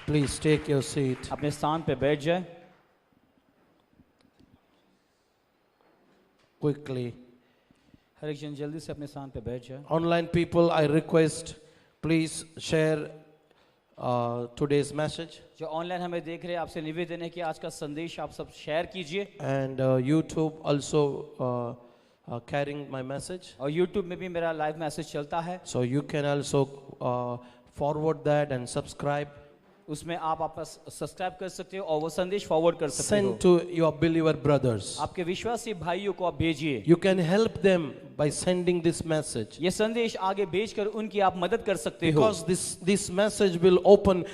Please take your seat. अपने स्थान पे बैठ जाए. Quickly. हर एक जन जल्दी से अपने स्थान पे बैठ जाए. Online people, I request, please share today's message. जो ऑनलाइन हमें देख रहे हैं, आपसे निवेदन है कि आज का संदेश आप सब शेयर कीजिए. And YouTube also carrying my message. और YouTube में भी मेरा लाइव मैसेज चलता है. So you can also forward that and subscribe. उसमें आप आपस सब्सक्राइब कर सकते हो और वो संदेश फॉरवर्ड कर सकते हो. Send to your believer brothers. आपके विश्वासी भाइयों को आप भेजिए. You can help them by sending this message. ये संदेश आगे भेजकर उनकी आप मदद कर सकते हो. Because this message will open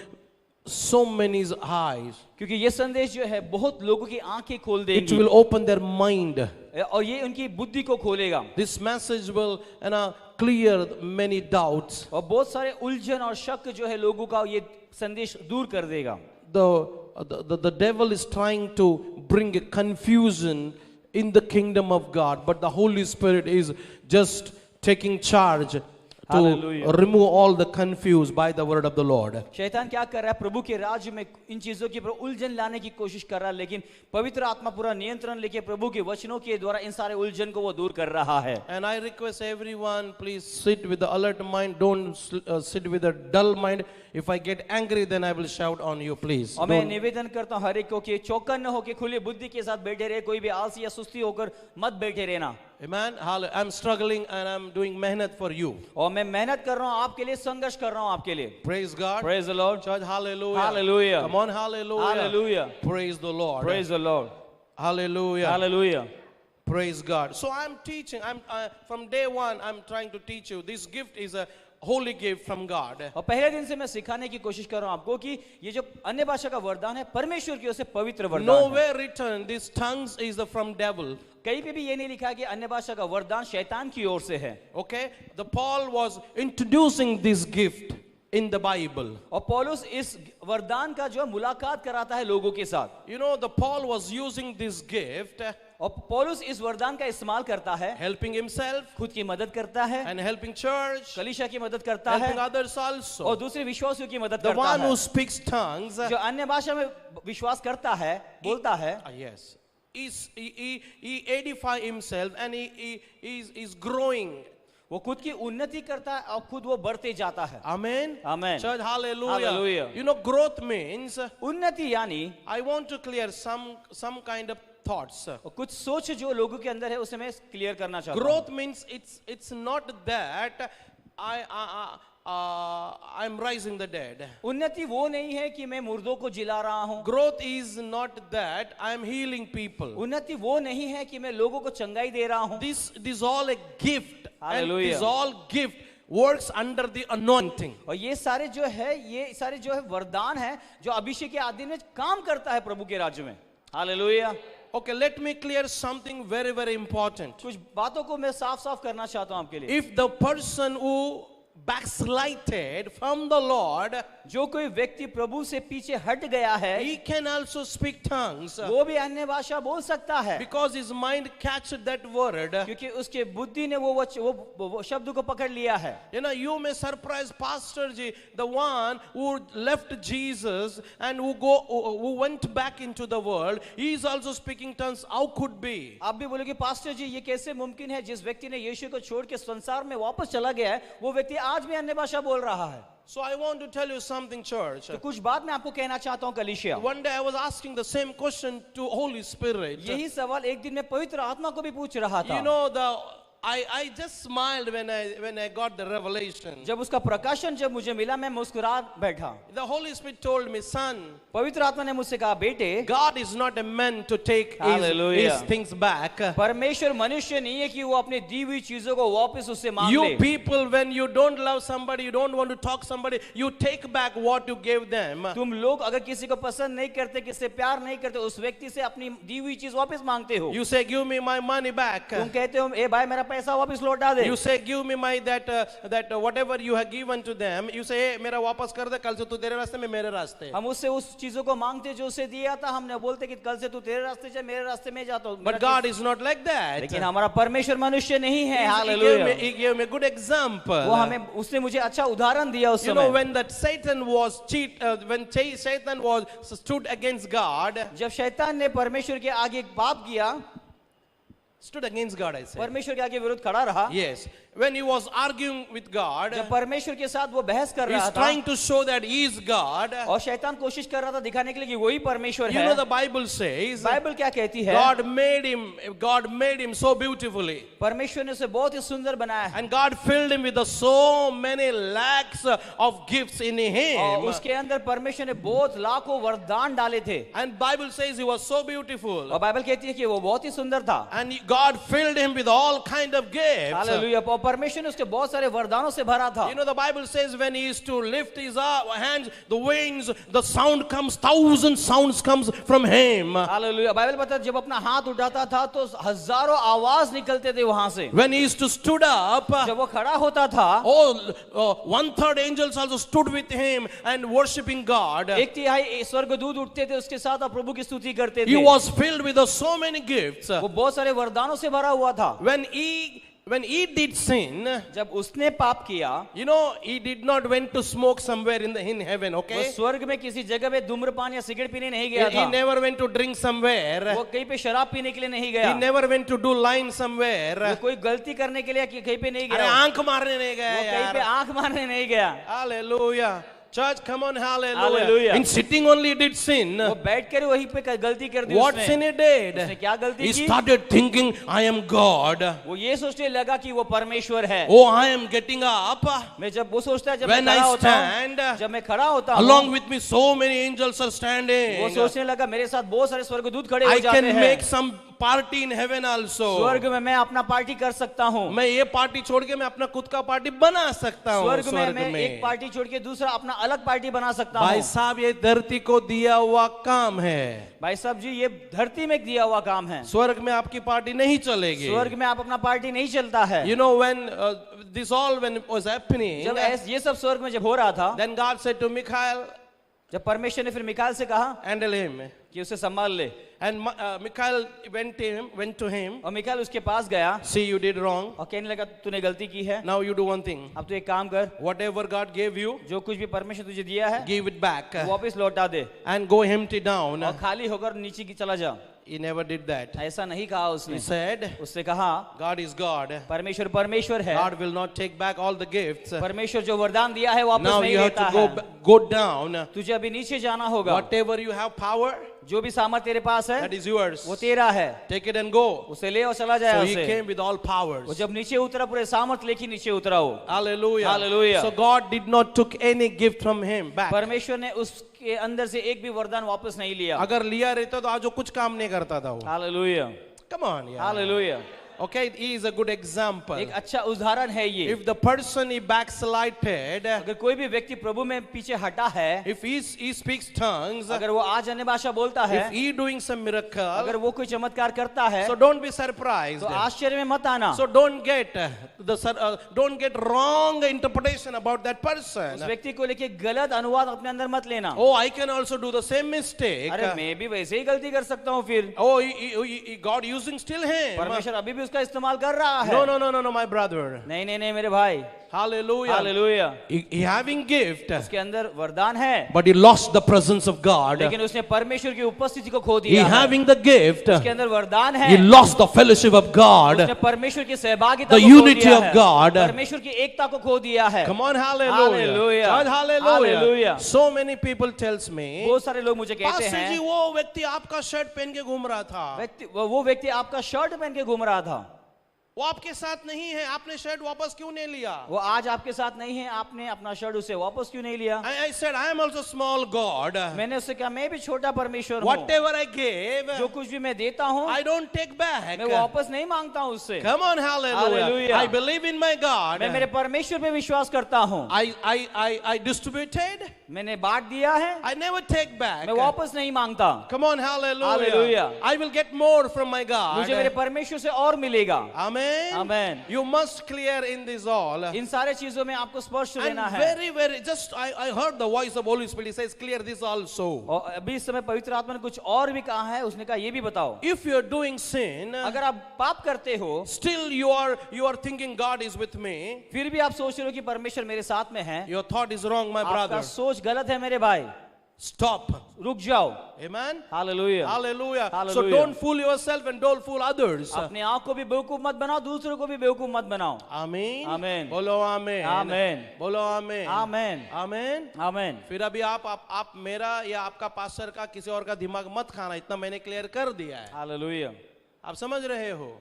so many eyes. क्योंकि ये संदेश जो है बहुत लोगों की आंखें खोल It देगी. will open their mind. और ये उनकी बुद्धि को खोलेगा. This message will clear many doubts. और बहुत सारे उलझन और शक जो है लोगों का ये संदेश दूर कर देगा. The devil is trying to bring a confusion in the kingdom of God, but the Holy Spirit is just taking charge to Hallelujah. remove all the confused by the word of the Lord. शैतान क्या कर रहा है? प्रभु के राज्य में इन चीजों के ऊपर उलझन लाने की कोशिश कर रहा है, लेकिन पवित्र आत्मा पूरा नियंत्रण लेके प्रभु के वचनों के द्वारा इन सारे उलझन को वो दूर कर रहा है. And I request everyone, please sit with the alert mind, don't sit with a dull mind. If I get angry, then I will shout on you, please. और मैं निवेदन करता हूँ हर एक को कि चौकन्न होकर खुली बुद्धि के साथ बैठे रहे, कोई भी आलसी या सुस्ती होकर मत बैठे रहना. Amen. I'm struggling and I'm doing mehnat for you. और मैं मेहनत कर रहा हूँ आपके लिए, संघर्ष कर रहा हूँ आपके लिए. Praise God. Praise the Lord. Church, hallelujah. Hallelujah. Come on, hallelujah. Hallelujah. Praise the Lord. Praise the Lord. Hallelujah. Hallelujah. Praise God. So I'm teaching. From day one, I'm trying to teach you. This gift is a holy gift from God. और पहले दिन से मैं सिखाने की कोशिश कर रहा हूँ आपको कि ये जो अन्य भाषा का वरदान है परमेश्वर की ओर से पवित्र वरदान है. Nowhere written this tongues is from devil. कहीं पे भी ये नहीं लिखा है कि अन्य भाषा का वरदान शैतान की ओर से है. Okay, the Paul was introducing this gift in the Bible. और पौलुस इस वरदान का जो मुलाकात कराता है लोगों के साथ. You know, the Paul was using this gift, और पौलुस इस वरदान का इस्तेमाल करता है, helping himself खुद की मदद करता है, and helping church, कलीसिया की मदद करता helping है, others also. और दूसरे विश्वासियों की मदद The करता one है. who speaks tongues, जो अन्य भाषा में विश्वास करता है, बोलता है, yes, he edify himself and he is growing. वो खुद की उन्नति करता है और खुद वो बढ़ते जाता है. Amen. Amen. Church, hallelujah. Hallelujah. You know, growth means उन्नति यानी I want to clear some kind of thoughts. कुछ सोच जो लोगों के अंदर है उसे मैं क्लियर करना चाहता हूँ. Growth means it's not that I'm rising the dead. उन्नति वो नहीं है कि मैं मुर्दों को जिला रहा हूँ. Growth is not that I'm healing people. उन्नति वो नहीं है कि मैं लोगों को चंगाई दे रहा हूँ. This all a gift. Hallelujah. And this all gift works under the anointing. और ये सारे जो है वरदान है जो अभिषेक के अधीन में काम करता है प्रभु के राज्य में. Hallelujah. Okay, let me clear something very, very important. कुछ बातों को मैं साफ करना चाहता हूँ आपके लिए. If the person who backslided from the Lord, जो कोई व्यक्ति प्रभु से पीछे हट गया है, he can also speak tongues. वो भी अन्य भाषा बोल सकता है. Because his mind catches that word. क्योंकि उसके बुद्धि ने वो शब्द को पकड़ लिया है. You know, you may surprise Pastor Ji, the one who left Jesus and who went back into the world. He is also speaking tongues. How could be? आप भी बोलोगे पास्टर जी ये कैसे मुमकिन है, जिस व्यक्ति ने यीशु को छोड़ के संसार में वापस चला गया है वो व्यक्ति आज भी अन्य भाषा बोल रहा है. So I want to tell you something, church. तो कुछ बात मैं आपको कहना चाहता हूँ कलीसिया. One day I was asking the same question to Holy Spirit. यही सवाल एक दिन मैं पवित्र आत्मा को भी पूछ रहा था. You know, I just smiled when I got the revelation. जब उसका प्रकाशन जब मुझे मिला मैं मुस्कुरा बैठा. The Holy Spirit told me, son, पवित्र आत्मा ने मुझसे कहा बेटे, God is not a man to take Hallelujah. his things back. परमेश्वर मनुष्य नहीं है कि वो अपनी दी हुई चीजों को वापस उससे मांग ले. You people, when you don't love somebody, you don't want to talk somebody, you take back what you gave them. तुम लोग अगर किसी को पसंद नहीं करते, किससे प्यार नहीं करते, उस व्यक्ति से अपनी दी हुई चीज वापस मांगते हो. You say, give me my money back. तुम कहते हो ए भाई मेरा पैसा वापस लौटा दे। You say, give me my that whatever you have given to them. You say, hey, मेरा वापस कर दे, कल से तू तेरे रास्ते में मेरे रास्ते. हम उससे उस चीजों को मांगते जो उसे दिया था, हमने बोलते कि कल से तू तेरे रास्ते जा, मेरे रास्ते में जा. तो But God is not like that. लेकिन हमारा परमेश्वर मनुष्य नहीं है. He gave me a good example. वो हमें उसने मुझे अच्छा उदाहरण दिया उस You know, समय. when that Satan was Satan was stood against God, जब शैतान ने परमेश्वर के आगे एक पाप किया, stood against God, I said. परमेश्वर के आगे विरुद्ध खड़ा रहा. Yes. When he was arguing with God, जब परमेश्वर के साथ वो बहस कर he's रहा था, trying to show that he is God. और शैतान कोशिश कर रहा था दिखाने के लिए कि वही परमेश्वर You है. know, the Bible says Bible क्या कहती है? God made him so beautifully. परमेश्वर ने उसे बहुत ही सुंदर बनाया है. And God filled him with so many lakhs of gifts in और him. उसके अंदर परमेश्वर ने बहुत लाखों वरदान डाले थे. And Bible says he was so beautiful. और बाइबल कहती है कि वो बहुत ही सुंदर था. And God filled him with all kind of gifts. Hallelujah. और परमेश्वर ने उसके बहुत सारे वरदानों से भरा था. You know, the Bible says when he is to lift his hands, the wings, the sound comes, thousand sounds comes from him. Hallelujah. Bible बताता है जब अपना हाथ उठाता था तो हजारों आवाज निकलते थे वहां से. When he is to stood up, जब वो खड़ा होता था, 1/3 angels also stood with him and worshiping God. एक तिहाई स्वर्गदूत उठते थे उसके साथ और प्रभु की स्तुति करते He थे. was filled with so many gifts. वो बहुत सारे वरदानों से भरा हुआ था. When he did sin, जब उसने पाप किया, you know, he did not went to smoke somewhere in heaven, वो okay? स्वर्ग में किसी जगह पे धूम्रपान या सिगरेट पीने नहीं गया He था. never went to drink somewhere. वो कहीं पे शराब पीने के लिए नहीं He गया. never went to do line somewhere. वो कोई गलती करने के लिए कहीं पे नहीं अरे गया. आंख मारने नहीं वो गया कहीं पे यार. आंख मारने नहीं गया. Hallelujah. Church, come on, hallelujah. Hallelujah. In sitting only he did sin. वो बैठ कर वहीं पे गलती कर दी. What उसने. sin he did? उसने क्या गलती He की? started thinking, I am God. वो ये सोचने लगा कि वो परमेश्वर है. Oh, I am getting up. मैं जब वो सोचता है जब When मैं खड़ा I होता हूँ, stand, जब मैं खड़ा होता हूँ, along with me so many angels are वो standing. सोचने लगा मेरे साथ बहुत सारे स्वर्गदूत खड़े हो I जाते can हैं. make some party in heaven also. स्वर्ग में मैं अपना पार्टी कर सकता हूँ. मैं ये पार्टी छोड़ के मैं अपना खुद का पार्टी बना सकता हूँ स्वर्ग में स्वर्ग मैं एक में. पार्टी छोड़ के दूसरा अपना अलग पार्टी बना सकता भाई हूँ. साहब, ये धरती को दिया हुआ काम है. भाई साहब जी, ये धरती में दिया हुआ काम है. स्वर्ग में आपकी पार्टी नहीं चलेगी. स्वर्ग में आप अपना पार्टी नहीं चलता है. You know, when this all when was happening, जब ये सब स्वर्ग में जब हो रहा था, then God said to Michael, जब परमेश्वर ने फिर मिकाएल से कहा handle him. कि उसे संभाल ले. And Michael went to him. और मिकाएल उसके पास गया See, you did wrong. और कहने लगा तूने गलती की है. Now you do one thing. अब तू एक काम कर, Whatever God gave you, जो कुछ भी परमेश्वर तुझे दिया है give it back वापस लौटा दे and go empty down. और खाली होकर नीचे की चला जा. He never did that. ऐसा नहीं कहा He उसने. said, उससे कहा God is God. परमेश्वर परमेश्वर है. God will not take back all the gifts. परमेश्वर जो वरदान दिया है वापस Now नहीं you have लेता to है. go down. तुझे अभी नीचे जाना होगा. Whatever you have power, जो भी सामर्थ तेरे पास है that is yours. वो तेरा है. Take it and go. उसे ले और चला जाए So he उसे. came with all powers. वो जब नीचे उतरा पूरे सामर्थ लेके नीचे उतरा हो. Hallelujah. Hallelujah. So God did not took any gift from him back. परमेश्वर ने उसके अंदर से एक भी वरदान वापस नहीं लिया. अगर लिया रहता तो आज वो कुछ काम नहीं करता था वो. Hallelujah. Come on, yeah. Hallelujah. Okay, he is a good example. एक अच्छा उदाहरण है ये. If the person he backslided, अगर कोई भी व्यक्ति प्रभु में पीछे हटा है, if he speaks tongues, अगर वो आज अन्य भाषा बोलता है, if he doing some miracle, अगर वो कोई चमत्कार करता है, so don't be surprised. तो आश्चर्य में मत आना. So don't get wrong interpretation about that person. उस व्यक्ति को लेके गलत अनुवाद अपने अंदर मत लेना. Oh, I can also do the same mistake. अरे मैं भी वैसे ही गलती कर सकता हूँ फिर. Oh, God using still him. परमेश्वर अभी भी उसका इस्तेमाल कर रहा है. No, my brother. नहीं नहीं नहीं मेरे भाई. Hallelujah. Hallelujah. He having gift, उसके अंदर वरदान है, but he lost the presence of God. लेकिन उसने परमेश्वर की उपस्थिति को खो He दिया है. having the gift, उसके अंदर वरदान है, he lost the fellowship of God. उसने परमेश्वर की सहभागिता The को खो unity दिया of है. God. परमेश्वर की एकता को खो दिया है. Come on, hallelujah. Hallelujah. God, hallelujah. Hallelujah. So many people tells me, बहुत सारे लोग मुझे कहते पास्टर जी हैं, वो व्यक्ति आपका शर्ट पहन के घूम रहा था, वो व्यक्ति आपका शर्ट पहन के घूम रहा था, वो आपके साथ नहीं है, आपने शर्ट वापस क्यों नहीं लिया? वो आज आपके साथ नहीं है, आपने अपना शर्ट उसे वापस क्यों नहीं लिया? I said, I am also small God. मैंने उससे कहा मैं भी छोटा परमेश्वर हूँ. Whatever I gave, जो कुछ भी मैं देता हूँ I don't take back. मैं वापस नहीं मांगता हूँ उससे. Come on, hallelujah. Hallelujah. I believe in my God. मैं मेरे परमेश्वर पे विश्वास करता हूँ. I distributed. मैंने बांट दिया है, I never take back. मैं वापस नहीं मांगता. Come on, hallelujah. Hallelujah. I will get more from my God. मुझे मेरे परमेश्वर से और मिलेगा. Amen. Amen. Amen. You must clear in this all. इन सारे चीजों में आपको स्पष्ट And रहना है। very just I heard the voice of Holy Spirit. He says clear this also. और अभी इस समय पवित्र आत्मा ने कुछ और भी कहा है, उसने कहा ये भी बताओ। If you are doing sin, अगर आप पाप करते हो, still you are thinking God is with me. फिर भी आप सोच रहे हो कि परमेश्वर मेरे साथ में है, Your thought is wrong, my आपका brother. सोच गलत है मेरे भाई, Stop. रुक जाओ। Amen. Hallelujah. Hallelujah. So Hallelujah. don't fool yourself and don't fool others. अपने आप को भी बेवकूफ मत बनाओ, दूसरों को भी बेवकूफ मत बनाओ। Amen. Amen. बोलो आमेन। Amen. बोलो आमेन। आमेन। आमेन। आमेन। फिर अभी आप मेरा या आपका पास्टर का किसी और का दिमाग मत खाना, इतना मैंने क्लियर कर दिया है। हालेलुया। आप समझ रहे हो?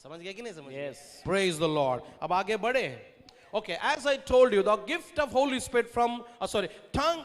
समझ गए कि नहीं समझ गए? Yes. Praise the Lord. अब आगे बढ़े। Okay, as I told you, the gift of Holy Spirit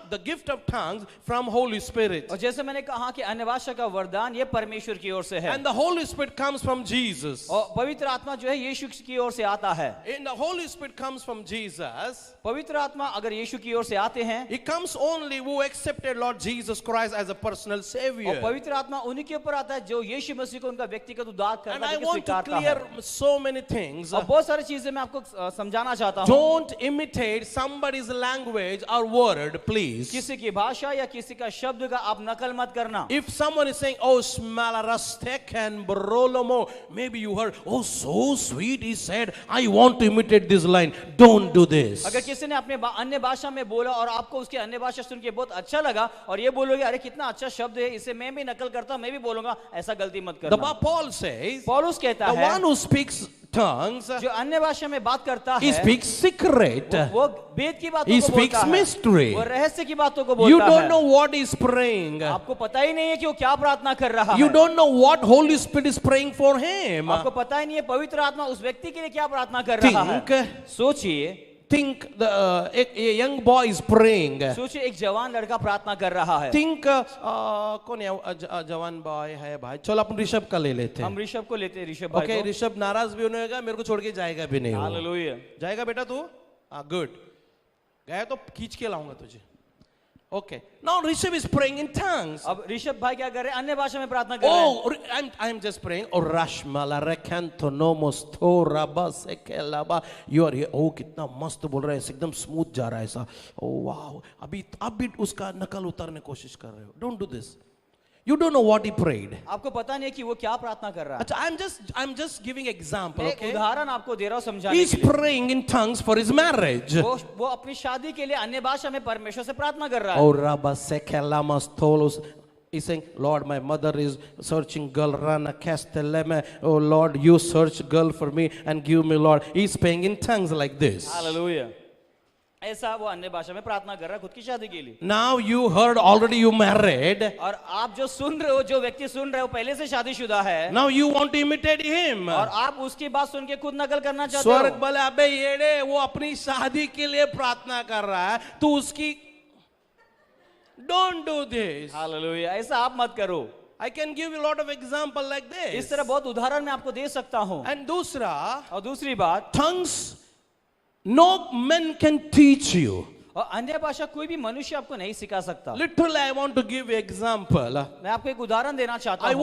the gift of tongues from Holy Spirit. और जैसे मैंने कहा कि अन्य भाषा का वरदान ये परमेश्वर की ओर से है, And the Holy Spirit comes from Jesus. और पवित्र आत्मा जो है यीशु की ओर से आता है। And the Holy Spirit comes from Jesus. पवित्र आत्मा अगर यीशु की ओर से आते हैं, It comes only who accepted Lord Jesus Christ as a personal और Savior. पवित्र आत्मा उन्हीं के ऊपर आता है जो यीशु मसीह को उनका व्यक्तिगत उद्धार And करता I है, want to स्वीकारता clear है। so many things. और बहुत सारी चीजें मैं आपको समझाना चाहता हूँ। Don't imitate somebody's language or word, please. किसी की भाषा या किसी का शब्द का आप नकल मत करना। If someone is saying, oh, smalarastek and brolomo, maybe you heard, oh, so sweet, he said, I want to imitate this line. Don't do this. अगर किसी ने अपने अन्य भाषा में बोला और आपको उसकी अन्य भाषा सुन के बहुत अच्छा लगा और ये बोलोगे अरे कितना अच्छा शब्द है, इसे मैं भी नकल करता हूं, मैं भी बोलूंगा, ऐसा गलती मत The करना। Paul says, पौलुस कहता the है one who speaks tongues, जो अन्य भाषा में बात करता he है speaks secret. वो वेद की बातों He को speaks बोलता है, mystery. वो रहस्य की बातों को You बोलता don't है। know what he's praying. आपको पता ही नहीं है कि वो क्या प्रार्थना कर रहा You है। don't know what Holy Spirit is praying for him. आपको पता ही नहीं है पवित्र आत्मा उस व्यक्ति के लिए क्या प्रार्थना कर रहा है। सोचिए, Think a young boy is praying. सोचिए एक जवान लड़का प्रार्थना कर रहा है। Think कौन है जवान बॉय है भाई? चलो अपन ऋषभ का ले लेते हैं। हम ऋषभ को लेते हैं, ऋषभ भाई ओके, को। ऋषभ नाराज भी होने लगा, मेरे को छोड़ के जाएगा भी नहीं वो। हालेलुया। जाएगा बेटा तू? हाँ, गुड। गया तो खींच के लाऊंगा तुझे। Okay. Now Rishabh is praying in tongues. अब ऋषभ भाई क्या कर रहे हैं? अन्य भाषा में प्रार्थना कर रहे हैं। Oh, I'm just praying. Oh, Rashmala rekanto nomos thora basekelaba. You are here. Oh, कितना मस्त बोल रहा है, एकदम स्मूथ जा रहा है ऐसा। Oh, wow. अभी आप भी उसका नकल उतारने की कोशिश कर रहे हो. Don't do this. You don't know what he prayed. आपको पता नहीं कि वो क्या प्रार्थना कर रहा है। अच्छा, I'm just giving example. एक Okay. उदाहरण आपको दे रहा हूँ समझाने He's के लिए। praying in tongues for his marriage. वो अपनी शादी के लिए अन्य भाषा में परमेश्वर से प्रार्थना कर रहा है। Oh, Rabba sekelamas tholos. He's saying, Lord, my mother is searching girl, Rana Castelleme. Oh, Lord, you search girl for me and give me, Lord. He's praying in tongues like this. Hallelujah. ऐसा वो अन्य भाषा में प्रार्थना कर रहा है खुद की शादी के लिए। Now you heard already you married. और आप जो सुन रहे हो, जो व्यक्ति सुन रहे हो पहले से शादीशुदा है, Now you want to imitate him. और आप उसकी बात सुन के खुद नकल करना चाहते स्वर्ग हो। बोले, अबे येड़े, वो अपनी शादी के लिए प्रार्थना कर रहा है, तू उसकी Don't do this. हालेलुया। ऐसा आप मत करो। I can give you a lot of example like this. इस तरह बहुत उदाहरण मैं आपको दे सकता हूँ। And दूसरा, और दूसरी बात, tongues, no man can teach you. और अन्य भाषा कोई भी मनुष्य आपको नहीं सिखा सकता। Literally, I want to give you example. मैं आपको एक उदाहरण देना चाहता I हूँ।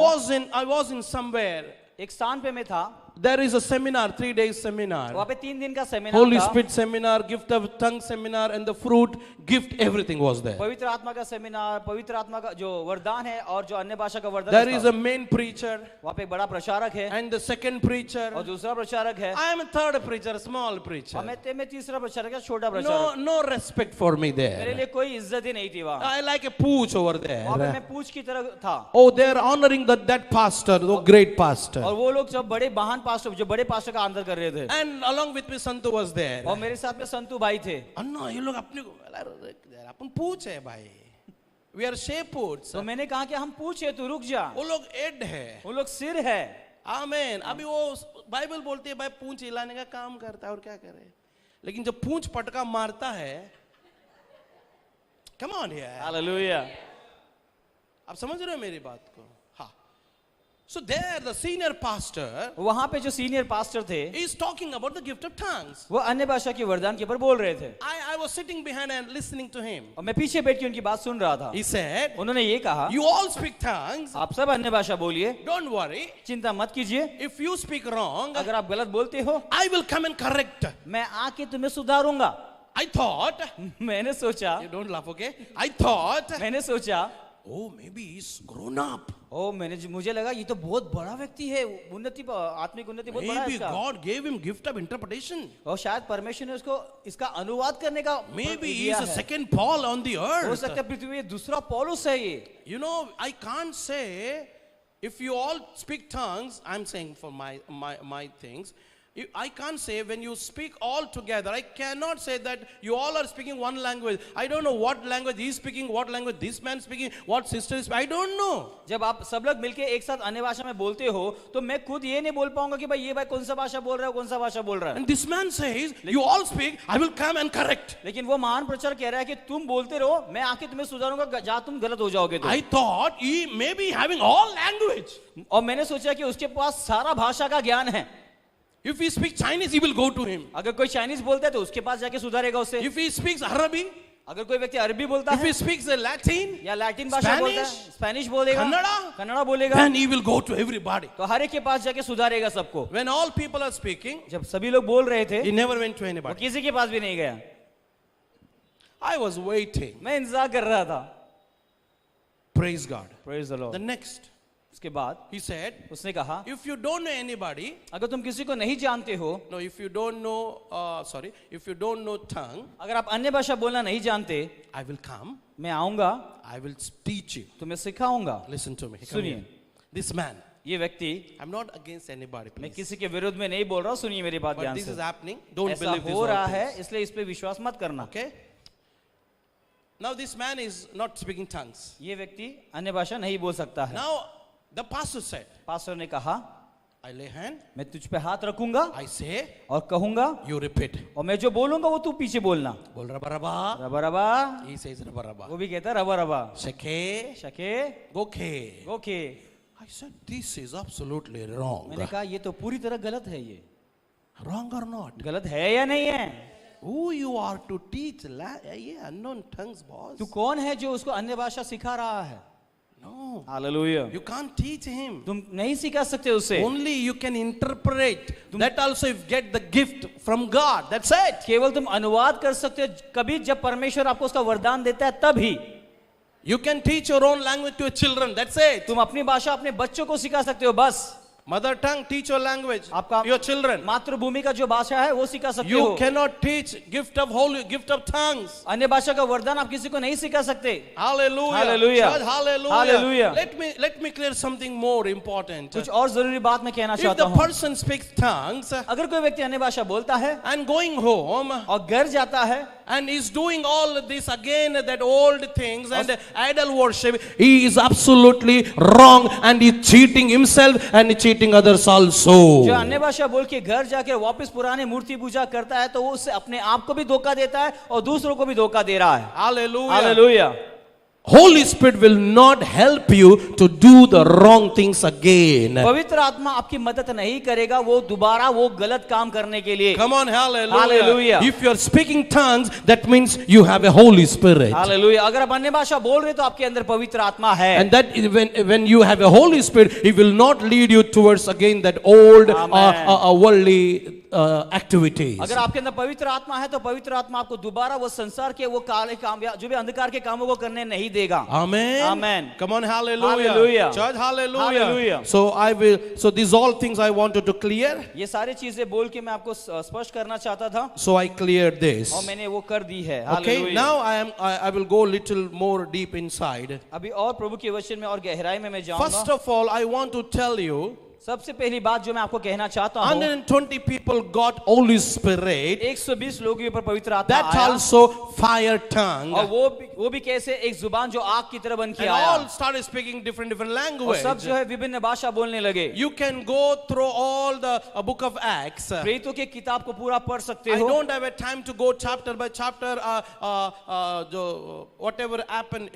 was in somewhere. एक स्थान पे मैं था, There is a seminar, 3 days seminar. वहाँ पे 3 दिन का सेमिनार Holy था। Spirit seminar, gift of tongue seminar, and the fruit gift, everything was there. पवित्र आत्मा का सेमिनार, पवित्र आत्मा का जो वरदान है और जो अन्य भाषा का वरदान There है, is a main preacher वहाँ पे एक बड़ा प्रचारक है and the second preacher. और दूसरा प्रचारक है, I am a third preacher, small preacher. और मैं तीसरा प्रचारक है, छोटा No, प्रचारक। no respect for me मेरे there. लिए कोई इज्जत ही नहीं थी वहाँ। I like a pooch over वहाँ पे there. मैं पूछ की तरह था। Oh, they are honoring that pastor, the great pastor. और वो लोग सब बड़े महान पास्टर, जो बड़े पास्टर का आदर कर रहे थे। And along with me, Santu was there. और मेरे साथ में संतू भाई थे। अन्ना ये लोग अपने को अपन पूछ है भाई, we are shepherds. तो मैंने कहा कि हम पूछे, तू रुक जा। वो लोग एड है, वो लोग सिर है। आमेन। अभी वो बाइबल बोलती है भाई पूंछ हिलाने का काम करता है और क्या करे, लेकिन जब पूंछ पटका मारता है, come on यार, हालेलुया। आप समझ रहे हो मेरी बात को? हाँ, So there the senior pastor वहां पे जो सीनियर पास्टर थे is talking about the gift of tongues. वो अन्य भाषा के वरदान के ऊपर बोल रहे थे I was sitting behind and listening to him. और मैं पीछे बैठ के उनकी बात सुन रहा था। He said, उन्होंने ये कहा, you all speak tongues. आप सब अन्य भाषा बोलिए, Don't worry. चिंता मत कीजिए, If you speak wrong, अगर आप गलत बोलते हो I will come and correct. मैं आके तुम्हें सुधारूंगा। I thought, मैंने सोचा, you don't laugh, okay? I thought, मैंने सोचा, oh, maybe he's grown up. मुझे लगा ये तो बहुत बड़ा व्यक्ति है, उन्नति आत्मिक उन्नति बहुत बड़ा है Maybe इसका। God gave him gift of interpretation. और शायद परमेश्वर ने उसको इसका अनुवाद करने का Maybe दिया he's a है। second Paul on the हो earth. सकता है पृथ्वी में दूसरा पौलुस है ये। You know, I can't say if you all speak tongues. I'm saying for my things. I can't say when you speak all together. I cannot say that you all are speaking one language. I don't know what language he's speaking, what language this man speaking, what sister is. I don't know. जब आप सब लोग मिलके एक साथ अन्य भाषा में बोलते हो तो मैं खुद ये नहीं बोल पाऊंगा कि भाई ये भाई कौन सा भाषा बोल रहा है, कौन सा भाषा बोल रहा है। And this man says, you all speak, I will come and correct. लेकिन वो महान प्रचार कह रहा है कि तुम बोलते रहो, मैं आके तुम्हें सुधारूंगा जहां तुम गलत हो जाओगे तो। I thought he may be having all language. और मैंने सोचा कि उसके पास सारा भाषा का ज्ञान है। If he speaks Chinese, he will go to him. अगर कोई चाइनीज बोलता है तो उसके पास जाके सुधारेगा उससे। If he speaks Arabic, अगर कोई व्यक्ति अरबी बोलता if है he speaks the Latin, या लैटिन भाषा बोलता है, Spanish, स्पेनिश बोलेगा, कन्नड़ा बोलेगा, then he will go to everybody. तो हर एक के पास जाके सुधारेगा सबको। When all people are speaking, जब सभी लोग बोल रहे थे he never went to वो anybody. किसी के पास भी नहीं गया। I was waiting. मैं इंतजार कर रहा था। Praise God. Praise the The Lord। next, उसके बाद he said, उसने कहा, if you don't know anybody, अगर तुम किसी को नहीं जानते हो, no, if you don't know, if you don't know tongue, अगर आप अन्य भाषा बोलना नहीं जानते, I will come, मैं आऊंगा, I will teach you. तुम्हें सिखाऊंगा। Listen to me. Come सुनिए, here. This man, ये व्यक्ति, I'm not against anybody, मैं please. किसी के विरुद्ध में नहीं बोल रहा हूँ, सुनिए मेरी बात But ध्यान this is से। happening. Don't ऐसा believe this. हो रहा all है, things. इसलिए इस पे विश्वास मत करना। Okay? Now this man is not speaking tongues. ये व्यक्ति अन्य भाषा नहीं बोल सकता है। Now the pastor said, pastor ने कहा, I lay hand, मैं तुझ पे हाथ रखूंगा I say, और कहूंगा, you repeat. और मैं जो बोलूंगा वो तू पीछे बोलना। Bol raba raba. Rava rava, He says raba वो raba. भी कहता है रबा रबा। Shake, शके, goke. गोके। I said, this is absolutely wrong. मैंने कहा ये तो पूरी तरह गलत है ये। Wrong or not? गलत है या नहीं है? Who you are to teach unknown tongues, boss? तू कौन है जो उसको अन्य भाषा सिखा रहा है? No. Hallelujah. You can't teach him. तुम नहीं सिखा सकते उससे। Only you can interpret. That also you get the gift from God. That's it. केवल तुम अनुवाद कर सकते हो कभी जब परमेश्वर आपको उसका वरदान देता है तभी। You can teach your own language to your children. That's it. तुम अपनी भाषा अपने बच्चों को सिखा सकते हो बस। Mother tongue, teach your language. आपका Your children. मातृभूमि का जो भाषा है वो सिखा सकते You हो। cannot teach gift of tongues. अन्य भाषा का वरदान आप किसी को नहीं सिखा सकते। Hallelujah. Hallelujah. Church, hallelujah. Hallelujah. Let me clear something more important. कुछ और जरूरी बात मैं कहना If चाहता the हूँ। person speaks tongues अगर कोई व्यक्ति अन्य भाषा बोलता है and going home और घर जाता है and is doing all this again, that old things and idol worship, he is absolutely wrong and he is cheating himself and cheating others also. जो अन्य भाषा बोल के घर जाके वापस पुराने मूर्ति पूजा करता है तो वो उससे अपने आप को भी धोखा देता है और दूसरों को भी धोखा दे रहा है। Hallelujah. Hallelujah. Holy Spirit will not help you to do the wrong things again. पवित्र आत्मा आपकी मदद नहीं करेगा वो दोबारा वो गलत काम करने के लिए। Come on, hallelujah. Hallelujah. If you are speaking tongues, that means you have a Holy Spirit. Hallelujah. अगर आप अन्य भाषा बोल रहे हो तो आपके अंदर पवित्र आत्मा है। And that is when you have a Holy Spirit, He will not lead you towards again that old worldly activities. अगर आपके अंदर पवित्र आत्मा है तो पवित्र आत्मा आपको दोबारा वो संसार के वो काले काम या जो भी अंधकार के कामों को करने नहीं देगा। Amen. Amen. Come on, hallelujah. Hallelujah. Church, hallelujah. Hallelujah. So these all things I wanted to clear. ये सारी चीजें बोल के मैं आपको स्पष्ट करना चाहता था So I cleared this. और मैंने वो कर दी है। Okay, Hallelujah. now I will go little more deep inside. अभी और प्रभु के वचन में और गहराई में मैं First जाऊंगा। of all, I want to tell you, सबसे पहली बात जो मैं आपको कहना चाहता हूँ, 120 people got Holy Spirit. 120 लोगों के ऊपर पवित्र आत्मा That आया also fire tongue. और वो भी कैसे एक जुबान जो आग की तरह बन के And आया all started speaking different और language. सब जो है विभिन्न भाषा बोलने लगे। You can go through all the book of Acts. प्रेरितों के किताब को पूरा पढ़ सकते I हो। don't have a time to go chapter by chapter. Whatever happened,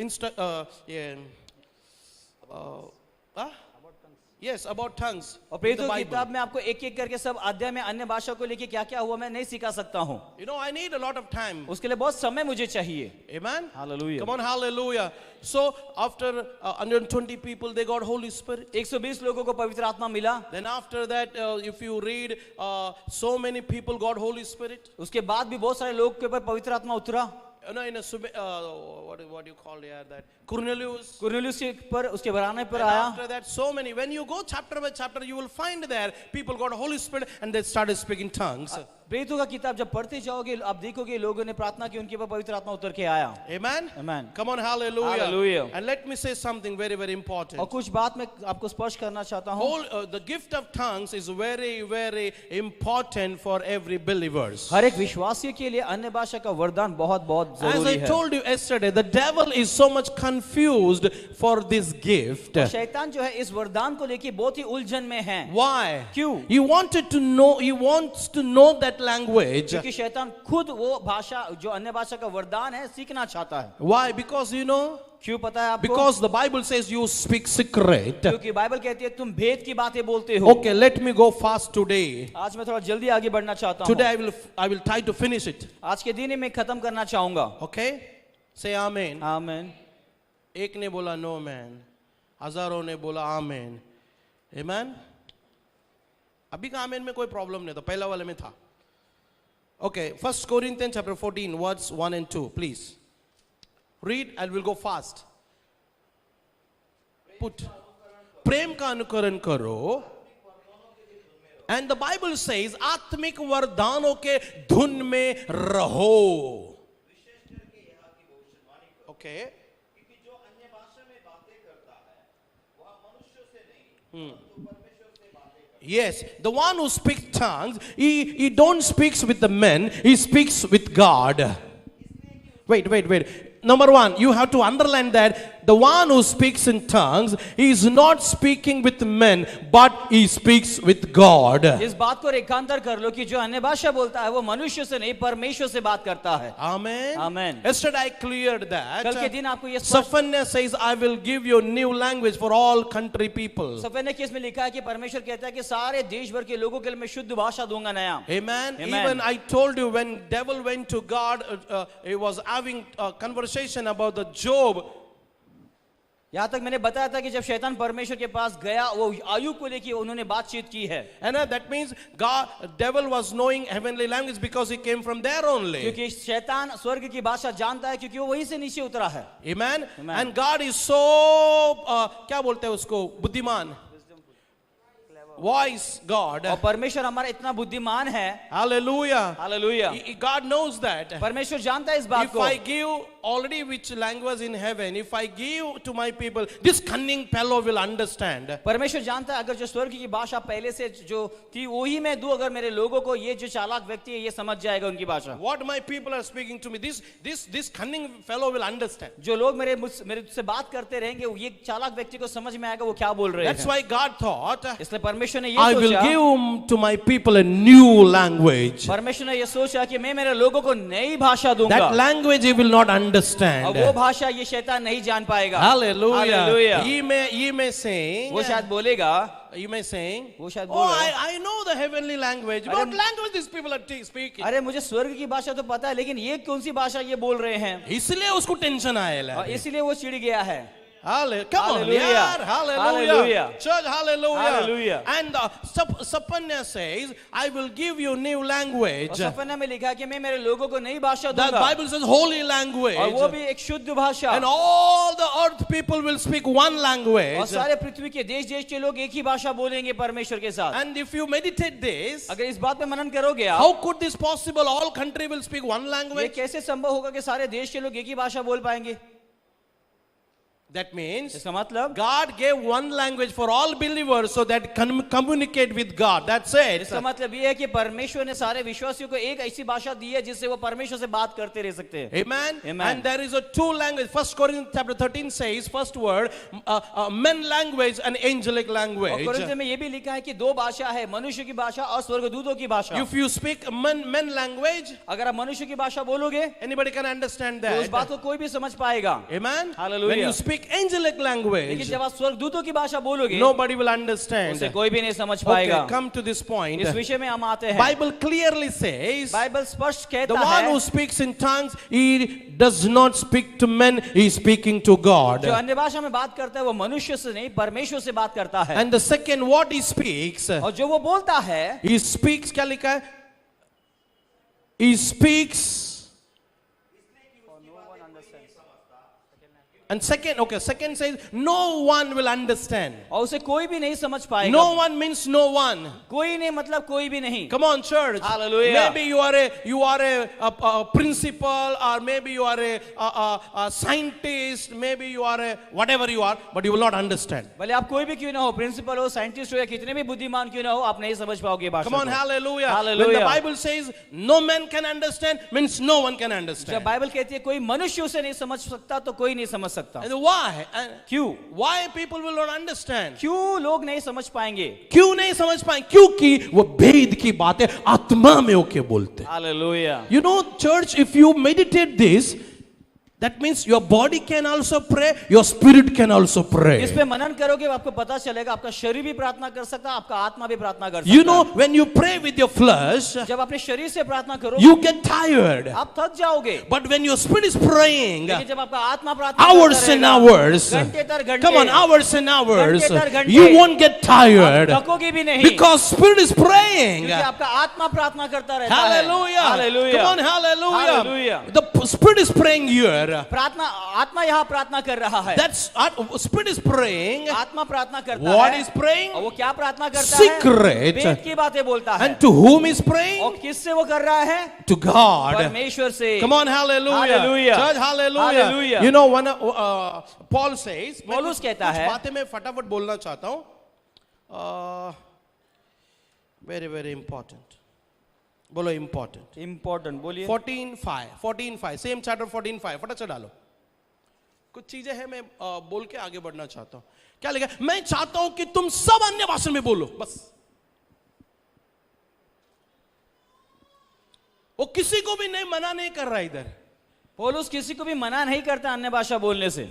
Yes, about tongues. और in प्रेरितों the की Bible. किताब में आपको एक एक करके सब अध्याय में अन्य भाषा को लेके क्या क्या हुआ मैं नहीं सिखा सकता हूँ, You know, I need a lot of time. उसके लिए बहुत समय मुझे चाहिए। Amen. Hallelujah. Come on, hallelujah. So after 120 people, they got Holy Spirit. 120 लोगों को पवित्र आत्मा मिला। Then after that, if you read, so many people got Holy Spirit. उसके बाद भी बहुत सारे लोग के ऊपर पवित्र आत्मा उतरा। You know, in a what do you call that? Cornelius. Cornelius के पर उसके घराने पर And आया। after that, so many. When you go chapter by chapter, you will find there people got Holy Spirit and they started speaking tongues. प्रेरितों का किताब जब पढ़ते जाओगे आप देखोगे लोगों ने प्रार्थना की उनके ऊपर पवित्र आत्मा उतर के आया। Amen. Amen. Come on, hallelujah. Hallelujah. And let me say something very, very important. और कुछ बात मैं आपको स्पर्श करना चाहता हूँ। The gift of tongues is very, very important for every believers. हर एक विश्वासी के लिए अन्य भाषा का वरदान बहुत बहुत As जरूरी I है। told you yesterday, the devil is so much confused for this gift. शैतान जो है इस वरदान को लेके बहुत ही उलझन में है। Why? क्यों? He wants to know that language. क्योंकि शैतान खुद वो भाषा जो अन्य भाषा का वरदान है सीखना चाहता है। Why? Because you know, क्यों पता है आपको? because the Bible says you speak secret. क्योंकि बाइबल कहती है तुम भेद की बातें बोलते हो। Okay, let me go fast today. आज मैं थोड़ा जल्दी आगे बढ़ना चाहता हूँ। Today I will try to finish it. आज के दिन ही मैं खत्म करना चाहूंगा। Okay? Say amen. आमीन। एक ने बोला no man, हजारों ने बोला आमेन। Amen? अभी का आमेन में कोई प्रॉब्लम नहीं था, पहला वाले में था। Okay, 1 Corinthians chapter 14 words 1 and 2, please. Read and we'll go fast. Put प्रेम का अनुकरण करो। And the Bible says आत्मिक वरदानों के धुन में रहो। Okay. Yes, the one who speaks tongues, he don't speaks with the men, he speaks with God. Wait. Number one, you have to underline that the one who speaks in tongues, he is not speaking with men, but he speaks with God. इस बात को रेखांतर कर लो कि जो अन्य भाषा बोलता है वो मनुष्य से नहीं परमेश्वर से बात करता है। Amen. Amen. Yesterday I cleared that. कल के दिन आपको ये स्पष्ट Saphania says, I will give you new language for all country people. सफेद केस में लिखा है कि परमेश्वर कहता है कि सारे देश भर के लोगों के लिए मैं शुद्ध भाषा दूंगा नया। Amen. Amen. Even I told you when devil went to God, he was having a conversation about the Job. यहाँ तक मैंने बताया था कि जब शैतान परमेश्वर के पास गया वो आयु को लेकर उन्होंने बातचीत की है। And that means devil was knowing heavenly language because he came from there only. क्योंकि शैतान स्वर्ग की भाषा जानता है क्योंकि वो वहीं से नीचे उतरा है। Amen. Amen. And God is so क्या बोलते हैं उसको, बुद्धिमान, wise God. और परमेश्वर हमारा इतना बुद्धिमान है। Hallelujah. Hallelujah. God knows that. परमेश्वर जानता है इस बात If को। I give already which language in heaven, if I give to my people, this cunning fellow will understand. परमेश्वर जानता है अगर जो स्वर्ग की भाषा पहले से जो थी वही मैं दूं अगर मेरे लोगों को, ये जो चालाक व्यक्ति है ये समझ जाएगा उनकी भाषा। What my people are speaking to me, this cunning fellow will understand. जो लोग मेरे से बात करते रहेंगे ये चालाक व्यक्ति को समझ में आएगा वो क्या बोल रहे हैं। That's why God thought, इसलिए परमेश्वर ने ये I will सोचा, give to my people a new language. परमेश्वर ने ये सोचा कि मैं मेरे लोगों को नई भाषा दूंगा। That language he will not और understand. वो भाषा ये शैतान नहीं जान पाएगा। Hallelujah. Hallelujah. He may say, वो शायद बोलेगा, you may say, वो शायद oh, बोलेगा, I know the heavenly language. What language these people are speaking? अरे मुझे स्वर्ग की भाषा तो पता है लेकिन ये कौन सी भाषा ये बोल रहे हैं। इसलिए उसको टेंशन आया और इसीलिए वो चिढ़ गया है। Hallelujah. Come on, Hallelujah. yaar. Hallelujah. Hallelujah. Church, hallelujah. Hallelujah. And Sapanya says, I will give you new language. और सफना में लिखा कि मैं मेरे लोगों को नई भाषा The दूंगा। Bible says holy language. और वो भी एक शुद्ध भाषा। And all the earth people will speak one और language. सारे पृथ्वी के देश देश के लोग एक ही भाषा बोलेंगे परमेश्वर के साथ। And if you meditate this, अगर इस बात पे मनन करोगे आप, how could this possible? All country will speak one ये language. कैसे संभव होगा कि सारे देश के लोग एक ही भाषा बोल पाएंगे। That means इसका मतलब God gave one language for all believers so that communicate with God. That's it. इसका मतलब ये है कि परमेश्वर ने सारे विश्वासियों को एक ऐसी भाषा दी है जिससे वो परमेश्वर से बात करते रह सकते हैं। Amen. Amen. And there is a two language. 1 Corinthians chapter 13 says, first word, men language and angelic और language. कोरिन्थ में ये भी लिखा है कि दो भाषा है, मनुष्य की भाषा और स्वर्गदूतों की भाषा। If you speak men language, अगर आप मनुष्य की भाषा बोलोगे anybody can understand तो उस that. बात को कोई भी समझ पाएगा। Amen. Hallelujah. When you speak speak angelic लेकिन language, जब आप स्वर्गदूतों की भाषा बोलोगे nobody will उसे understand. कोई भी नहीं समझ Okay, पाएगा। come to this point. इस विषय में हम आते हैं। Bible clearly says, बाइबल स्पष्ट the कहता one है who speaks in tongues, he does not speak to men, he is speaking to God. जो अन्य भाषा में बात करता है वो मनुष्य से नहीं परमेश्वर से बात करता है। And the second, what he speaks, और जो वो बोलता है he speaks, क्या लिखा है? He speaks. And second, okay, second says, no one will understand. और उसे कोई भी नहीं समझ पाएगा। No one means no one. कोई नहीं मतलब कोई भी नहीं। Come on, church. Hallelujah. Maybe you are a principal, or maybe you are a scientist, maybe you are a whatever you are, but you will not understand. भले आप कोई भी क्यों ना हो, प्रिंसिपल हो, साइंटिस्ट हो या कितने भी बुद्धिमान क्यों ना हो, आप नहीं समझ पाओगे भाषा Come on, को। hallelujah. Hallelujah. When the Bible says no man can understand, means no one can जब understand. बाइबल कहती है कोई मनुष्य उसे नहीं समझ सकता तो कोई नहीं समझ सकता। And why? And क्यों? why people will not understand? क्यों लोग नहीं समझ पाएंगे? क्यों नहीं समझ पाए? क्योंकि वो भेद की बातें आत्मा में होके बोलते हैं। Hallelujah. You know, church, if you meditate this, that means your body can also pray, your spirit can also इस pray. पे मनन करोगे आपको पता चलेगा आपका शरीर भी प्रार्थना कर सकता है, आपका आत्मा भी प्रार्थना कर सकता You है। know, when you pray with your flesh, जब अपने शरीर से प्रार्थना करोगे you get tired. आप थक जाओगे। But when your spirit is praying, लेकिन जब आपका आत्मा प्रार्थना hours करता and रहेगा, hours, घंटे दर घंटे, come on, hours and hours, घंटे दर घंटे, you won't get tired आप थकोगे भी नहीं, because spirit is praying. क्योंकि आपका आत्मा प्रार्थना करता रहता है। Hallelujah. Hallelujah. Come on, hallelujah. Hallelujah. The spirit is praying here. प्रार्थना आत्मा यहाँ प्रार्थना कर रहा है। That's spirit is praying. आत्मा प्रार्थना करता What है। is praying? और वो क्या प्रार्थना करता Secret. है? वेद की बातें बोलता है। And to whom is praying? और किससे वो कर रहा है? To God. परमेश्वर से। Come on, hallelujah. Hallelujah. Church, hallelujah. Hallelujah. You know, one Paul says, पौलुस कहता है, कुछ बातें मैं फटाफट बोलना चाहता हूँ. Very, very important. बोलो important. इम्पोर्टेंट बोलिए। 14:5 same chapter 14:5 फटाफट डालो। कुछ चीजें हैं मैं बोल के आगे बढ़ना चाहता हूं। क्या लिखा? मैं चाहता हूं कि तुम सब अन्य भाषा में बोलो, बस। वो किसी को भी नहीं मना नहीं कर रहा इधर। पौलुस किसी को भी मना नहीं करता अन्य भाषा बोलने से।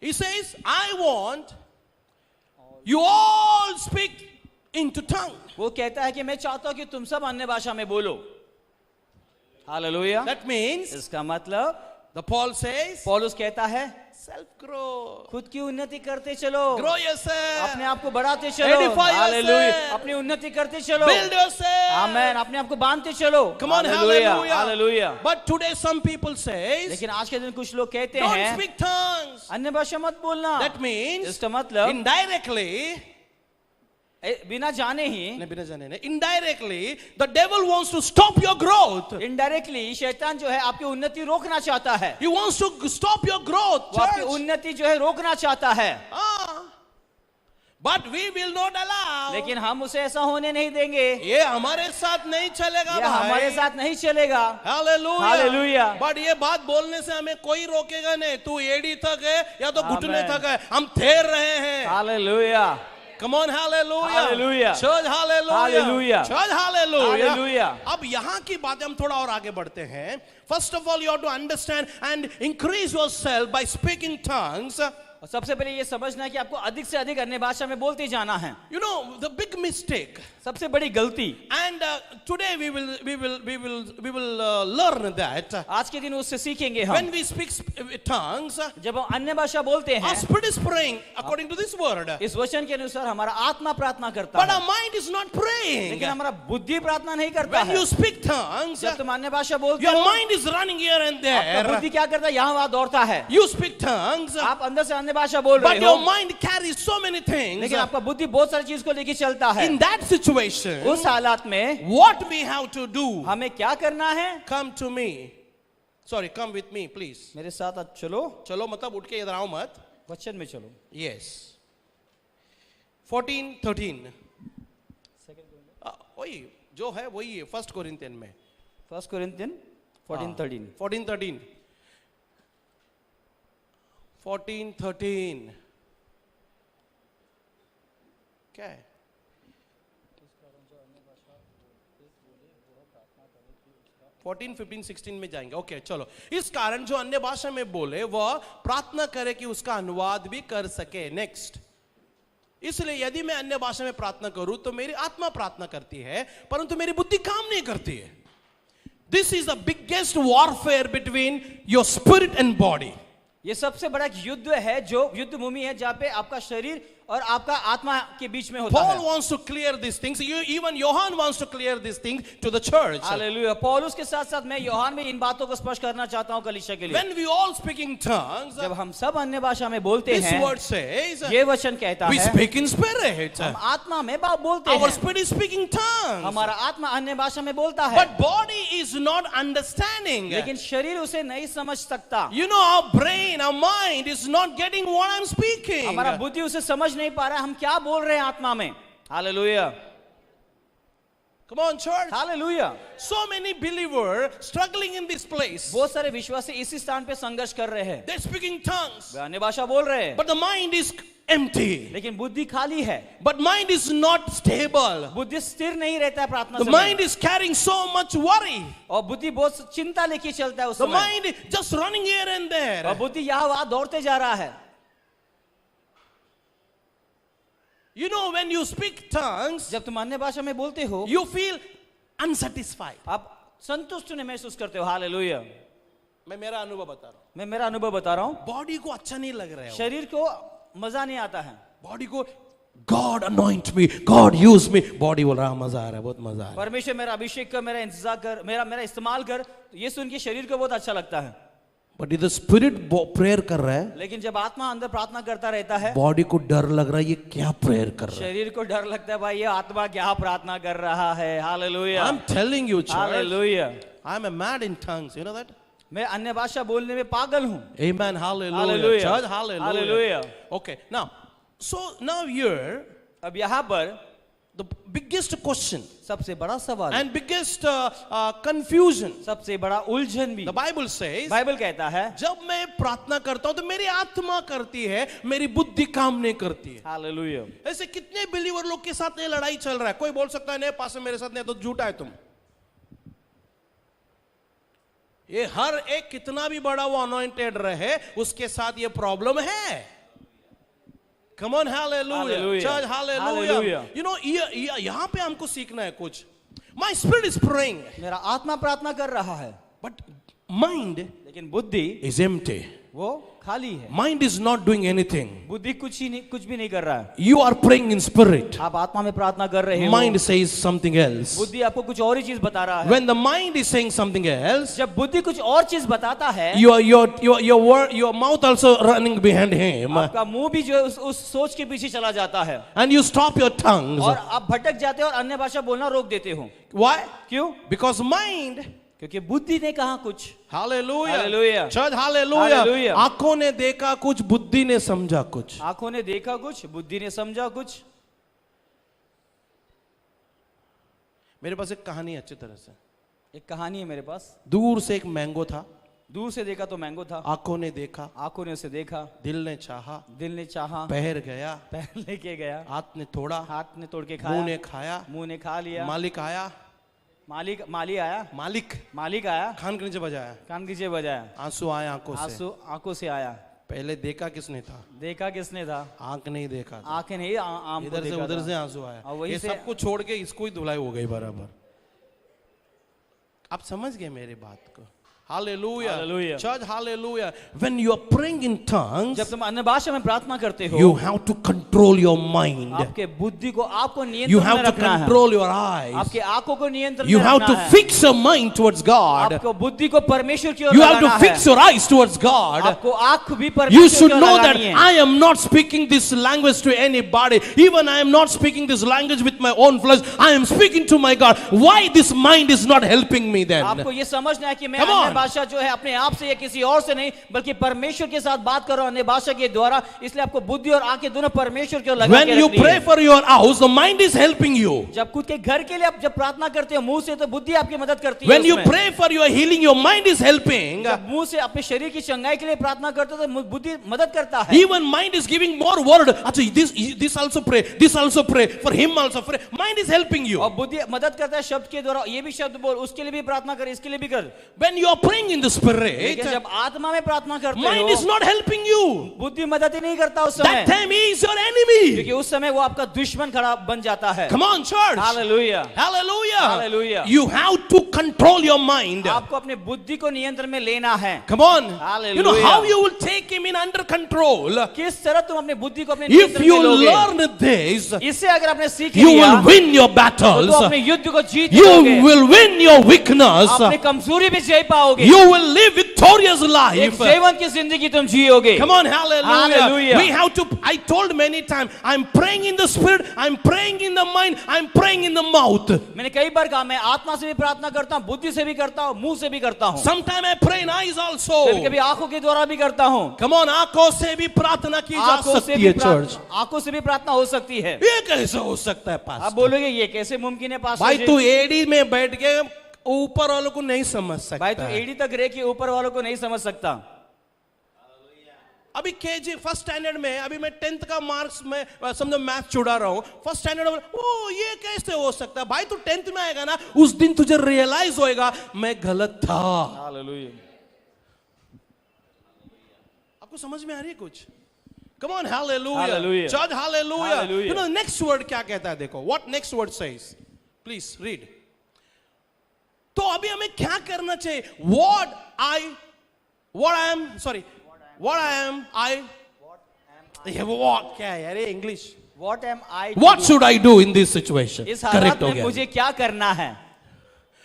He says, I want you all speak into tongue. वो कहता है कि मैं चाहता हूं कि तुम सब अन्य भाषा में बोलो। हालेलुया। That means, इसका मतलब the Paul says, पौलुस कहता है self grow. खुद की उन्नति करते चलो, Grow yourself. अपने आप को बढ़ाते चलो। Edify hallelujah. yourself. अपनी उन्नति करते चलो। Build yourself. आमेन। अपने आप को बांधते चलो। Come on, hallelujah. hallelujah. Hallelujah. But today some people says, लेकिन आज के दिन कुछ लोग कहते don't हैं speak tongues. अन्य भाषा मत बोलना। That means, इसका मतलब indirectly, बिना जाने ही, नहीं बिना जाने नहीं, indirectly, the devil wants to stop your growth. Indirectly शैतान जो है आपकी उन्नति रोकना चाहता है। He wants to stop your growth, वो आपकी church. उन्नति जो है रोकना चाहता है। But we will not allow. लेकिन हम उसे ऐसा होने नहीं देंगे। ये हमारे साथ नहीं चलेगा ये भाई। हमारे साथ नहीं चलेगा। Hallelujah. Hallelujah. But ये बात बोलने से हमें कोई रोकेगा नहीं। तू एड़ी तक है या तो घुटने Amen. तक है, हम ठहर रहे हैं। Hallelujah. Come on, hallelujah. Hallelujah. Church, hallelujah. Hallelujah. Church, hallelujah. Hallelujah. अब यहाँ की बातें हम थोड़ा और आगे बढ़ते हैं. First of all, you have to understand and increase yourself by speaking tongues. और सबसे पहले ये समझना है कि आपको अधिक से अधिक अन्य भाषा में बोलते जाना है। You know, the big mistake. सबसे बड़ी गलती। And today we will learn that. आज के दिन उससे सीखेंगे हम। When we speak tongues, जब हम अन्य भाषा बोलते our हैं, spirit is praying according to this word. इस वचन के अनुसार हमारा आत्मा प्रार्थना करता But है, our mind is not praying. लेकिन हमारा बुद्धि प्रार्थना नहीं करता When है। you speak tongues, जब तुम अन्य भाषा बोलते your हो, mind is running here and आपका there. बुद्धि क्या करता है? यहाँ वहाँ दौड़ता है। You speak tongues, आप अंदर से अन्य भाषा बोल but रहे your हो, mind carries so many things. लेकिन आपका बुद्धि बहुत सारी चीज को लेके चलता है। In that situation, उस हालात में what we have to do? हमें क्या करना है? Come to me. Sorry, come with me, please. मेरे साथ आज चलो, चलो मतलब उठ के इधर आओ मत. वचन में चलो। Yes. 14:13. वही जो है वही है 1 कोरिन्थियन में. 1 कोरिन्थियन 14:13। 14:13. 14:13. क्या है? 14, 15, 16 में जाएंगे। ओके चलो। इस कारण जो अन्य भाषा में बोले वह प्रार्थना करे कि उसका अनुवाद भी कर सके। नेक्स्ट, इसलिए यदि मैं अन्य भाषा में प्रार्थना करूं तो मेरी आत्मा प्रार्थना करती है परंतु मेरी बुद्धि काम नहीं करती है। This is the biggest warfare between your spirit and body. ये सबसे बड़ा युद्ध है, जो युद्ध भूमि है जहाँ पे आपका शरीर और आपका आत्मा के बीच में होता Paul है। wants to clear these things. Even Johann wants to clear these things to the church. Hallelujah. पौलुस के साथ साथ मैं यूहन्ना में इन बातों को स्पष्ट करना चाहता हूँ कलीसिया के लिए। When we all speak in tongues, जब हम सब अन्य भाषा में बोलते this हैं, word says, ये वचन कहता we है speak in spirit. हम आत्मा में बोलते Our हैं, spirit is speaking tongues. हमारा आत्मा अन्य भाषा में बोलता है, But body is not understanding. लेकिन शरीर उसे नहीं समझ सकता। You know, our brain, our mind is not getting what I'm speaking. हमारा बुद्धि उसे समझ नहीं पा रहा है हम क्या बोल रहे हैं आत्मा में। Hallelujah, Come on, church. Hallelujah. So many believers struggling in this place. बहुत सारे विश्वासी इसी स्थान पे संघर्ष कर रहे हैं, They're speaking tongues, वे अन्य भाषा बोल रहे हैं, but the mind is empty. लेकिन बुद्धि खाली है। But mind is not stable. बुद्धि स्थिर नहीं रहता है प्रार्थना The समय। mind is carrying so much worry. और बुद्धि बहुत चिंता लेके चलता है उस The समय, mind is just running here and और there. बुद्धि यहाँ वहां दौड़ते जा रहा है। You know, when you speak tongues, जब तुम अन्य भाषा में बोलते हो you feel unsatisfied. आप संतुष्ट नहीं महसूस करते हो। हालेलुया। मैं मेरा अनुभव बता रहा हूँ। मैं मेरा अनुभव बता रहा हूँ, बॉडी को अच्छा नहीं लग रहा है। शरीर को मजा नहीं आता है। बॉडी को God anoint me, God use me. Body बोल रहा मजा आ रहा है, बहुत मजा आ रहा है। परमेश्वर मेरा अभिषेक कर, मेरा इंतजार कर, मेरा इस्तेमाल कर, ये सुन के शरीर को बहुत अच्छा लगता है। बट इधर स्पिरिट प्रेयर कर रहा है, लेकिन जब आत्मा अंदर प्रार्थना करता रहता है, बॉडी को डर लग रहा है, ये क्या प्रेयर कर रहा है। शरीर को डर लगता है, भाई ये आत्मा क्या प्रार्थना कर रहा है। Hallelujah, I'm telling you, church, hallelujah. I'm a mad in tongues. You know that? मैं अन्य भाषा बोलने में पागल हूँ। Amen. Hallelujah. Hallelujah. Church, hallelujah. Hallelujah. Okay. So now here, अब यहाँ पर the biggest question सबसे बड़ा सवाल and biggest confusion. सबसे बड़ा उलझन भी The Bible says, बाइबल कहता है, जब मैं प्रार्थना करता हूं तो मेरी आत्मा करती है, मेरी बुद्धि काम नहीं करती है। हालेलुया। ऐसे कितने बिलीवर लोग के साथ ये लड़ाई चल रहा है। कोई बोल सकता है नहीं पास मेरे साथ नहीं तो झूठा है तुम। ये हर एक कितना भी बड़ा वो अनॉइंटेड रहे उसके साथ ये प्रॉब्लम है। Come on, hallelujah. Hallelujah. Church, hallelujah. Hallelujah. You know, यहाँ पे हमको सीखना है कुछ। My spirit is praying, मेरा आत्मा प्रार्थना कर रहा है, but mind लेकिन बुद्धि is empty. वो खाली है। Mind is not doing anything. बुद्धि कुछ भी नहीं कर रहा है। You are praying in spirit. आप आत्मा में प्रार्थना कर रहे हो, Mind says something else. बुद्धि आपको कुछ और ही चीज बता रहा है। When the mind is saying something else, जब बुद्धि कुछ और चीज बताता है, your mouth also running behind him, आपका मुंह भी जो है उस सोच के पीछे चला जाता है, and you stop your tongues. और आप भटक जाते हो और अन्य भाषा बोलना रोक देते हो। Why? क्यों? Because mind. क्योंकि बुद्धि ने कहा कुछ। Hallelujah. Hallelujah. Church, hallelujah. Hallelujah. आंखों ने देखा कुछ, बुद्धि ने समझा कुछ। आंखों ने देखा कुछ, बुद्धि ने समझा कुछ। मेरे पास एक कहानी है अच्छी तरह से। एक कहानी है मेरे पास। दूर से एक मैंगो था, दूर से देखा तो मैंगो था, आंखों ने देखा, आंखों ने उसे देखा, दिल ने चाहा, दिल ने चाहा, पैर गया, पैर लेके गया, हाथ ने तोड़ा, हाथ ने तोड़ के मुंह ने खाया, खाया, मुंह ने खा लिया, मालिक आया, माली आया, मालिक आया, खान के नीचे बजाया, कान कीजिए बजाया, आंसू आए आंखों से। आंसू आंखों से आया। पहले देखा किसने था? देखा किसने था? आंख नहीं देखा था। आंखें नहीं, आम को इधर से देखा उधर था। से आंसू और आया। वहीं ये से- सब कुछ छोड़ के इसको ही धुलाई हो गई बराबर। आप समझ गए मेरी बात को? Hallelujah. Hallelujah. Church, hallelujah. When you are praying in tongues, जब तुम अन्य भाषा में प्रार्थना करते हो, you have to control your mind. आपके बुद्धि को आपको You नियंत्रण have में to रखना है। control your eyes. आपके आंखों को नियंत्रण You में have to रखना है। fix your mind towards God. आपको बुद्धि को परमेश्वर की ओर You have to लगाना fix है। your eyes towards God. आपको आंख भी You परमेश्वर should की ओर know that लगानी है। I am not speaking this language to anybody. Even I am not speaking this language with my own flesh. I am speaking to my God. Why this mind is not helping me then? आपको ये समझना है कि मैं Come अन्य on. भाषा जो है अपने आप से या किसी और से नहीं, बल्कि परमेश्वर के साथ बात करो अन्य भाषा के द्वारा। इसलिए आपको बुद्धि और आंखें दोनों परमेश्वर की ओर लगा When के you रखनी pray है। for your house, the mind is helping you. जब खुद के घर के लिए आप जब प्रार्थना करते हो मुंह से, तो बुद्धि आपकी मदद करती है When you उसमें। pray for your healing, your mind is helping. जब मुंह से अपने शरीर की चंगाई के लिए प्रार्थना करते हो तो बुद्धि मदद करता है। Even mind is giving more word. Achha, this also pray, this also pray, for him also pray. Mind is helping you. और बुद्धि मदद करता है शब्द के द्वारा, ये भी शब्द बोल, उसके लिए भी प्रार्थना कर, इसके लिए भी कर। When you are praying in the spirit, लेकिन जब आत्मा में प्रार्थना करते mind is हो, not helping you. बुद्धि मदद ही नहीं करता उस That समय, time he is your enemy. क्योंकि उस समय वो आपका दुश्मन खड़ा बन जाता है। Come on, church. Hallelujah, Hallelujah. Hallelujah. You have to control your mind. आपको अपने बुद्धि को नियंत्रण में लेना है। Come on. Hallelujah. You know how you will take him in under control. किस तरह तुम अपने बुद्धि को अपने If नियंत्रण you में लोगे? learn this, इससे अगर आपने सीख you लिया, will win your तो battles. तुम अपने युद्ध को जीत You लोगे, will win your weakness. अपने कमजोरी भी जय पाओगे, You will live victorious एक life. जीवन की जिंदगी तुम जियोगे। Come on, hallelujah. Hallelujah. We have to, I told many times, I'm praying in the spirit, I'm praying in the mind, I'm praying in the mouth. मैंने कई बार कहा मैं आत्मा से भी प्रार्थना करता हूँ, बुद्धि से भी करता हूँ, मुंह से भी करता हूँ, Sometimes I pray in eyes कभी also. कभी आंखों के द्वारा भी करता हूँ। Come on, आंखों से भी प्रार्थना की जा आंखों से सकती भी है चर्च। आंखों से भी प्रार्थना हो सकती है। ये कैसे हो सकता है आप पास? बोलोगे ये कैसे मुमकिन है पास्टर भाई जी? तू एडी में बैठ के ऊपर वालों को नहीं समझ भाई तू सकता है। एडी तक रह के ऊपर वालों को नहीं समझ सकता। अभी केजी फर्स्ट स्टैंडर्ड में, अभी मैं 10th का मार्क्स में समझो मैथ छुड़ा रहा हूँ, फर्स्ट स्टैंडर्ड में, ओ ये कैसे हो सकता है? भाई तू 10th में आएगा ना, उस दिन तुझे रियलाइज होएगा मैं गलत था। हालेलुया। आपको समझ में आ रही है कुछ? Come on, hallelujah. Hallelujah. Church, hallelujah. Hallelujah. You know next word क्या कहता है? देखो, what next word says? Please read. तो अभी हमें क्या करना चाहिए? What I what क्या है यार ये English? What am I to What do? should I do in this situation? इस Correct हालात हो में गया। मुझे क्या करना है?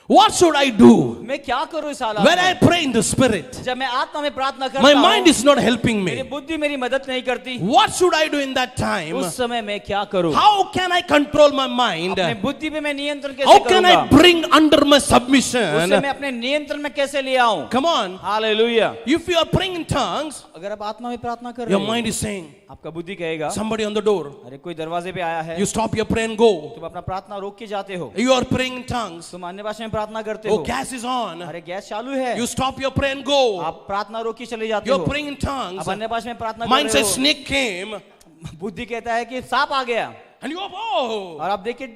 What should I do मैं क्या करूं इस हालात when I में? pray in the spirit? जब मैं आत्मा में प्रार्थना करता My हूं, mind is not helping मेरी me. बुद्धि मेरी मदद नहीं करती। What should I do in that time? उस समय मैं क्या करूं? How can I control my mind? अपने बुद्धि पे मैं नियंत्रण कैसे How can I करूंगा? bring under my उसे submission? मैं अपने नियंत्रण में कैसे ले आऊं? Come on. Hallelujah. If you are praying in tongues, अगर आप आत्मा में प्रार्थना कर your रहे mind हो, is saying, आपका बुद्धि कहेगा somebody on the door. अरे कोई दरवाजे पे आया है, You stop your prayer and go. तुम अपना प्रार्थना रोक के जाते हो, You are praying in tongues. तुम अन्य भाषा में प्रार्थना करते Oh, हो, gas is on. अरे गैस चालू है, You stop your prayer and go. आप प्रार्थना रोक के चले जाते You're हो, praying in tongues. आप अन्य भाषा में प्रार्थना Mind कर says रहे snake came. हो, बुद्धि कहता है कि सांप आ गया, And you are, oh. और आप देख के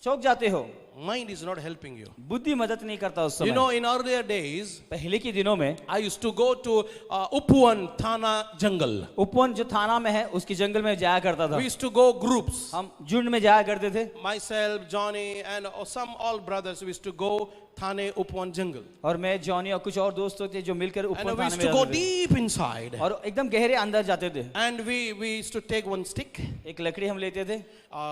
चौंक जाते हो। Mind is not helping you. बुद्धि मदद नहीं करता उस You समय। know, in earlier days, पहले के दिनों में I used to go to Upwan Thana jungle. उपवन जो थाना में है उसकी जंगल में जाया करता था, We used to go groups. हम झुंड में जाया करते थे, Myself, Johnny, and some all brothers, we used to go Thane Upwan jungle. और मैं जॉनी और कुछ और दोस्त थे जो मिलकर And उपवन we थाने used में to go जाते थे, deep inside. और एकदम गहरे अंदर जाते थे। And we used to take one stick. एक लकड़ी हम लेते थे,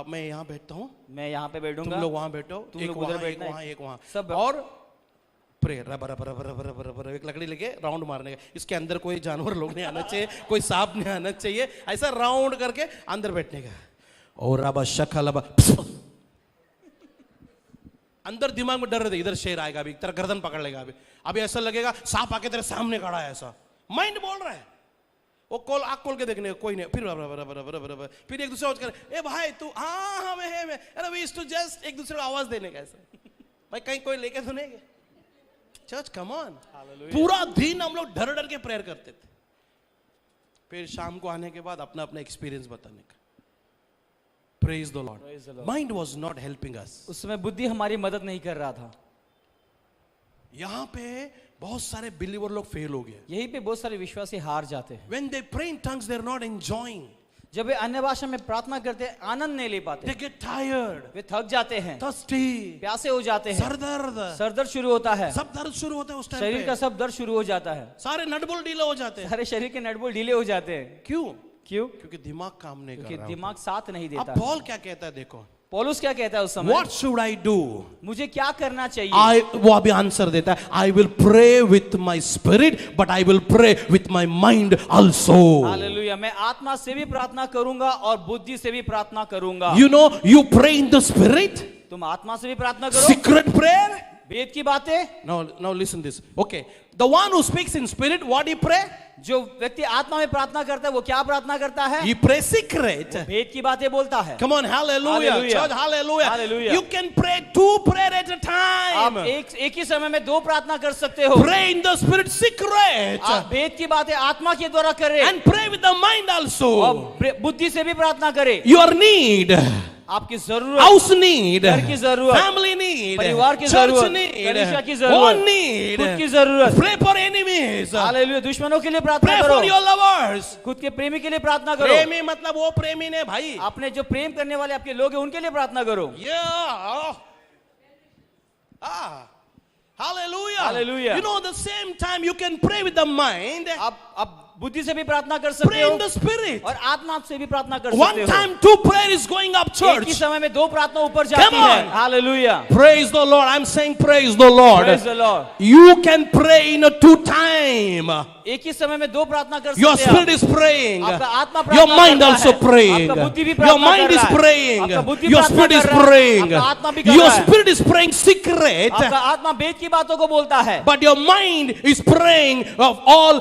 मैं यहाँ बैठता हूँ, मैं यहाँ पे तुम बैठूंगा, लोग वहाँ बैठो, तुम एक लोग उधर वहाँ, एक बैठना है। वहाँ, एक वहाँ, सब और प्रे रबर रबर रबर रबर रबर रबर एक लकड़ी लेके राउंड मारने का। इसके अंदर कोई जानवर लोग नहीं आना चाहिए, कोई सांप नहीं आना चाहिए, ऐसा राउंड करके अंदर बैठने का। और रबा शखा लबा अंदर दिमाग में डर रहे थे इधर शेर आएगा, अभी तेरा गर्दन पकड़ लेगा, अभी ऐसा लगेगा सांप आके तेरे सामने खड़ा है, ऐसा माइंड बोल रहा है। वो कॉल आँख खोल के देखने कोई नहीं, फिर फिर एक दूसरे कर, ए भाई तू, हाँ हाँ मैं अरे वी टू जस्ट एक दूसरे को आवाज देने का, ऐसा भाई कहीं कोई लेके तो नहीं गया। चर्च कम ऑन, पूरा दिन हम लोग डर डर के प्रेयर करते थे, फिर शाम को आने के बाद अपना अपना एक्सपीरियंस बताने का। Praise the Lord. Mind was not helping us. उस समय बुद्धि हमारी मदद नहीं कर रहा था। यहाँ पे बहुत सारे बिलीवर लोग फेल हो गए। यहीं पे बहुत सारे विश्वासी हार जाते हैं। When they pray in tongues, they are not enjoying. जब वे अन्य भाषा में प्रार्थना करते हैं आनंद नहीं ले पाते, They get tired, वे थक जाते हैं, thirsty, प्यासे हो जाते हैं, सर दर्द, सर दर्द शुरू होता है, सब दर्द शुरू होता है उस टाइम शरीर का पे। सब दर्द शुरू हो जाता है, सारे नटबोल्ट ढीले हो जाते हैं। सारे शरीर के नटबोल्ट ढीले हो जाते हैं। क्यों? क्यों? क्योंकि दिमाग काम नहीं कर क्योंकि रहा। दिमाग साथ नहीं देता। अब पॉल क्या कहता है देखो, पौलुस क्या कहता है उस समय? What should I do? मुझे क्या करना चाहिए? वो अभी आंसर देता है, I will pray with my spirit, but I will pray with my mind also. Hallelujah. मैं आत्मा से भी प्रार्थना करूंगा और बुद्धि से भी प्रार्थना करूंगा। You know, you pray in the spirit, तुम आत्मा से भी प्रार्थना करो, secret prayer, वेद की बातें। Now listen this. Okay. The one who speaks in spirit, what he pray? जो व्यक्ति आत्मा में प्रार्थना करता है वो क्या प्रार्थना करता है? He pray secret. वेद की बातें बोलता है। Come on, hallelujah. Hallelujah. Church, hallelujah. Hallelujah. You can pray 2 prayer at a आप time. एक ही समय में 2 प्रार्थना कर सकते हो। Pray in the spirit secret. आप वेद की बातें आत्मा के द्वारा करें And pray with the mind also. और बुद्धि से भी प्रार्थना करें। Your need. आपकी जरूरत, House need. घर की जरूरत, Family need. परिवार की Church जरूरत, need. कलीसिया की One जरूरत, need. खुद की जरूरत। Pray for enemies. हालेलुया, दुश्मनों के लिए प्रार्थना Pray करो। for your lovers. खुद के प्रेमी के लिए प्रार्थना करो। प्रेमी मतलब वो प्रेमी ने भाई। अपने जो प्रेम करने वाले आपके लोग हैं उनके लिए प्रार्थना करो। Yeah. Hallelujah. Hallelujah. You know, the same time you can pray with the mind. आप बुद्धि से भी प्रार्थना कर सकते Pray हो in the spirit. और आत्मा से भी प्रार्थना कर One सकते हो। time 2 prayer is going up, एक ही church. समय में 2 प्रार्थना ऊपर जाती Come on. है। Hallelujah, Praise the Lord. I'm saying praise the Lord. Praise the Lord। You can pray in a 2 time. एक ही समय में 2 प्रार्थना कर Your सकते हैं। spirit is praying. आपका आत्मा Your प्रार्थना mind कर रहा also है। praying. आपका बुद्धि भी Your प्रार्थना mind कर is रहा है। praying. आपका बुद्धि Your प्रार्थना spirit कर is रहा है। praying. आपका आत्मा भी कर Your रहा है। spirit is praying secret. आपका आत्मा वेद की बातों को बोलता है But your mind is praying of all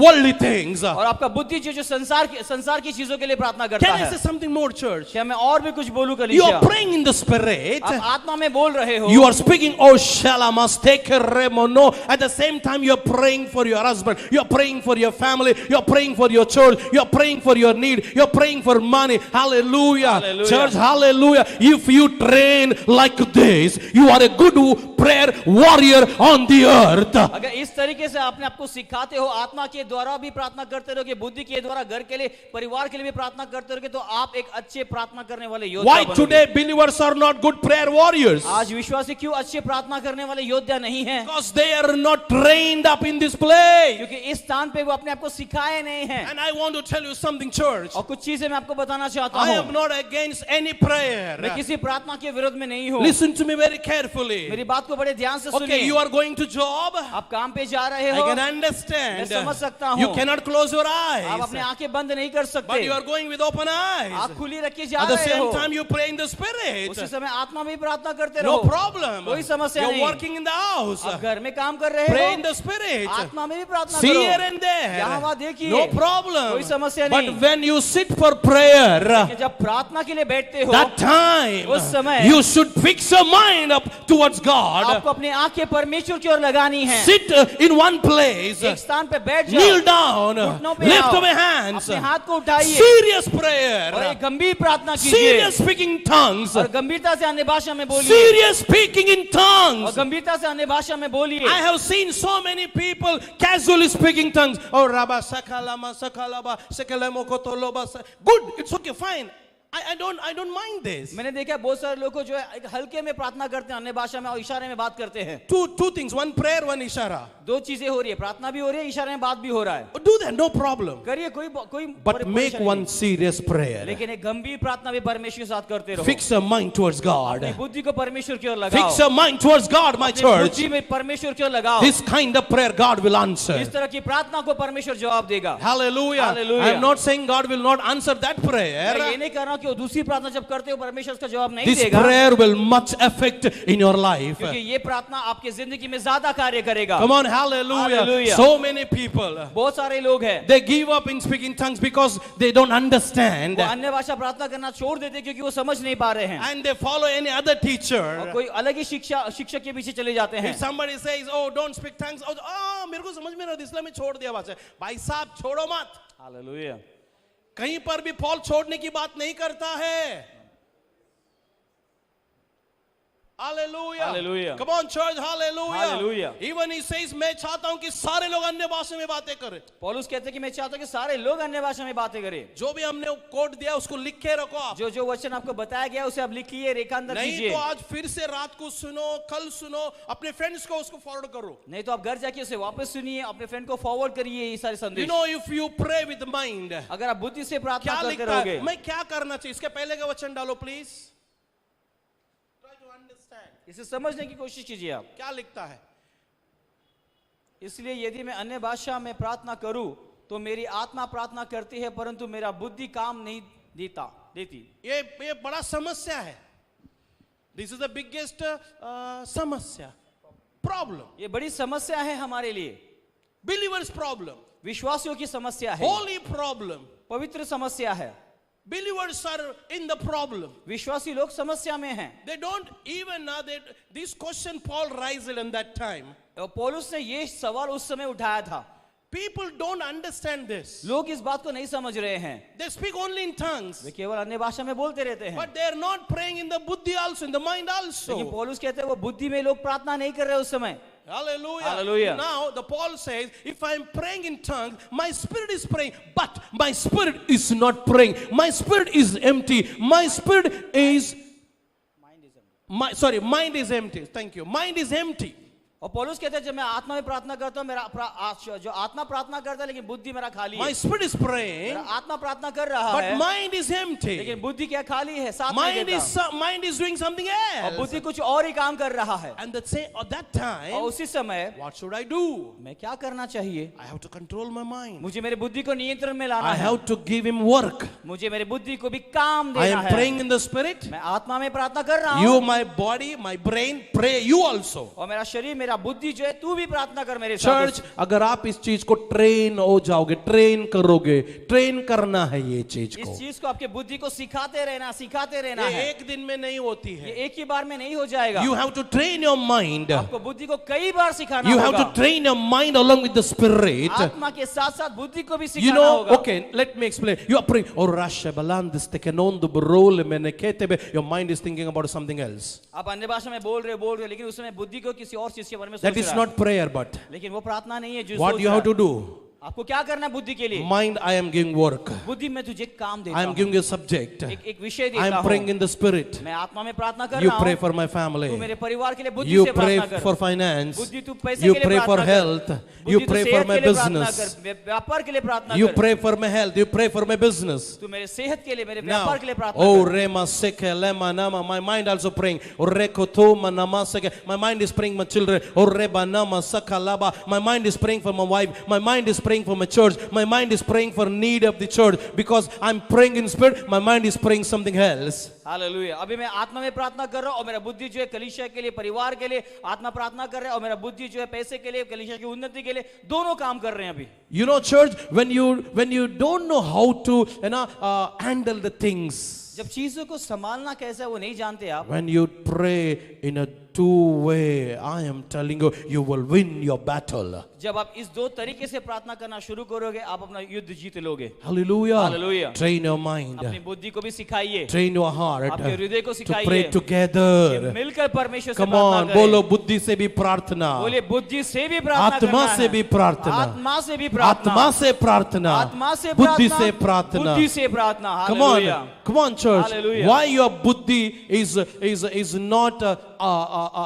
worldly things. और आपका बुद्धि जो संसार की चीजों के लिए प्रार्थना करता Can I है। say something more, church? क्या मैं और भी कुछ बोलूं You कलीसिया? are praying in the spirit. आप आत्मा में बोल रहे हो। You are speaking, oh shalamas, take a remono. At the same time, you are praying for your husband. You are praying for your family. You are praying for your church. You are praying for your need. You are praying for money. Hallelujah. Hallelujah. Church, hallelujah. If you train like this, you are a good prayer warrior on the earth. अगर इस तरीके से आपने आपको सिखाते हो, आत्मा के द्वारा भी प्रार्थना करते रहोगे, बुद्धि के द्वारा घर के लिए, परिवार के लिए भी प्रार्थना करते रहोगे, तो आप एक अच्छे प्रार्थना करने वाले योद्धा Why बनोगे। today believers are not good prayer warriors? आज विश्वासी क्यों अच्छे प्रार्थना करने वाले योद्धा नहीं हैं? Because they are not trained up in this place. क्योंकि इस स्थान पे वो अपने आप को सिखाए नहीं हैं। And I want to tell you something, church. और कुछ चीजें मैं आपको बताना चाहता I हूँ। am not against any prayer. मैं किसी प्रार्थना के विरोध में नहीं हूँ। Listen to me very carefully. मेरी बात को बड़े ध्यान से Okay, सुनिए। you are going to job. आप काम पे जा रहे I हो, can understand. मैं समझ सकता हूँ। You cannot close your आप eyes. अपने आंखें बंद नहीं कर सकते। But you are going with open eyes. आंख खुली रख के जा At the रहे same हो। time, you pray in the spirit. उसी समय आत्मा में भी प्रार्थना करते No रहो। problem. कोई समस्या You're नहीं। working in the house. आप घर में काम कर रहे Pray in हो, the spirit. आत्मा में भी प्रार्थना See करो। here and there. यहाँ वहाँ देखिए। No problem. कोई समस्या But नहीं। when you sit for prayer, कि जब प्रार्थना के लिए बैठते हो, that time उस समय you should fix your mind up towards God. आपको अपनी आंखें परमेश्वर की ओर लगानी है। Sit in one place. एक स्थान पे बैठ Kneel जाओ, down. घुटनों पे Lift आओ, up your hands. अपने हाथ को उठाइए Serious और prayer. एक गंभीर प्रार्थना कीजिए Serious speaking tongues. और गंभीरता से अन्य भाषा में बोलिए Serious speaking in और tongues. गंभीरता से अन्य भाषा में बोलिए। I have seen so many people casually speaking tongues. Oh, Rabba Sakalama Sakalaba Sakalamokotoloba. Good, it's okay, fine. I don't mind this. मैंने देखा बहुत सारे लोग को जो है एक हल्के में प्रार्थना करते हैं, अन्य भाषा में और इशारे में बात करते हैं। Two things, one prayer, one ishara. 2 चीजें हो रही है, प्रार्थना भी हो रही है, इशारे में बात भी हो रहा है। Do that, no problem. करिए, कोई But make परेशानी one नहीं। serious prayer. लेकिन एक गंभीर प्रार्थना भी परमेश्वर के साथ करते रहो। Fix your mind towards God. अपनी बुद्धि को परमेश्वर की ओर लगाओ। Fix your mind towards God, my अपनी church. बुद्धि में परमेश्वर की ओर लगाओ। This kind of prayer God will answer. इस तरह की प्रार्थना को परमेश्वर जवाब देगा। Hallelujah. Hallelujah. I am not saying God will not answer that मैं prayer. ये नहीं कह रहा हूं कि वो दूसरी प्रार्थना जब करते हो परमेश्वर उसका जवाब नहीं This देगा, prayer will much affect in your life. क्योंकि ये प्रार्थना आपके जिंदगी में ज्यादा कार्य करेगा। Come on, hallelujah. Hallelujah. So many people, बहुत सारे लोग हैं they give up in speaking tongues because they don't understand. वो अन्य भाषा प्रार्थना करना छोड़ देते हैं क्योंकि वो समझ नहीं पा रहे हैं And they follow any other और teacher. कोई अलग ही शिक्षक के पीछे चले जाते हैं। If somebody says, oh, don't speak tongues, oh, मेरे को समझ में नहीं, इसलिए मैं छोड़ दिया बात है। भाई साहब छोड़ो मत। हालेलुया। कहीं पर भी पॉल छोड़ने की बात नहीं करता है। Hallelujah. Hallelujah. Come on church, hallelujah. Hallelujah. Even he says, मैं चाहता हूं कि सारे लोग अन्य भाषा में बातें करें। पौलुस कहते हैं कि मैं चाहता हूं कि सारे लोग अन्य भाषा में बातें करें। जो भी हमने कोड दिया उसको लिख के रखो आप। जो जो वचन आपको बताया गया उसे आप लिखिए, रेखांकन नहीं कीजिए। तो आज फिर से रात को सुनो, कल सुनो, अपने फ्रेंड्स को उसको फॉरवर्ड करो। नहीं तो आप घर जाके उसे वापस सुनिए, अपने फ्रेंड को फॉरवर्ड करिए ये सारे You संदेश। know, if you pray with mind, अगर आप बुद्धि से प्रार्थना क्या करते लिखता है? रहोगे, मैं क्या करना चाहिए? इसके पहले का वचन डालो प्लीज। Try to understand. इसे समझने की कोशिश कीजिए आप। क्या लिखता है? इसलिए यदि मैं अन्य भाषा में प्रार्थना करूं तो मेरी आत्मा प्रार्थना करती है परंतु मेरा बुद्धि काम नहीं देती। ये बड़ा समस्या है। This is the biggest समस्या। problem. ये बड़ी समस्या है हमारे लिए, Believers' problem. विश्वासियों की समस्या है, Holy problem. पवित्र समस्या है। Believers are in the problem. विश्वासी लोग समस्या में हैं। They don't even know that this question Paul raised in that time. और पौलुस ने ये सवाल उस समय उठाया था। People don't understand this. लोग इस बात को नहीं समझ रहे हैं, They speak only in tongues. वे केवल अन्य भाषा में बोलते रहते हैं। But they are not praying in the buddhi also, in the mind लेकिन also. पौलुस कहते हैं वो बुद्धि में लोग प्रार्थना नहीं कर रहे उस समय। Hallelujah. Hallelujah. Now the Paul says, if I am praying in tongues, my spirit is praying, but my spirit is not praying. My spirit is empty. My spirit is mind is empty. Thank you. Mind is empty. और पौलुस कहते हैं जब मैं आत्मा में प्रार्थना करता हूँ, जो आत्मा प्रार्थना करता है लेकिन बुद्धि मेरा खाली My है। spirit is praying, मेरा आत्मा प्रार्थना कर रहा but है, mind is empty. लेकिन बुद्धि क्या खाली है, साथ Mind नहीं is देता। mind is doing something और else. बुद्धि कुछ और ही काम कर रहा है। And at that time, और उसी समय what should I do? मैं क्या करना चाहिए? I have to control my mind. मुझे मेरे बुद्धि को नियंत्रण में लाना I है। have to give him work. मुझे मेरे बुद्धि को भी काम I देना am है। praying in the spirit. मैं आत्मा में प्रार्थना कर रहा You, हूँ, my body, my brain, pray you also. और मेरा शरीर, मेरा बुद्धि जो है, तू भी प्रार्थना कर मेरे साथ। चर्च, अगर आप इस चीज को ट्रेन हो जाओगे, ट्रेन करोगे, ट्रेन करना है ये चीज इस को। चीज को आपके बुद्धि को सिखाते रहना ये है। एक दिन में नहीं होती ये है। एक ही बार में नहीं हो जाएगा। You have to train your mind. आपको बुद्धि को कई बार सिखाना You have होगा। to train your mind along with the spirit. आत्मा के साथ साथ बुद्धि को भी You सिखाना know, होगा। okay, let me explain. You are praying, oh Rasha Balandis Tekenondo Brole Meneketebe. Your mind is thinking about something else. आप अन्य भाषा में बोल रहे हो, लेकिन उस समय बुद्धि को किसी और चीज के बारे में सोच That is रहा है। not prayer, but लेकिन वो प्रार्थना नहीं है जो what सोच you रहा have है। to do. आपको क्या करना है बुद्धि के लिए? Mind, I am giving work. बुद्धि में तुझे काम देता I am हूँ, giving you a subject. एक विषय I देता am praying हूँ। in the spirit. मैं आत्मा में प्रार्थना कर You रहा pray हूँ, for my तू family. मेरे परिवार के लिए बुद्धि You से pray प्रार्थना कर। for finance. बुद्धि तू पैसे You के लिए pray for प्रार्थना कर। health. You बुद्धि तू pray for सेहत my के लिए प्रार्थना business. कर, व्यापार के लिए प्रार्थना You कर। pray for my health. You pray for my business. तू मेरे सेहत के लिए, मेरे Now, व्यापार के लिए प्रार्थना oh कर। Rema Seke Lema Nama, my mind also praying. Oh Rekoto Manama Seke, my mind is praying for my children. Oh Reba Nama Sakalaba, my mind is praying for my wife. My mind is praying for my church. My mind is praying for need of the church, because I'm praying in spirit. My mind is praying something else. Hallelujah. अभी मैं आत्मा में प्रार्थना कर रहा हूँ और मेरा बुद्धि जो है कलीसिया के लिए, परिवार के लिए आत्मा प्रार्थना कर रहा है, और मेरा बुद्धि जो है पैसे के लिए, कलीसिया की उन्नति के लिए, दोनों काम कर रहे हैं अभी। You know, church, when you don't know how to handle the things, जब चीजों को संभालना कैसा है वो नहीं जानते आप, when you pray in a two-way, I am telling you, you will win your battle. जब आप इस दो तरीके से प्रार्थना करना शुरू करोगे, आप अपना युद्ध जीत लोगे। Hallelujah. Hallelujah. Train your mind. अपनी बुद्धि को भी सिखाइए, Train your heart आपके हृदय को to pray सिखाइए, together. मिलकर परमेश्वर से Come प्रार्थना on, करें। बोलो बुद्धि से भी प्रार्थना, बोलिए बुद्धि से भी प्रार्थना आत्मा करना से है। भी प्रार्थना, आत्मा से भी प्रार्थना, आत्मा से प्रार्थना, आत्मा से बुद्धि प्रार्थना, से प्रार्थना. बुद्धि से प्रार्थना। Come hallelujah. on, come on, church. Hallelujah. Why your buddhi is not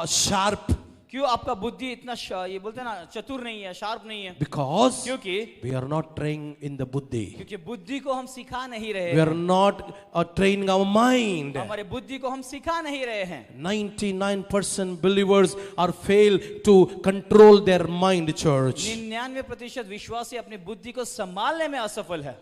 sharp? क्यों आपका बुद्धि इतना ये बोलते हैं ना, चतुर नहीं है, शार्प नहीं है? Because क्योंकि we are not trained in the buddhi. बुद्धि को हम सिखा नहीं रहे We हैं। are not training our mind. हमारे बुद्धि को हम सिखा नहीं रहे हैं। 99% believers are failed to control their mind, church. 99% विश्वासी अपनी बुद्धि को संभालने में असफल है।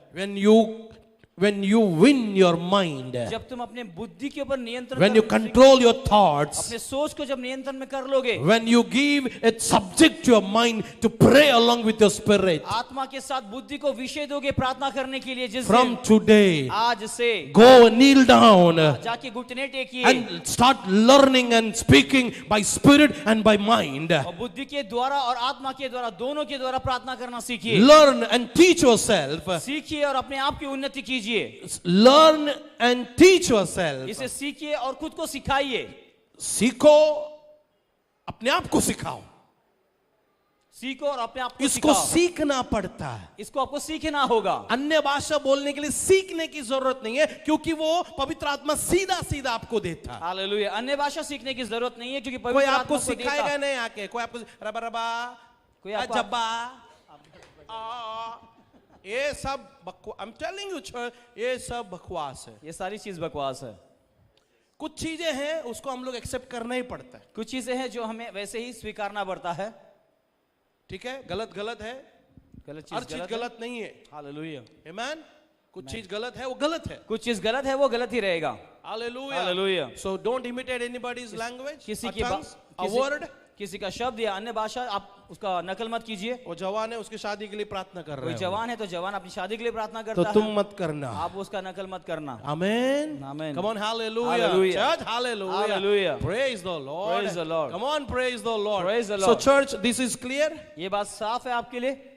When you win your mind, जब तुम अपने बुद्धि के ऊपर नियंत्रण when you control your thoughts, अपने सोच को जब नियंत्रण में कर लोगे, when you give a subject to your mind to pray along with your spirit, आत्मा के साथ बुद्धि को विषय दोगे प्रार्थना करने के लिए, जिस from today, आज से go kneel down जाके घुटने टेकिए and start learning and speaking by spirit and by mind. और बुद्धि के द्वारा और आत्मा के द्वारा, दोनों के द्वारा प्रार्थना करना सीखिए। Learn and teach yourself. सीखिए और अपने आप की उन्नति कीजिए। Learn and teach yourself. इसे सीखिए और खुद को सिखाइए। सीखो, अपने आप को सिखाओ। सीखो और अपने आप को इसको सिखाओ। सीखना पड़ता है। इसको आपको सीखना होगा। अन्य भाषा बोलने के लिए सीखने की जरूरत नहीं है, क्योंकि वो पवित्र आत्मा सीधा सीधा आपको देता है। हालेलुया। अन्य भाषा सीखने की जरूरत नहीं है, क्योंकि कोई पवित्र आपको आत्मा को देता। सिखाएगा नहीं आके, कोई आपको रबा रबा, कोई आपको- जब्बा, ये सब बकवास। I'm telling you, ये सब बकवास है। ये सारी चीज बकवास है। कुछ चीजें हैं उसको हम लोग एक्सेप्ट करना ही पड़ता है। कुछ चीजें हैं जो हमें वैसे ही स्वीकारना पड़ता है। ठीक है, गलत गलत है, गलत हर चीज गलत नहीं है। हालेलुया। Amen? कुछ चीज गलत है वो गलत है। कुछ चीज गलत है वो गलत ही रहेगा। Hallelujah. Hallelujah. So don't imitate anybody's language, किसी a की tongues, a किसी- word. किसी का शब्द या अन्य भाषा आप उसका नकल मत कीजिए। वो जवान है, उसकी शादी के लिए प्रार्थना कर कोई रहे हो, जवान है तो जवान अपनी शादी के लिए प्रार्थना तो करता तुम है, मत करना। आप उसका नकल मत करना। Amen. Amen. Come on, hallelujah. Hallelujah. Church, hallelujah. Hallelujah. Praise the Lord. Praise the Lord. Come on, praise the Lord. Praise the So Lord. church, this is clear. ये बात साफ है आपके लिए।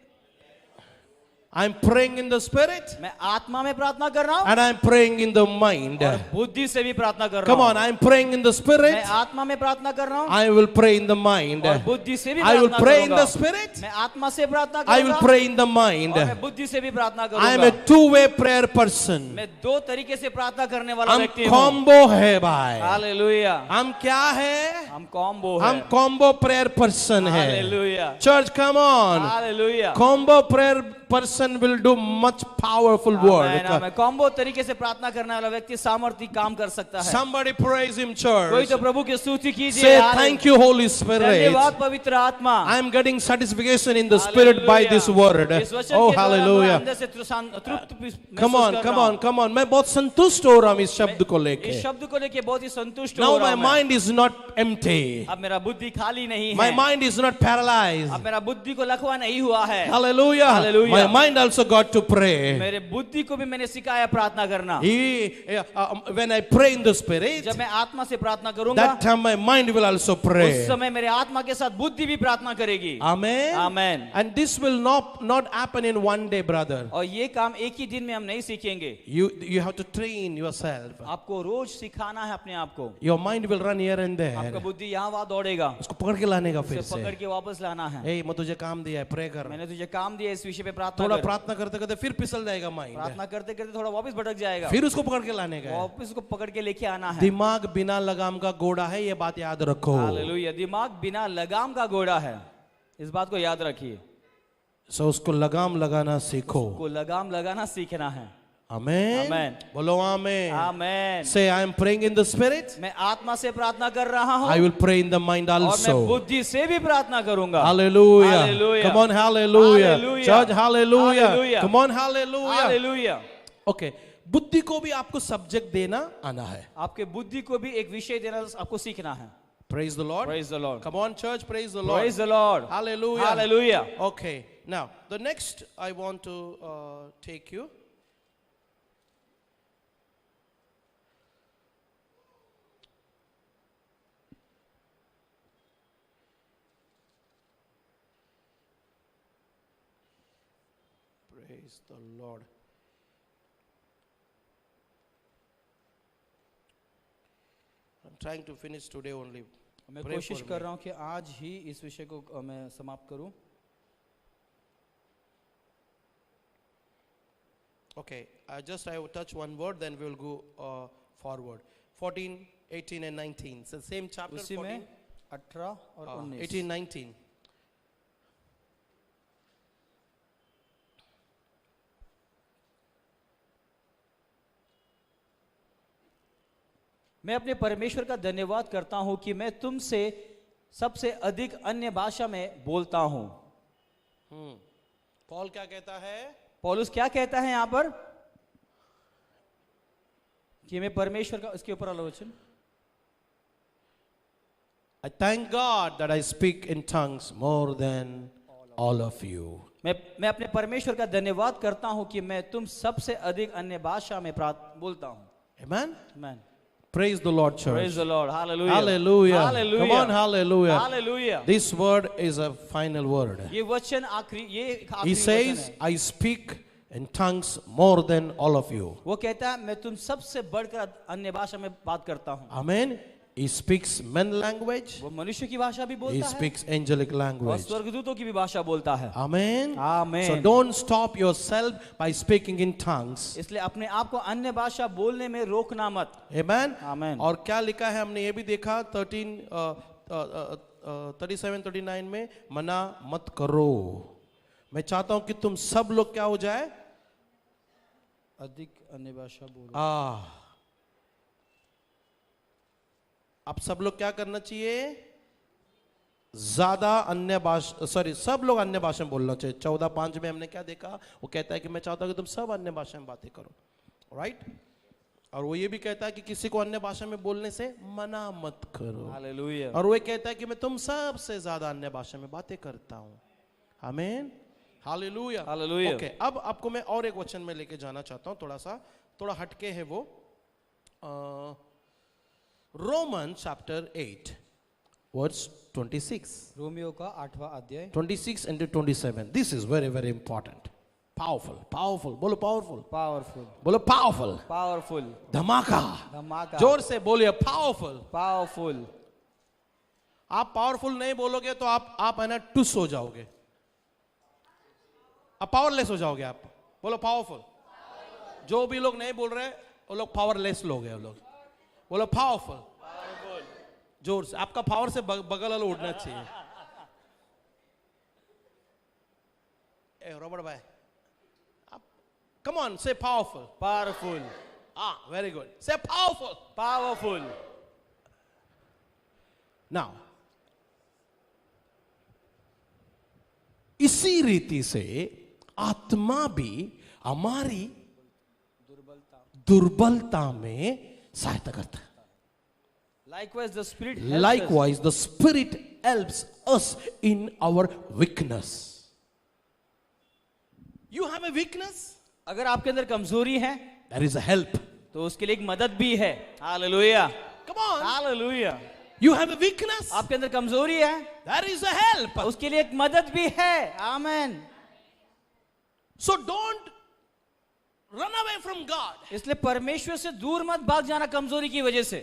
I'm praying in the spirit मैं आत्मा में प्रार्थना कर रहा हूँ and I'm praying in the mind. और बुद्धि से भी प्रार्थना कर रहा Come हूँ। on, I'm praying in the spirit. मैं आत्मा में प्रार्थना कर रहा हूँ I will pray in the mind. और बुद्धि से भी I will प्रार्थना pray in करूंगा। the spirit. मैं आत्मा से प्रार्थना I will करूंगा pray in the mind. और मैं बुद्धि से भी प्रार्थना I am a करूंगा। two-way prayer person. मैं दो तरीके से प्रार्थना करने वाला हम व्यक्ति हूँ। कॉम्बो है भाई। हालेलुया। हम क्या है? हम कॉम्बो है। हम कॉम्बो प्रेयर पर्सन है। Hallelujah. Church, come on. Hallelujah. Combo prayer person will do much powerful work. मैं कॉम्बो तरीके से प्रार्थना करने वाला व्यक्ति सामर्थ्य काम कर सकता है। Somebody praise him, कोई church. तो प्रभु की स्तुति कीजिए। Say thank you, Holy Spirit. धन्यवाद पवित्र आत्मा। I am getting satisfaction in the spirit by this word. इस वचन Oh, के द्वारा hallelujah. अंदर से तृप्त Come महसूस on, कर come रहा on, हूं। come on. मैं बहुत संतुष्ट हो रहा हूँ इस शब्द को इस लेके। शब्द को लेके बहुत ही संतुष्ट हो Now रहा my हूं मैं। mind is not empty. अब मेरा बुद्धि खाली नहीं My है। mind is not paralyzed. अब मेरा बुद्धि को लखवा नहीं हुआ है। Hallelujah. Hallelujah. My mind also got to pray. मेरे बुद्धि को भी मैंने सिखाया प्रार्थना करना। When I pray in the spirit, जब मैं आत्मा से प्रार्थना करूंगा that time my mind will also उस pray. समय मेरे आत्मा के साथ बुद्धि भी प्रार्थना करेगी। Amen. Amen. And this will not happen in one day, brother. और ये काम एक ही दिन में हम नहीं सीखेंगे। You have to train yourself. आपको रोज सिखाना है अपने आप को। Your mind will run here and आपका there. बुद्धि यहाँ वहाँ दौड़ेगा, उसको पकड़ के लाने का फिर उसे पकड़ से। के वापस लाना है। Hey, मैं तुझे काम दिया है, pray कर। मैंने तुझे काम दिया इस विषय पे प्रार्थना थोड़ा कर। प्रार्थना करते करते फिर फिसल जाएगा mind. प्रार्थना करते करते थोड़ा वापस भटक जाएगा, फिर उसको पकड़ के लाने का है। वापस उसको पकड़ के लेके आना है। दिमाग बिना लगाम का घोड़ा है, ये बात याद रखो। हालेलुया। दिमाग बिना लगाम का घोड़ा है, इस बात को याद रखिए। सो उसको लगाम लगाना सीखो। को लगाम लगाना सीखना है। Amen. Amen. बोलो आमेन। आमेन। Say I am praying in the spirit. मैं आत्मा से प्रार्थना कर रहा हूँ I will pray in the mind और मैं also. बुद्धि से भी प्रार्थना करूंगा। Hallelujah. Hallelujah. Come on, hallelujah. Hallelujah. Church, hallelujah. Hallelujah. Come on, hallelujah. Hallelujah. Okay. बुद्धि को भी आपको सब्जेक्ट देना आना है। आपके बुद्धि को भी एक विषय देना आपको सीखना है। Praise the Lord. Praise the Lord. Come on, church, praise the Lord. Praise the Lord. Hallelujah. Hallelujah. Okay. Now, the next I want to take you. Praise the Lord. I'm trying to finish today only. मैं Pray कोशिश for कर me. रहा हूँ कि आज ही इस विषय को मैं समाप्त करूं। Okay, I will touch one word, then we will go forward. 14, 18 and 19. It's the same chapter. उसी 14, में 18 और 19। 18, 19. मैं अपने परमेश्वर का धन्यवाद करता हूं कि मैं तुमसे सबसे अधिक अन्य भाषा में बोलता हूं। पॉल क्या कहता है? पौलुस क्या कहता है यहां पर कि मैं परमेश्वर का, इसके ऊपर आलोचन। I thank God that I speak in tongues more than all of you. मैं अपने परमेश्वर का धन्यवाद करता हूं कि मैं तुम सबसे अधिक अन्य भाषा में बोलता हूं। Amen? Amen. Praise the Lord, church. Praise the Lord. Hallelujah. Hallelujah. Hallelujah. Come on, hallelujah. Hallelujah. This word is a final word. ये वचन आखिरी, ये एक आखिरी He वचन says, है। I speak in tongues more than all of you. वो कहता है मैं तुम सबसे बढ़कर अन्य भाषा में बात करता हूं। Amen. He speaks men language. वो मनुष्य की भाषा भी He बोलता है speaks angelic और language. स्वर्गदूतों की भी भाषा बोलता है। Amen. Amen. So don't stop yourself by speaking in tongues. इसलिए अपने आप को अन्य भाषा बोलने में रोकना मत। Amen. Amen. और क्या लिखा है हमने ये भी देखा 37-39 में, मना मत करो। मैं चाहता हूं कि तुम सब लोग क्या हो जाए? अधिक अन्य भाषा बोलो। आप सब लोग क्या करना चाहिए? ज्यादा अन्य भाषा, सब लोग अन्य भाषा में बोलना चाहिए। 14:5 में हमने क्या देखा? वो कहता है कि मैं चाहता हूं कि तुम सब अन्य भाषा में बातें करो। राइट? और वो ये भी कहता है कि किसी को अन्य भाषा में बोलने से मना मत करो। हालेलुया। और वो कहता है कि मैं तुम सबसे ज्यादा अन्य भाषा में बातें करता हूं। आमीन, हालेलुया, हालेलुया। ओके, अब आपको मैं और एक वचन में लेके जाना चाहता हूं, थोड़ा हटके है वो। रोमन चैप्टर 8 वर्स 26, रोमियो का 8वां अध्याय 26 and 27. This is very very important. Powerful, powerful, बोलो powerful, पावरफुल बोलो powerful, पावरफुल, धमाका, धमाका, जोर से बोलिए powerful। पावरफुल। आप पावरफुल नहीं बोलोगे तो आप है ना टुस हो जाओगे, आप पावरलेस हो जाओगे। आप बोलो पावरफुल। जो भी लोग नहीं बोल रहे वो लोग पावरलेस लोग हैं। वो लोग बोलो पावरफुल, जोर से। आपका पावर से बगल वाला उड़ना चाहिए। रॉबर्ट भाई, आप कम ऑन से पावरफुल। पावरफुल, वेरी गुड, से पावरफुल, पावरफुल। नाउ इसी रीति से आत्मा भी हमारी दुर्बलता में सहायता करता है। Likewise, the Spirit Likewise, the Spirit helps us in our weakness. You have a weakness? अगर आपके अंदर कमजोरी है There is a help. तो उसके लिए एक मदद भी है। Hallelujah, Come on. Hallelujah. You have a weakness? आपके अंदर कमजोरी है, There is a help. उसके लिए एक मदद भी है। आमेन। So don't run away from God. इसलिए परमेश्वर से दूर मत भाग जाना कमजोरी की वजह से।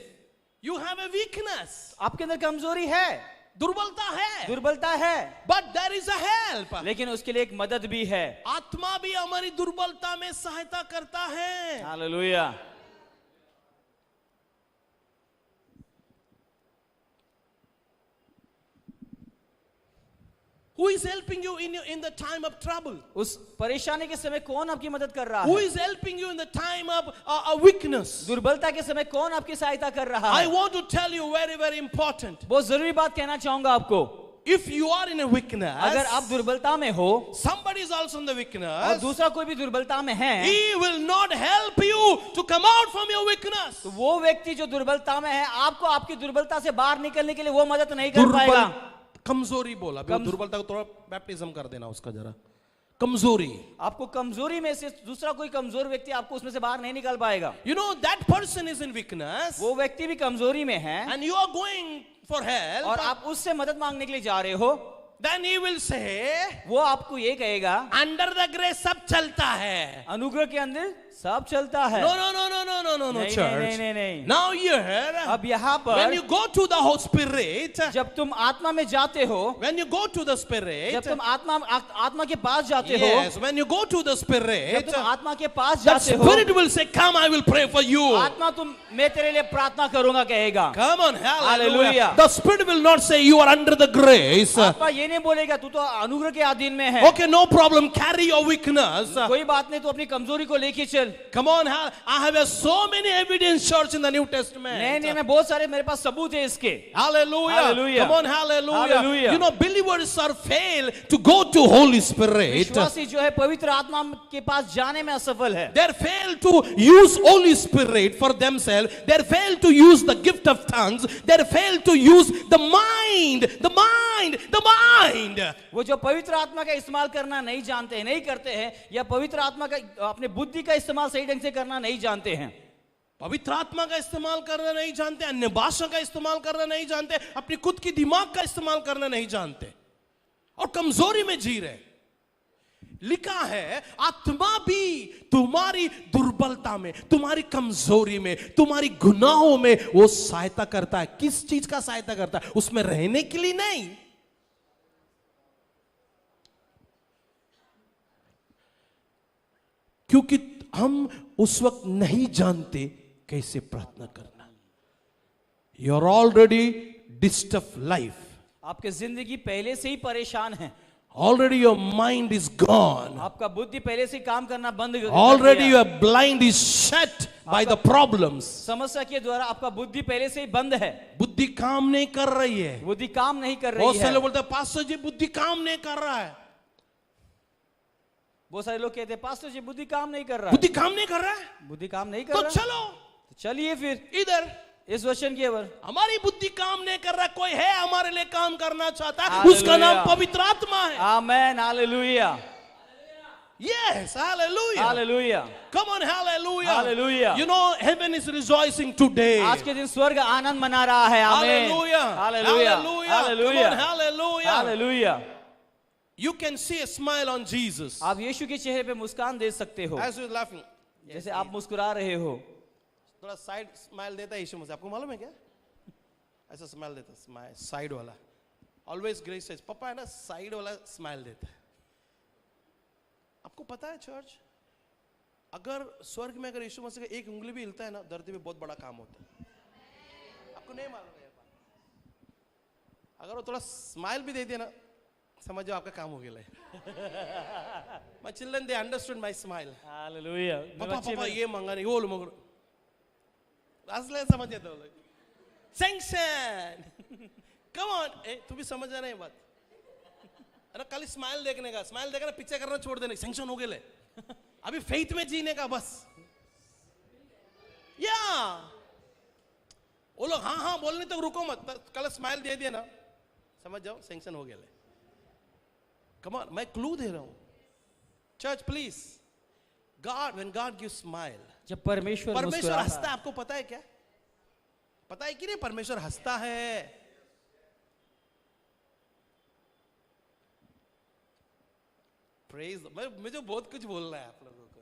You have a weakness. आपके अंदर कमजोरी है, दुर्बलता है, दुर्बलता है, but there is a help. लेकिन उसके लिए एक मदद भी है। आत्मा भी हमारी दुर्बलता में सहायता करता है। Hallelujah. Who is helping you in the time of trouble? उस परेशानी के समय कौन आपकी मदद कर रहा Who है? is helping you in the time of weakness? दुर्बलता के समय कौन आपकी सहायता कर रहा I है? want to tell you very very important. बहुत जरूरी बात कहना चाहूंगा आपको। If you are in a weakness, अगर आप दुर्बलता में हो somebody is also in the और weakness, दूसरा कोई भी दुर्बलता में है, he will not help you to come out from your weakness. तो वो व्यक्ति जो दुर्बलता में है आपको आपकी दुर्बलता से बाहर निकलने के लिए वो मदद नहीं कर पाएगा। कमजोरी बोला, दुर्बलता को थोड़ा बैप्टिज्म कर देना उसका जरा। कमजोरी, आपको कमजोरी में से दूसरा कोई कमजोर व्यक्ति आपको उसमें से बाहर नहीं निकाल पाएगा। you know that person is in weakness वो व्यक्ति भी कमजोरी में है and you are going for help, और आप उससे मदद मांगने के लिए जा रहे हो, then he will say वो आपको ये कहेगा under the grace सब चलता है। अनुग्रह के अंदर सब चलता है। No, no, no, no, no, no, no, no, नहीं, church. नहीं, नहीं, नहीं। Now here, अब यहाँ when पर you go to the Holy Spirit, जब तुम आत्मा में जाते हो, when you go to the जब Spirit, तुम आत्मा के पास जाते हो, yes, when you go to the जब Spirit, तुम आत्मा के पास that जाते हो, Spirit will say, "Come, I will pray for you." आत्मा मैं तेरे लिए प्रार्थना करूंगा कहेगा। Come on, hallelujah. Hallelujah. The Spirit will not say you are under the grace. आत्मा ये नहीं बोलेगा तू तो अनुग्रह के अधीन में है। Okay, no problem. Carry your weakness. कोई बात नहीं, तू अपनी कमजोरी को लेके चल। Come on, I have so many evidence, church, in the New Testament. नहीं, मैं बहुत सारे मेरे पास सबूत है इसके। Hallelujah. Hallelujah. Come on, hallelujah. Hallelujah. You know, believers are fail to go to Holy Spirit. विश्वासी जो है पवित्र आत्मा के पास जाने में असफल है। They fail to use Holy Spirit for themselves. They fail to use the gift of tongues. They fail to use the mind. वो जो पवित्र आत्मा का इस्तेमाल करना नहीं जानते हैं, नहीं करते हैं, या पवित्र आत्मा का अपने बुद्धि का इस्तेमाल सही ढंग से करना नहीं जानते हैं। पवित्र आत्मा का इस्तेमाल करना नहीं जानते, अन्य भाषा का इस्तेमाल करना नहीं जानते, अपनी खुद की दिमाग का इस्तेमाल करना नहीं जानते और कमजोरी में जी रहे। लिखा है आत्मा भी तुम्हारी दुर्बलता में, तुम्हारी कमजोरी में, तुम्हारी गुनाहों में वो सहायता करता है। किस चीज का सहायता करता है? उसमें रहने के लिए नहीं, क्योंकि हम उस वक्त नहीं जानते कैसे प्रार्थना करना। You are already disturb life, आपके जिंदगी पहले से ही परेशान है। Already your mind is gone, आपका बुद्धि पहले से काम करना बंद कर already your blind is shut by the problems. समस्या के द्वारा आपका बुद्धि पहले से ही बंद है, बुद्धि काम नहीं कर रही है। बुद्धि काम नहीं कर रही बहुत सारे है। लोग बोलते हैं पास्टर जी बुद्धि काम नहीं कर रहा है। बहुत सारे लोग कहते हैं पास्टर जी बुद्धि काम नहीं कर रहा है। बुद्धि काम नहीं कर रहा है बुद्धि काम नहीं कर तो रहा, चलो तो चलिए फिर इधर इस वचन के ऊपर हमारी बुद्धि काम नहीं कर रहा, कोई है हमारे लिए काम करना चाहता है, हालेलुया। उसका नाम पवित्र आत्मा है। आमेन, hallelujah, Yes, hallelujah. Hallelujah. Come on, hallelujah. Hallelujah. You know, heaven is rejoicing today. आज के दिन स्वर्ग आनंद मना रहा है। आमेन, Hallelujah. Hallelujah, Hallelujah. Hallelujah, Come on, hallelujah. Hallelujah. You can see a smile on Jesus. आप यीशु के चेहरे पे मुस्कान दे सकते हो, As you're laughing. जैसे आप मुस्कुरा रहे हो। थोड़ा साइड स्माइल देता है यीशु मुझे, आपको मालूम है क्या? ऐसा स्माइल देता है, स्माइल साइड वाला। ऑलवेज ग्रेस सेज, पापा है ना साइड वाला स्माइल देता है। आपको पता है चर्च, अगर स्वर्ग में अगर यीशु मसीह का एक उंगली भी हिलता है ना, धरती पे बहुत बड़ा काम होता है। आपको नहीं मालूम है ये बात? अगर वो थोड़ा स्माइल भी दे दिया ना, समझ जाओ आपका काम हो गया है। My children, they understood my smile. Hallelujah. पापा पापा ये मांगा नहीं, वो मगर असले समझ जाते हो लोग। सैंक्शन, कम ऑन, तू भी समझ जा रहा है ये बात? है ना, खाली स्माइल देखने का, स्माइल देखना, पीछे करना छोड़ देने, सैंक्शन हो गए। अभी फेथ में जीने का बस। या वो लोग हाँ हाँ बोलने तक रुको मत, कल स्माइल दे दिया ना, समझ जाओ सैंक्शन हो गया। कम ऑन, मैं क्लू दे रहा हूं। Church please, God, when God gives smile, जब परमेश्वर परमेश्वर हंसता मुस्कुराता है, आपको पता है क्या? पता है कि नहीं परमेश्वर हंसता है? Praise, मुझे बहुत कुछ बोलना है आप लोगों को।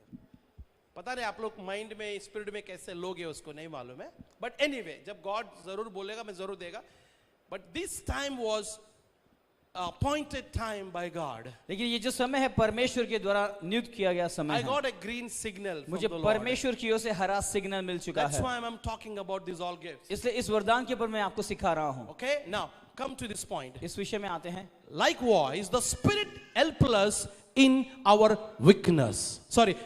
पता नहीं आप लोग माइंड में स्पिरिट में कैसे लोग हैं उसको नहीं मालूम है, बट एनीवे जब गॉड जरूर बोलेगा मैं जरूर देगा। But this time was appointed time by God. लेकिन ये जो समय है परमेश्वर के द्वारा नियुक्त किया गया समय I है। got a green signal from मुझे the Lord. परमेश्वर की ओर से हरा सिग्नल मिल चुका That's है, why I'm talking about these all gifts. इसलिए इस वरदान के ऊपर मैं आपको सिखा रहा हूँ। Okay, now come to this point. इस विषय में आते हैं। Likewise, the Spirit helps us in our weakness. Sorry,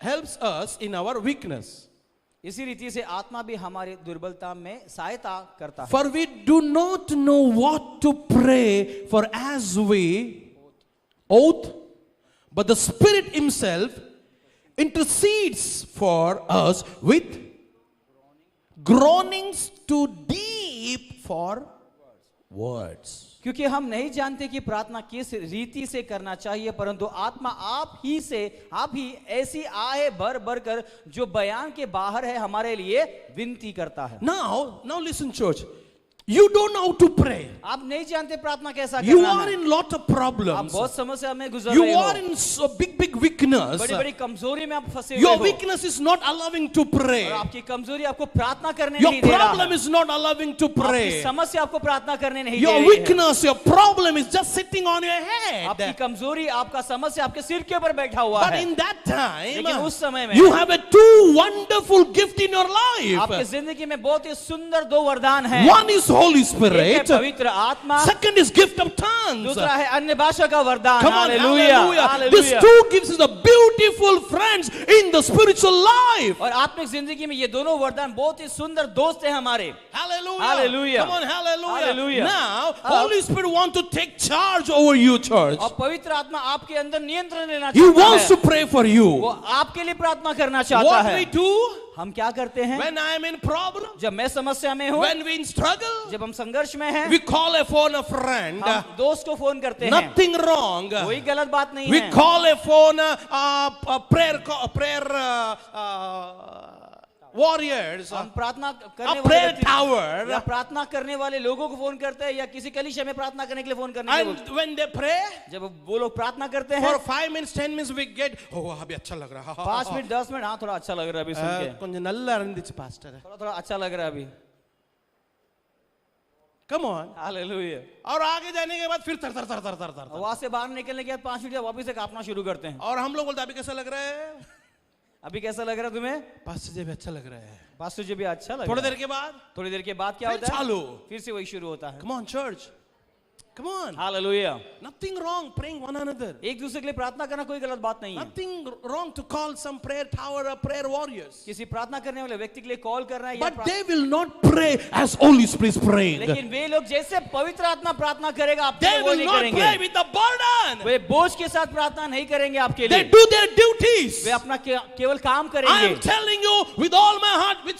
helps us in our weakness. इसी रीति से आत्मा भी हमारी दुर्बलता में सहायता करता है। For we do not know what to pray for as we ought, but the Spirit Himself intercedes for us with groanings too deep for words. क्योंकि हम नहीं जानते कि प्रार्थना किस रीति से करना चाहिए, परंतु आत्मा आप ही ऐसी आहे भर भर कर जो बयान के बाहर है हमारे लिए विनती करता है। Now listen, church. You don't know how to pray. आप नहीं जानते प्रार्थना कैसा You करना are है। in lot of आप problems. बहुत समस्या में गुजर You रहे are हो, in so big weakness. बड़ी बड़ी कमजोरी में आप फंसे हुए Your हो, weakness is not allowing to pray. और आपकी कमजोरी आपको प्रार्थना करने Your नहीं दे रहा problem है। is not allowing to आपकी pray. समस्या आपको प्रार्थना करने नहीं दे Your रही है। weakness, your problem is just sitting on your आपकी head. कमजोरी, आपका समस्या आपके सिर के ऊपर बैठा हुआ But है। in that time, लेकिन उस समय में you have a two wonderful gift in your life. आपकी जिंदगी में बहुत ही सुंदर दो वरदान हैं। One is Holy एक है Spirit. पवित्र आत्मा, Second is gift of tongues. दूसरा है अन्य भाषा का वरदान। Come on, hallelujah, hallelujah. These hallelujah. two gifts is the beautiful friends in the spiritual life. और आत्मिक जिंदगी में ये दोनों वरदान बहुत ही सुंदर दोस्त हैं हमारे। Hallelujah. Hallelujah. Come on, hallelujah. Hallelujah. Now, Holy Spirit wants to take charge over you, church. और पवित्र आत्मा आपके अंदर नियंत्रण लेना He चाहता wants to है। pray for वो you. आपके लिए प्रार्थना करना चाहता What है। we do हम क्या करते हैं? when I am in problem, जब मैं समस्या में हूँ, when we in struggle, जब हम संघर्ष में हैं, we call a phone a friend. हम दोस्त को फोन करते हैं। Nothing wrong. कोई गलत बात नहीं We है। call a phone a prayer warriors. हम प्रार्थना करने A वाले prayer व्यक्ति- tower. या प्रार्थना करने वाले लोगों को फोन करते हैं, या किसी कलीसिया में प्रार्थना करने के लिए फोन करने के लिए And when they pray, जब वो लोग प्रार्थना करते for हैं, 5 minutes, 10 minutes, we get, oh, अभी अच्छा लग रहा है. 5 मिनट 10 मिनट, हाँ थोड़ा अच्छा लग रहा है अभी सुन के, கொஞ்சம் நல்லா இருந்துச்சு பாஸ்டர். थोड़ा थोड़ा अच्छा लग रहा है अभी। Come on. हालेलुया। और आगे जाने के बाद फिर तर तर तर तर तर तर. वहां से बाहर निकलने के बाद 5 मिनट बाद वापस से कांपना शुरू करते हैं। और हम लोग बोलते अभी कैसा लग रहा है? अभी कैसा लग रहा है तुम्हें? पास्टर जी भी अच्छा लग रहा है. पास्टर जी भी अच्छा लग थोड़ी रहा देर है। के बाद थोड़ी देर के बाद क्या फिर होता है? चालू. फिर से वही शुरू होता है। Come on, church. Come on. Hallelujah. Nothing wrong praying one another. एक दूसरे के लिए प्रार्थना करना कोई गलत बात नहीं है। Nothing wrong to call some prayer tower or prayer warriors. किसी प्रार्थना करने वाले व्यक्ति के लिए कॉल करना है या But they will not pray as Holy Spirit is praying. लेकिन वे लोग जैसे पवित्र आत्मा प्रार्थना करेगा आपके They लिए वो will नहीं not करेंगे। pray with the burden. वे बोझ के साथ प्रार्थना नहीं करेंगे आपके They लिए। do their duties. वे अपना केवल काम I करेंगे। am telling you with all my heart, with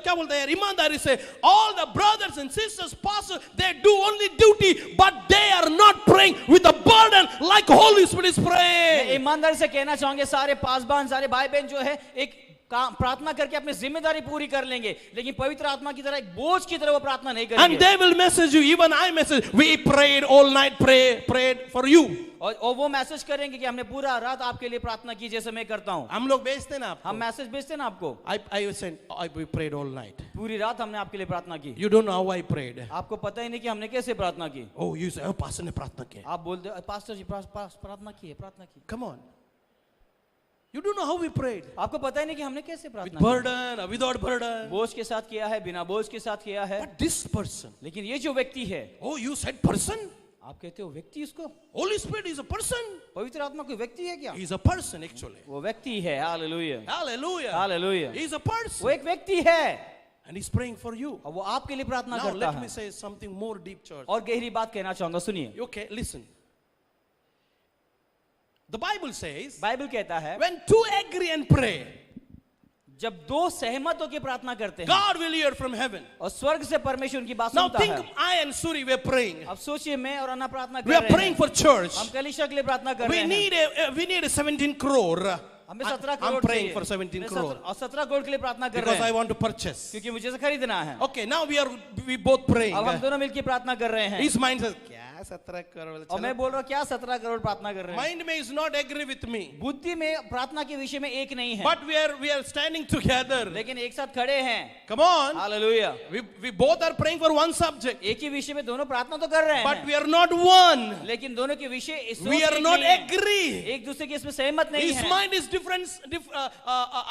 क्या बोलते हैं ईमानदारी से, all the brothers and sisters, pastors, they do only duty, but they are not praying with a burden like Holy Spirit is मैं praying. ईमानदारी से कहना चाहूंगे सारे पासबान सारे भाई बहन जो है एक प्रार्थना करके अपनी जिम्मेदारी पूरी कर लेंगे, लेकिन पवित्र आत्मा की तरह एक बोझ की तरह वो प्रार्थना नहीं And करेंगे। they will message you, even I message, we prayed all night, prayed for you. और वो मैसेज करेंगे कि हमने पूरा रात आपके लिए प्रार्थना की जैसे मैं करता हूँ। हम लोग भेजते हैं ना हम आपको. मैसेज भेजते हैं ना आपको, I sent, we prayed all night. पूरी रात हमने आपके लिए प्रार्थना की। You don't know how I prayed. आपको पता ही नहीं कि हमने कैसे प्रार्थना की। Oh, you say, oh, pastor ने प्रार्थना की. आप बोलते हो, पास्टर जी प्रार्थना की है, प्रार्थना की। Come on. You don't know how we prayed. आपको पता ही नहीं कि हमने कैसे With प्रार्थना की। burden or without burden. बोझ के साथ किया है, बिना बोझ के साथ किया है। But this person, लेकिन ये जो व्यक्ति है, oh, you said person? आप कहते हो व्यक्ति इसको, Holy Spirit is a person. पवित्र आत्मा कोई व्यक्ति है क्या? He is a person actually. वो व्यक्ति है। Hallelujah, Hallelujah. Hallelujah. He is a person. वो एक व्यक्ति है And he's praying for you. और वो आपके लिए प्रार्थना Now करता let me है। say something more deep, church. और गहरी बात कहना चाहूंगा, सुनिए। Okay, listen. The Bible says, Bible कहता है when two agree and pray, जब दो सहमत होकर प्रार्थना करते हैं God will hear from heaven. और स्वर्ग से परमेश्वर उनकी बात Now सुनता think, है। I and Suri were praying. अब सोचिए मैं और अन्ना प्रार्थना We कर are रहे praying हैं। for church. हम कलीसिया के लिए प्रार्थना कर We रहे हैं। need a 17 crore. हमें 17 I'm करोड़ praying चाहिए। for 17 मैं crore. 17 करोड़ के लिए प्रार्थना कर Because रहे I हैं want to purchase. क्योंकि मुझे इसे खरीदना है। Okay, now we both praying. अब हम दोनों मिलकर प्रार्थना कर रहे हैं His mind says, क्या 17 करोड़? और मैं बोल रहा हूँ क्या 17 करोड़ प्रार्थना कर रहे हैं। Mind में is not agree with me. बुद्धि में प्रार्थना के विषय में एक नहीं है, But we are standing together. लेकिन एक साथ खड़े हैं। Come on. Hallelujah. We both are praying for one subject. एक ही विषय में दोनों प्रार्थना तो कर रहे But हैं, we are not one. लेकिन दोनों के विषय इस सोच We are एक not नहीं है। agree. एक दूसरे के इसमें सहमत नहीं His है। mind is different,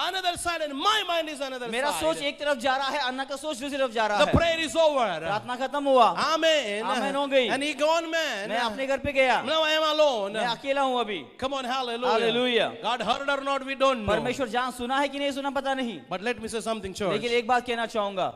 another side, and my mind is another मेरा सोच side. एक तरफ जा रहा है, अन्ना का सोच दूसरी तरफ जा रहा The है। prayer is over. प्रार्थना खत्म हुआ, Amen. Amen हो गई। And he gone, man. मैं अपने घर पे गया, Now I am alone. मैं अकेला हूँ अभी। Come on, hallelujah. Hallelujah. God heard or not, we don't know. परमेश्वर जहाँ सुना है कि नहीं सुना पता नहीं, But let me say something, church. लेकिन एक बात कहना चाहूंगा,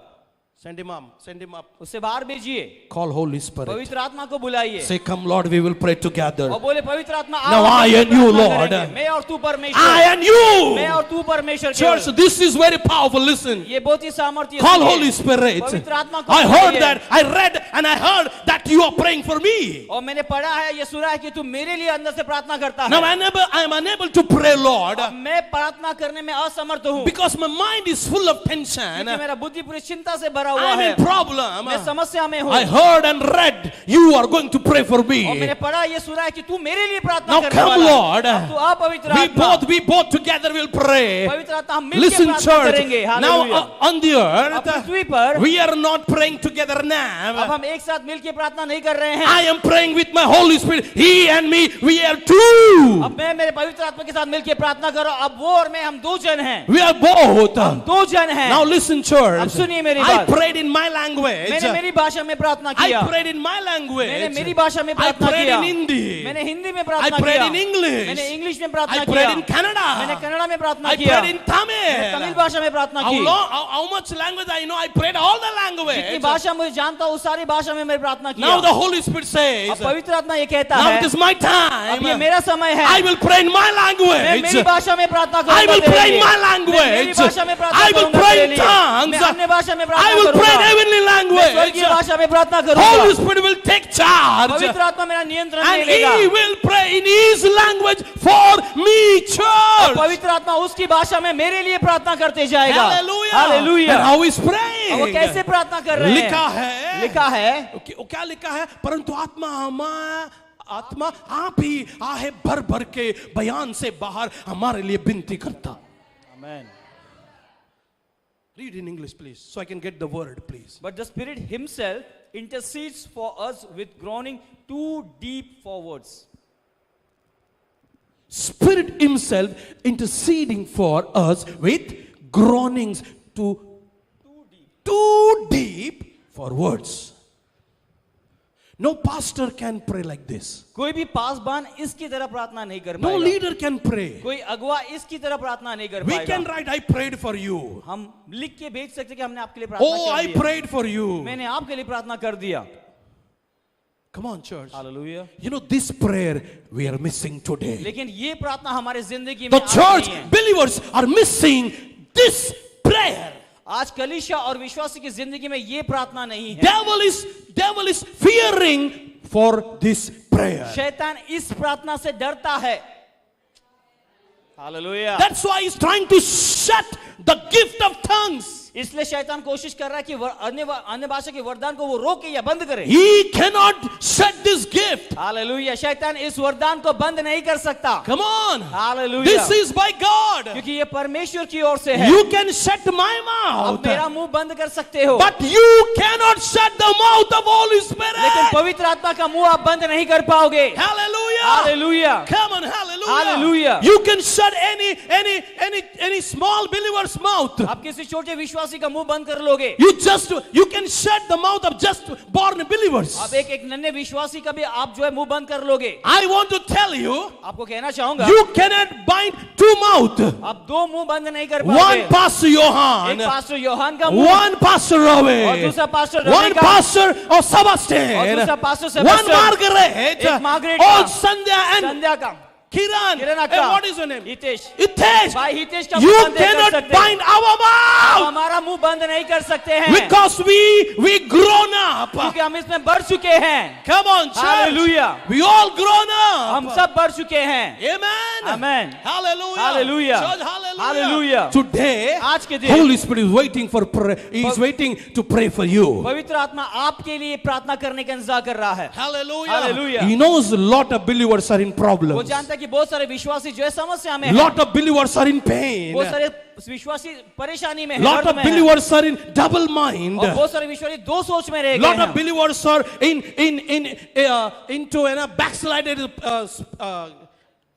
Send him up. उससे बाहर भेजिए, Call Holy Spirit. पवित्र आत्मा को बुलाइए Say, come, Lord, we will pray together. और बोले पवित्र आत्मा Now आओ, I हम and you, प्रार्थना Lord. करेंगे। मैं और तू परमेश्वर, I and you. मैं और तू परमेश्वर Church, केवल। this is very powerful. Listen. ये बहुत ही सामर्थ्य Call है। Holy Spirit. पवित्र आत्मा को I heard बुलाइए। that. I read and I heard that you are praying for me. और मैंने पढ़ा है, ये सुना है कि तू मेरे लिए अंदर से प्रार्थना करता Now है। I am unable to pray, Lord, अब मैं प्रार्थना करने में असमर्थ हूँ because my mind is full of tension. क्योंकि मेरा बुद्धि पूरी चिंता से भरा हुआ I'm है। in problem. मैं समस्या में हूँ I heard and read you are going to pray for और me. मैंने पढ़ा ये सुना है कि तू मेरे लिए प्रार्थना Now करने come, वाला है। Lord. अब तू आ पवित्र आत्मा, We both together will pray. पवित्र आत्मा हम मिलकर Listen, प्रार्थना करेंगे। church. Now hallelujah. on the अब पृथ्वी earth, पर we are not praying together अब now. हम एक साथ मिलकर प्रार्थना नहीं कर रहे हैं। I am praying with my Holy Spirit. He and me, we are two. अब मैं मेरे पवित्र आत्मा के साथ मिलकर प्रार्थना कर रहा हूं। अब वो और मैं, हम दो जन हैं, We are both. दो जन हैं। Now listen, church. अब सुनिए मेरी I बात। prayed in my language. मैंने मेरी भाषा में प्रार्थना I किया, prayed in my language. मैंने मेरी भाषा में I प्रार्थना prayed किया, in Hindi. मैंने हिंदी में I प्रार्थना prayed किया, in English. मैंने इंग्लिश में प्रार्थना I किया, prayed in Kannada. मैंने कन्नड़ा में प्रार्थना I किया, prayed in मैंने तमिल Tamil. भाषा में प्रार्थना की। How much language I know? I prayed all the जितनी language. भाषा मुझे जानता हूँ उस सारी भाषा में मैं प्रार्थना किया। Now the Holy Spirit says, अब पवित्र आत्मा ये कहता now है, it is my अब ये time. मेरा समय है, I will pray in my मैं language. मेरी भाषा में प्रार्थना करूंगा I will तेरे pray in लिए। my मैं मेरी language. भाषा में प्रार्थना I will करूंगा pray तेरे in लिए। tongues. मैं अन्य भाषा में I प्रार्थना will pray in करूंगा। heavenly मैं स्वर्गीय language. भाषा में प्रार्थना Holy करूंगा। Spirit will take charge. पवित्र आत्मा मेरा नियंत्रण ले And लेगा। He will pray in His language for me, church. पवित्र आत्मा उसकी भाषा में मेरे लिए प्रार्थना करते जाएगा। Hallelujah. Hallelujah. And how is अब वो praying? कैसे प्रार्थना कर रहे हैं? लिखा है, लिखा है, क्या लिखा है? परंतु आत्मा आप ही आहे भर भर के बयान से बाहर हमारे लिए विनती करता। Amen. Read in English, please, so I can get the word, please. But the Spirit Himself intercedes for us with groaning too deep for words. Spirit Himself interceding for us with groanings too deep for words. No pastor can pray like this. कोई भी पासबान इसकी तरह प्रार्थना नहीं कर No पाएगा, leader can pray. कोई अगुवा इसकी तरह प्रार्थना नहीं कर We can पाएगा। write, I prayed for you. हम लिख के भेज सकते कि हमने आपके लिए प्रार्थना Oh, कर I दिया, prayed for you. मैंने आपके लिए प्रार्थना कर दिया। Come on, church. Hallelujah. You know, this prayer we are missing today. लेकिन ये प्रार्थना हमारे जिंदगी The में आज church नहीं है। believers are missing this prayer. आज कलीसिया और विश्वासी की जिंदगी में ये प्रार्थना नहीं है। Devil is fearing for this prayer. शैतान इस प्रार्थना से डरता है। Hallelujah. That's why he's trying to shut the gift of tongues. इसलिए शैतान कोशिश कर रहा है कि अन्य भाषा के वरदान को वो रोके या बंद करे। He cannot shut this gift. Hallelujah. शैतान इस वरदान को बंद नहीं कर सकता। Come on. Hallelujah. This is by God. क्योंकि ये परमेश्वर की ओर से है। You can shut my आप mouth, मेरा मुंह बंद कर सकते हो, but you cannot shut the mouth of Holy लेकिन Spirit. पवित्र आत्मा का मुंह आप बंद नहीं कर पाओगे। Hallelujah. Hallelujah. Come on, hallelujah. Hallelujah. You can shut any small believer's mouth. आप किसी छोटे विश्वासी का मुंह बंद कर लोगे। You can shut the mouth of just born believers. आप एक नन्हे विश्वासी का भी आप जो है मुंह बंद कर लोगे। I want to tell you, आपको कहना चाहूंगा, you cannot bind two mouths. आप दो मुंह बंद नहीं कर One पाओगे। Pastor एक Johan, पास्टर योहान का मुंह, one Pastor और Rowe, दूसरा पास्टर one रवि का, Pastor of और Sebastian, दूसरा पास्टर one सेबेस्टियन, Margaret, एक मार्गरेट all का, Sandhya and संध्या का, Kiran. किरण And का, what is your name? Hitesh. Hitesh. भाई हितेश का You मुंह बंद नहीं कर cannot सकते। bind our आप mouth हमारा मुंह बंद नहीं कर सकते हैं, because we grown up. क्योंकि हम इसमें बढ़ चुके हैं। Come on, church. Hallelujah. We all grown up. हम सब बढ़ चुके हैं। Amen. Amen. Hallelujah. Hallelujah. Church, hallelujah. Hallelujah. Today, आज के दिन Holy Spirit is waiting for prayer. He is waiting to pray for you. पवित्र आत्मा आपके लिए प्रार्थना करने का इंतजार कर रहा है। Hallelujah. Hallelujah. He knows a lot of believers are in वो problems. जानता है कि बहुत सारे विश्वासी जो है समस्या में हैं। Lot of believers are in pain. बहुत सारे विश्वासी परेशानी में हैं, Lot दर्द of में हैं। believers are in double mind. और बहुत सारे विश्वासी दो सोच में रह गए Lot of हैं। believers are into backslided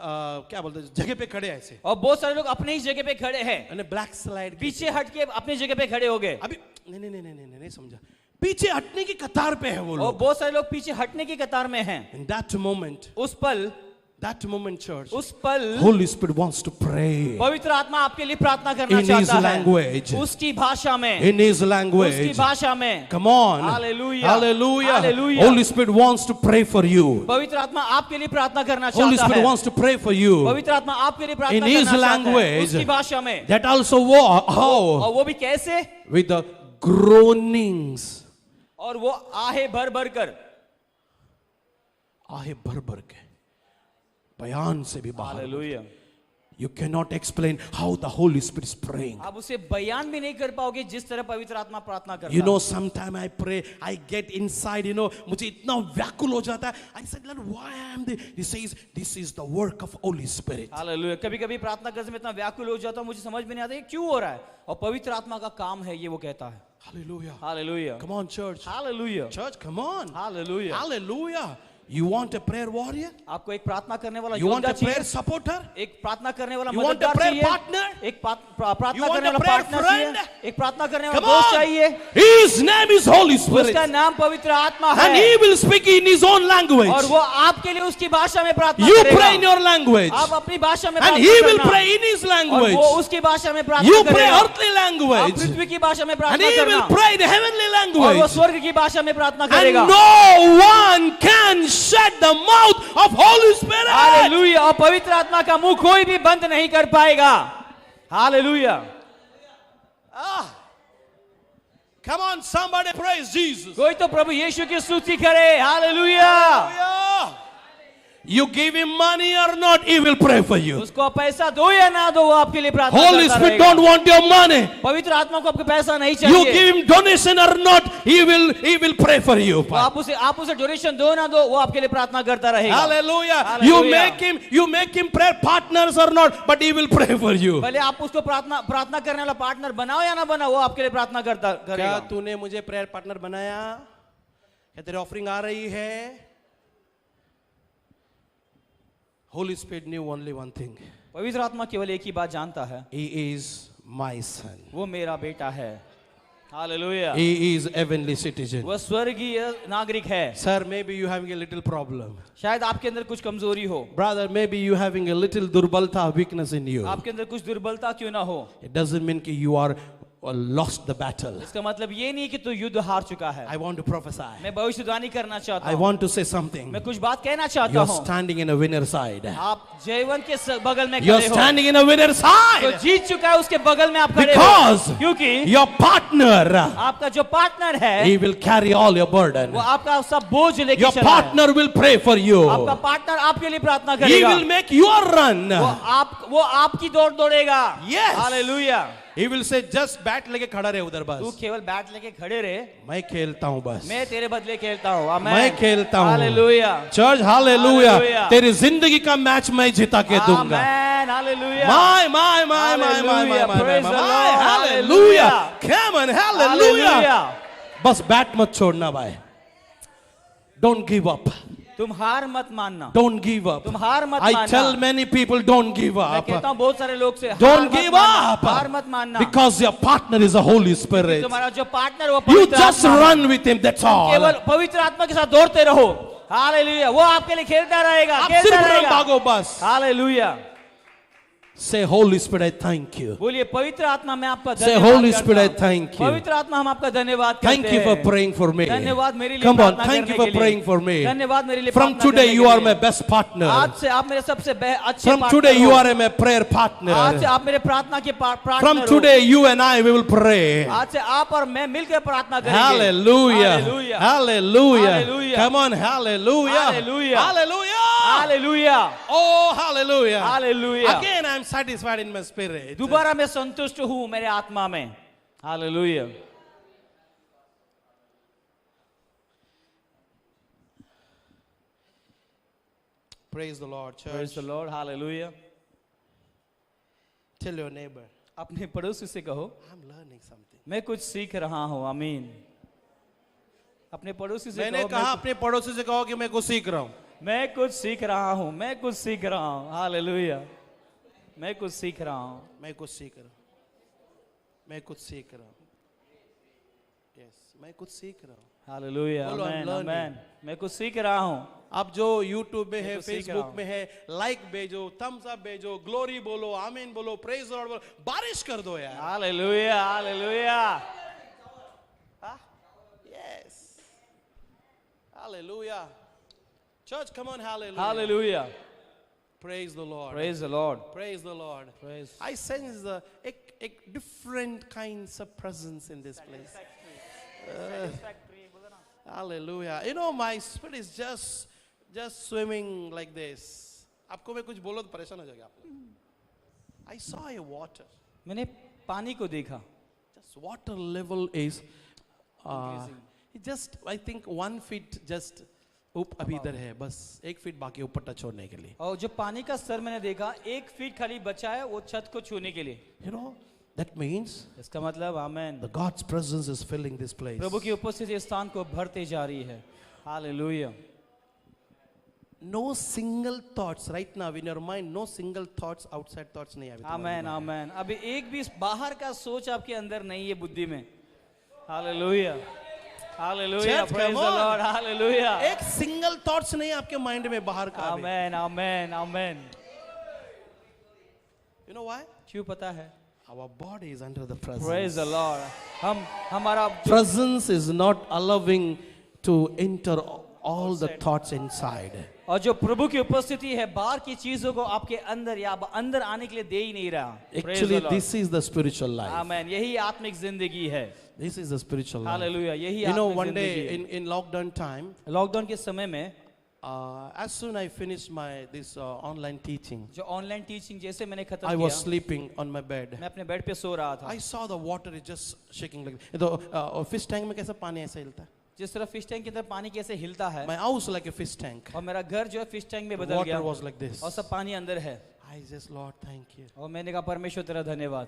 क्या बोलते हैं जगह पे खड़े हैं ऐसे और बहुत सारे लोग अपने ही जगह पे खड़े हैं, ब्लैक स्लाइड पीछे हट के अपनी जगह पे खड़े हो गए। अभी नहीं समझा पीछे हटने की कतार पे है वो और लोग बहुत सारे लोग पीछे हटने की कतार में हैं। in that moment church उस पल Holy Spirit wants to pray पवित्र आत्मा आपके लिए प्रार्थना करना in his चाहता है, language उसकी भाषा में, in his उसकी language. भाषा में। Come on. Hallelujah. Hallelujah. Hallelujah. Holy Spirit wants to pray for you. पवित्र आत्मा आपके लिए प्रार्थना करना Holy चाहता Spirit है। wants to pray for you. पवित्र आत्मा आपके लिए In प्रार्थना his करना चाहता है, language. उसकी भाषा में। That also how? और वो भी कैसे? With the groanings. और वो आहे भर भर कर, आहे भर भर के बयान से भी बाहर hallelujah. You cannot explain how the Holy Spirit is praying. आप उसे बयान भी नहीं कर पाओगे जिस तरह पवित्र आत्मा प्रार्थना करता You know, है। sometime I pray, I get inside, मुझे इतना व्याकुल हो जाता है. I said, Lord, why am I? He says, this is the work of Holy Spirit. Hallelujah. कभी-कभी प्रार्थना करने में इतना व्याकुल हो जाता हूं, मुझे समझ में नहीं आता ये क्यों हो रहा है, और पवित्र आत्मा का काम है ये, वो कहता है। Hallelujah. Hallelujah. Come on, church. Hallelujah. Church, come on. Hallelujah. Hallelujah. You want a prayer warrior? आपको एक प्रार्थना करने वाला You want योद्धा a prayer चाहिए, supporter? एक प्रार्थना करने वाला You want a मददगार prayer चाहिए, partner? एक प्रार्थना You want करने a वाला prayer पार्टनर friend? चाहिए, एक प्रार्थना करने वाला Come दोस्त on. चाहिए। His name is Holy Spirit. उसका नाम पवित्र आत्मा And He है, will speak in His own language. और वो आपके लिए उसकी भाषा में प्रार्थना You करेगा। pray in your language. आप अपनी भाषा में And प्रार्थना He will करना, pray in His और language. वो उसकी भाषा में प्रार्थना You pray करेगा। earthly आप language. पृथ्वी की भाषा में And प्रार्थना He will करना, pray in heavenly और वो language. स्वर्ग की भाषा में प्रार्थना And करेगा। no one can shut the mouth of Holy Spirit. Hallelujah. और पवित्र आत्मा का मुंह कोई भी बंद नहीं कर पाएगा। Hallelujah. Come on, somebody praise Jesus. कोई तो प्रभु यीशु की स्तुति करे। Hallelujah. Hallelujah. You give Him money or not, He will pray for you. उसको पैसा दो या ना दो, वो आपके लिए प्रार्थना Holy करता Spirit रहेगा। don't want your money. पवित्र आत्मा को आपको पैसा नहीं You चाहिए, give Him donation or not, He will pray for you. तो आप उसे डोनेशन दो ना दो, वो आपके लिए प्रार्थना करता रहेगा। Hallelujah. Hallelujah. You make him prayer partners or not, but he will pray for you. भले आप उसको प्रार्थना करने वाला पार्टनर बनाओ या ना बनाओ, वो आपके लिए प्रार्थना करता क्या करेगा। तूने मुझे प्रेयर पार्टनर बनाया? क्या तेरी ऑफरिंग आ रही है? Holy Spirit knew only one thing. पवित्र आत्मा केवल एक ही बात जानता है, He is my son. वो मेरा बेटा है। Hallelujah. He is a heavenly citizen. वह स्वर्गीय नागरिक है। Sir, maybe you having a little problem. शायद आपके अंदर कुछ कमजोरी हो, Brother, maybe you having a little durbalta, weakness in you. आपके अंदर कुछ दुर्बलता क्यों ना हो। It doesn't mean कि you are lost the battle. इसका मतलब ये नहीं कि तू युद्ध हार चुका है। I want to prophesy. मैं भविष्यवाणी करना चाहता I हूँ, want to say something. मैं कुछ बात कहना चाहता You're हूँ। standing in a winner side. आप जीवन के बगल में You're खड़े हो, standing in a winner तो side. जीत चुका है उसके बगल में आप खड़े Because हो, क्योंकि your partner, आपका जो पार्टनर है he will carry all your burden. वो आपका सब बोझ लेके Your चला है। partner will pray for you. आपका पार्टनर आपके लिए प्रार्थना He करेगा, will make your run. वो आपकी दौड़ दौड़ेगा। Yes. Hallelujah. He will say, just bat लेके खड़ा रहे उधर तू बस. केवल बैट लेके खड़े रहे, मैं खेलता हूँ बस. मैं तेरे बदले खेलता हूँ। आमेन। मैं खेलता हूँ. हालेलुया। Church, hallelujah. Hallelujah. तेरी जिंदगी का मैच मैं जिता के दूंगा. आमेन। Hallelujah. My. Praise the Lord. Hallelujah. Come on, hallelujah. Hallelujah. बस बैट मत छोड़ना भाई. Don't give up. तुम हार मत मानना, Don't give up. तुम हार मत I मानना। tell many people, don't give मैं up. कहता हूँ बहुत सारे लोग से, Don't हार मत give मानना, up. हार मत मानना, Because your partner is the Holy Spirit. तुम्हारा जो पार्टनर वो You पवित्र just आत्मा है। run with him, that's all. केवल पवित्र आत्मा के साथ दौड़ते रहो। हालेलुया। वो आपके लिए खेलता रहेगा, आप खेलता सिर्फ रन रहेगा। भागो बस. Hallelujah. Say, Holy Spirit, I thank you. बोलिए पवित्र आत्मा मैं आपका Say, धन्यवाद Holy करता Spirit, I हूं। thank you. पवित्र आत्मा हम आपका धन्यवाद करते Thank you for हैं। praying for me. धन्यवाद मेरे लिए Come on, प्रार्थना thank you करने for के लिए। praying for me. धन्यवाद मेरे लिए From प्रार्थना today, करने you के are लिए। my best partner. आज से आप मेरे सबसे अच्छे From partner today, you हो। are my prayer partner. आज से आप मेरे प्रार्थना के partner From हो। today, you and I, we will pray. आज से आप और मैं मिलकर प्रार्थना करेंगे। Hallelujah. Hallelujah. Hallelujah. Hallelujah. Come on, hallelujah. Hallelujah. Hallelujah. Hallelujah. Oh, hallelujah. Hallelujah. Again, I'm satisfied in my spirit. दोबारा मैं संतुष्ट हूं मेरे आत्मा में। Hallelujah. Praise the Lord, Praise church. the Lord. Hallelujah. Tell your neighbor, अपने पड़ोसी से कहो, I'm learning something. मैं कुछ सीख रहा हूं। आमीन। अपने पड़ोसी से मैंने कहो, कहा अपने पड़ोसी से कहो कि मैं कुछ सीख रहा हूँ. मैं कुछ सीख रहा हूं, मैं कुछ सीख रहा हूं। हालेलुया। मैं कुछ सीख रहा हूं। मैं कुछ सीख रहा हूँ. मैं कुछ सीख रहा हूँ. Yes, मैं कुछ सीख रहा हूँ. हालेलुया। बोलो, I'm आमेन learning. आमेन। मैं कुछ सीख रहा हूं। अब जो YouTube में है, कुछ सीख रहा Facebook हूँ. में है, लाइक भेजो, थम्स अप भेजो, ग्लोरी बोलो, आमीन बोलो, प्रेज द लॉर्ड बोलो, बारिश कर दो यार. Hallelujah. Hallelujah. Yes. Hallelujah. Church, come on, hallelujah. Hallelujah. Praise the Lord. Praise the Lord. Praise the Lord. Praise. I sense a different kinds of presence in this place. Hallelujah. You know, my spirit is just swimming like this. आपको मैं कुछ बोलो तो परेशान हो जाएगा आप लोग. I saw a water. मैंने पानी को देखा। Just water level is it just I think 1 feet just अभी इधर है बस 1 फीट बाकी ऊपर टच होने के लिए. और जो पानी का स्तर मैंने देखा 1 फीट खाली बचा है वो छत को छूने के लिए। You know, that means इसका मतलब आमेन। the God's presence is filling this place. प्रभु की उपस्थिति इस स्थान को भरते जा रही है। Hallelujah. No single thoughts right now in your mind. No single thoughts outside thoughts नहीं अभी. आमेन आमेन। अभी एक भी बाहर का सोच आपके अंदर नहीं है बुद्धि में। Hallelujah. Hallelujah. Church, praise come the on. Lord. Hallelujah. एक single thoughts नहीं आपके mind में बाहर का अभी. आमेन आमेन आमेन। You know why? क्यों पता है? Our body is under the presence. Praise the Lord. हमारा Presence is not allowing to enter all the thoughts inside. और जो प्रभु की उपस्थिति है बाहर की चीजों को आपके अंदर या अंदर आने के लिए दे ही नहीं रहा। Actually, this is the spiritual life. आमेन। यही आत्मिक जिंदगी है। This is the spiritual life. Hallelujah. यही You know, आत्मिक one day जिंदगी है। in lockdown time, लॉकडाउन के समय में as soon I finished my this online teaching, जो ऑनलाइन टीचिंग जैसे मैंने खत्म I was किया, sleeping on my bed. मैं अपने बेड पे सो रहा था। I saw the water is just shaking like. तो fish tank में कैसा पानी ऐसे हिलता है? जिस तरह फिश टैंक के अंदर पानी कैसे हिलता है My house like a fish tank. और मेरा घर जो है फिश टैंक में The बदल water गया was like this. और सब पानी अंदर है। I just Lord, thank you. और मैंने कहा परमेश्वर तेरा धन्यवाद।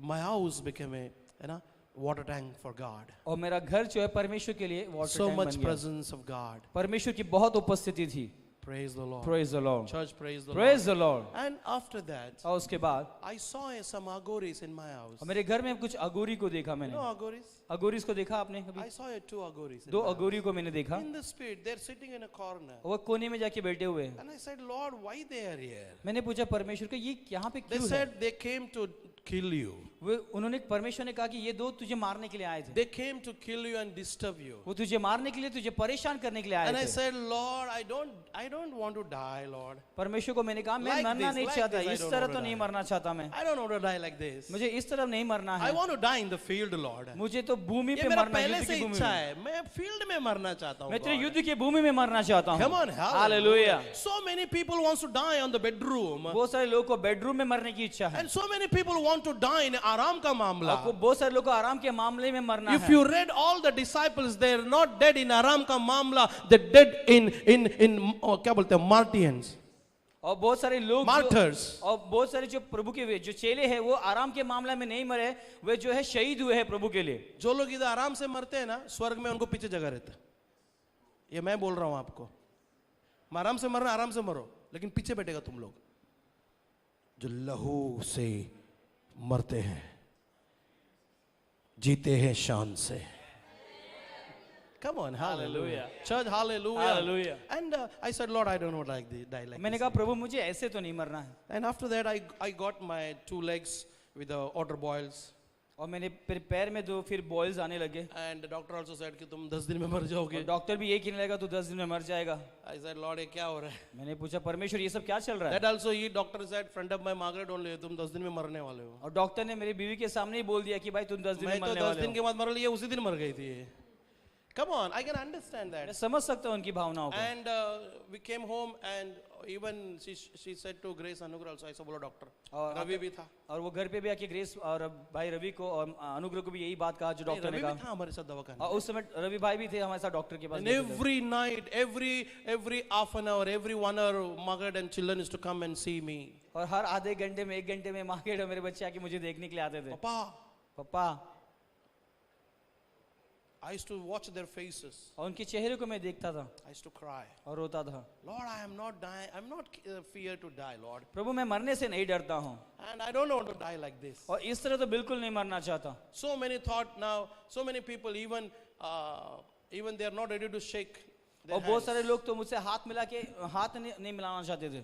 My house became a water tank for God. और मेरा घर जो है परमेश्वर के लिए वाटर So टैंक much बन गया। presence of God. परमेश्वर की बहुत उपस्थिति थी। Praise the Lord. Praise the Lord. Church, praise the Praise Lord. the Lord. And after that, और उसके बाद I saw some agoris in my house. और मेरे घर में कुछ अगोरी को देखा You मैंने. know agoris? अगोरीस को देखा आपने कभी? I saw two agoris. in दो my house. अगोरी को मैंने देखा. In the spirit, they're sitting in a corner. वो कोने में जाके बैठे हुए हैं. And I said, Lord, why they are here? मैंने पूछा परमेश्वर को ये यहाँ पे They क्यों है? said they came to kill you. उन्होंने परमेश्वर ने कहा कि ये दो तुझे मारने के लिए आए थे. They came to kill you and disturb you. वो तुझे मारने के लिए तुझे परेशान करने के लिए आए And I थे. said, Lord, I don't want to die, Lord. परमेश्वर को मैंने कहा मैं Like मरना this, नहीं like चाहता. this, I इस don't तरह want तो to नहीं die. मरना चाहता मैं. I don't want to die like this. मुझे इस तरह नहीं मरना I है. want to die in the field, Lord. मुझे तो भूमि ये पे मेरा मरना है, पहले युद्ध से की भूमि इच्छा में. है. मैं फील्ड में मरना चाहता हूँ. मैं तेरे God. युद्ध की भूमि में मरना चाहता हूँ. Come on, Hallelujah. So many people wants to die on the bedroom. बहुत सारे लोगों को बेडरूम में मरने की इच्छा है. And so many people want to die in आराम का मामला. आपको बहुत सारे लोगों को आराम के मामले में मरना If है. you read all the disciples, they're not dead in आराम का मामला. They're dead in क्या बोलते हैं, martyrs. और बहुत सारे लोग Martyrs. और बहुत सारे जो प्रभु के जो चेले हैं वो आराम के मामले में नहीं मरे, वे जो है शहीद हुए हैं प्रभु के लिए. जो लोग इधर आराम से मरते हैं ना, स्वर्ग में उनको पीछे जगह रहता है. ये मैं बोल रहा हूं आपको. आराम से मरना, आराम से मरो, लेकिन पीछे बैठेगा तुम लोग जो लहू से मरते हैं, जीते हैं शान से. Come on, hallelujah. Church, hallelujah. Hallelujah. And I said, Lord, I don't want to die like मैंने this. कहा प्रभु मुझे ऐसे तो नहीं मरना है. And after that, I got my 2 legs with the water boils. और मैंने फिर पैर में दो फिर बॉयल्स आने लगे. And the doctor also said कि तुम 10 दिन में मर जाओगे. डॉक्टर भी ये कहने लगा तू 10 दिन में मर जाएगा. I said, Lord, ये क्या हो रहा है? मैंने पूछा परमेश्वर ये सब क्या चल रहा है. That also he doctor said front of my Margaret only, तुम 10 दिन में मरने वाले हो. और डॉक्टर ने मेरी बीवी के सामने ही बोल दिया कि भाई तुम 10 दिन में मैं तो मरने 10 वाले दिन हो. के बाद मर लिया, उसी दिन मर गई थी. Come on, I can understand मैं that. समझ सकता हूँ उनकी भावनाओं को. And we came home and even she said to Grace Anugrah also, ऐसा बोला डॉक्टर. और रवि भी था. और वो घर पे भी आके ग्रेस और भाई रवि को और अनुग्रह को भी यही बात कहा जो डॉक्टर ने रवि भी कहा. था हमारे साथ दवाखाने. और उस समय रवि भाई भी थे हमारे साथ डॉक्टर के पास. And every night, every half an hour, every 1 hour, Margaret and children used to come and see me. और हर आधे घंटे में 1 घंटे में मार्केट और मेरे बच्चे आके मुझे देखने के लिए आते थे. Papa, पापा. I used to watch their faces. और उनके चेहरे को मैं देखता था I used to cry. और रोता था. Lord, I am not dying. I'm not fear to die, Lord. प्रभु मैं मरने से नहीं डरता हूँ. And I don't want to die like this. और इस तरह तो बिल्कुल नहीं मरना चाहता. So many thought now, so many people even they are not ready to shake their और बहुत सारे hands. लोग तो मुझसे हाथ मिला के हाथ नहीं मिलाना चाहते थे.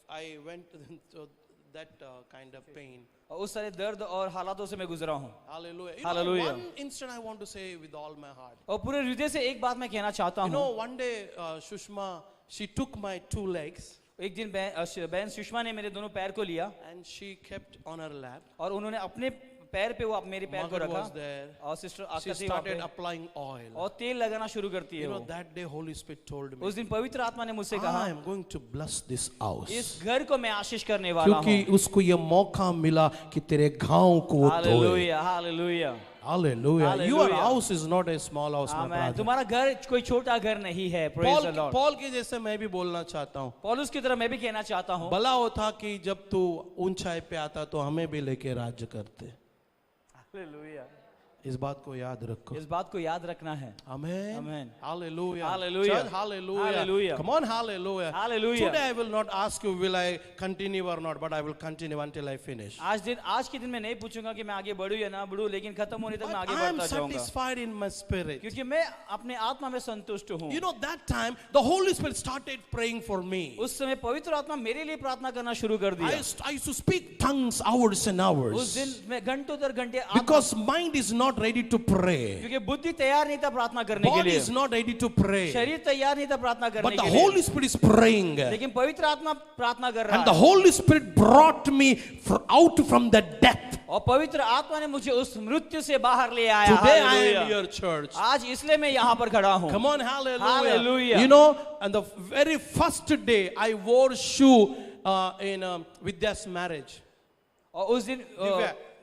I went to that kind of pain. और उस सारे दर्द और हालातों से मैं गुजरा हूँ. Hallelujah. You Hallelujah. know, one instant I want to say with all my heart. और पूरे हृदय से एक बात मैं कहना चाहता You हूँ. know, one day Shushma, she took my 2 legs एक दिन बहन सुषमा ने मेरे दोनों पैर को लिया and she kept on her lap. और उन्होंने अपने पैर पे वो मेरे पैर को Margaret रखा was there. और सिस्टर She आका थी वहाँ started पे applying oil. और तेल लगाना शुरू करती है You know, वो. that day Holy Spirit told me, उस दिन पवित्र आत्मा ने मुझसे I कहा am going to bless this house. इस घर को मैं आशीष करने वाला हूँ. क्योंकि उसको ये मौका मिला कि तेरे घाव को वो धोए. Hallelujah hallelujah. Hallelujah. Your Hallelujah. house is not a small house, my amen. brother. तुम्हारा घर कोई छोटा घर नहीं है. Praise the Lord. पॉल के जैसे मैं भी बोलना चाहता हूँ. पौलुस की तरह मैं भी कहना चाहता हूँ. भला होता कि जब तू ऊंचाई पे आता तो हमें भी लेके राज्य करते. हालेलुया. इस बात को याद रखो. इस बात को याद रखना है. Amen. Amen. Hallelujah. Hallelujah. Church, hallelujah. Hallelujah. Come on, hallelujah. Hallelujah. Today I will not ask you will I continue or not, but I will continue until I finish. आज के दिन मैं नहीं पूछूंगा कि मैं आगे बढ़ूं या ना बढ़ूं, लेकिन खत्म होने तक मैं But आगे I am बढ़ता जाऊंगा. satisfied in my spirit. क्योंकि मैं अपने आत्मा में संतुष्ट हूँ. You know, that time the Holy Spirit started praying for me. उस समय पवित्र आत्मा मेरे लिए प्रार्थना करना शुरू कर दिया. I used to speak tongues hours and hours. उस दिन मैं घंटों दर घंटे Because mind is not ready to pray. क्योंकि बुद्धि तैयार नहीं था प्रार्थना करने के Body लिए. is not ready to pray. शरीर तैयार नहीं था प्रार्थना करने But the के लिए. Holy Spirit is praying. लेकिन पवित्र आत्मा प्रार्थना कर रहा And the है. Holy Spirit brought me out from the death. और पवित्र आत्मा ने मुझे उस मृत्यु से बाहर ले आया. Today I hallelujah. am here, church. आज इसलिए मैं यहाँ पर खड़ा हूँ. Come on, hallelujah. Hallelujah. You know, and the very first day I wore shoe in Vidya's marriage. और उस दिन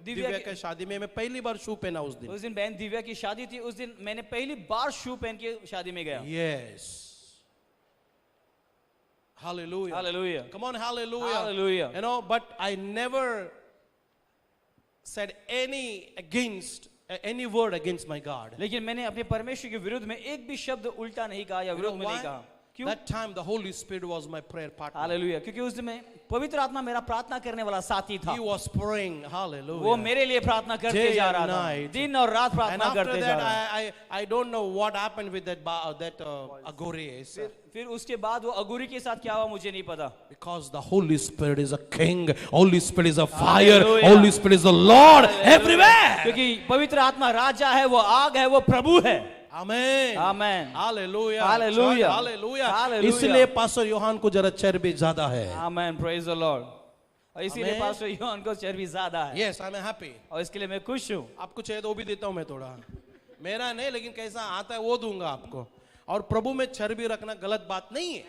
दिव्या के शादी में मैं पहली बार शू पहना उस दिन. उस दिन बहन दिव्या की शादी थी. उस दिन मैंने पहली बार शू पहन के शादी में गया. Yes. Hallelujah. Hallelujah. Come on, hallelujah. Hallelujah. You know, but I never said any word against my God. लेकिन मैंने अपने परमेश्वर के विरुद्ध में एक भी शब्द उल्टा नहीं कहा या विरोध में नहीं कहा. क्यों? That time the Holy Spirit was my prayer partner. Hallelujah, क्योंकि उस समय पवित्र आत्मा मेरा प्रार्थना करने वाला साथी था। He was praying, वो hallelujah. मेरे लिए प्रार्थना करते Day जा and रहा था, night. दिन और रात And प्रार्थना after करते जा that, रहा। I don't know what happened with that Agores. फिर उसके बाद वो अगुरी के साथ क्या हुआ मुझे नहीं पता। Because the Holy Spirit is a king, Holy Spirit is a fire, Hallelujah. Holy Spirit is the Lord everywhere. क्योंकि पवित्र आत्मा राजा है, वो आग है, वो प्रभु है। Amen. Amen. Hallelujah. Hallelujah. Hallelujah. Hallelujah. इसलिए पास्टर योहान को जरा चर्बी ज्यादा है. आमेन, प्रेज द लॉर्ड। और इसीलिए Amen. पास्टर योहान को चर्बी ज्यादा है, Yes, I'm happy. और इसके लिए मैं खुश हूँ। आपको चाहिए तो वो भी देता हूँ मैं थोड़ा, मेरा नहीं, लेकिन कैसा आता है वो दूंगा आपको। और प्रभु में चर्बी रखना गलत बात नहीं है।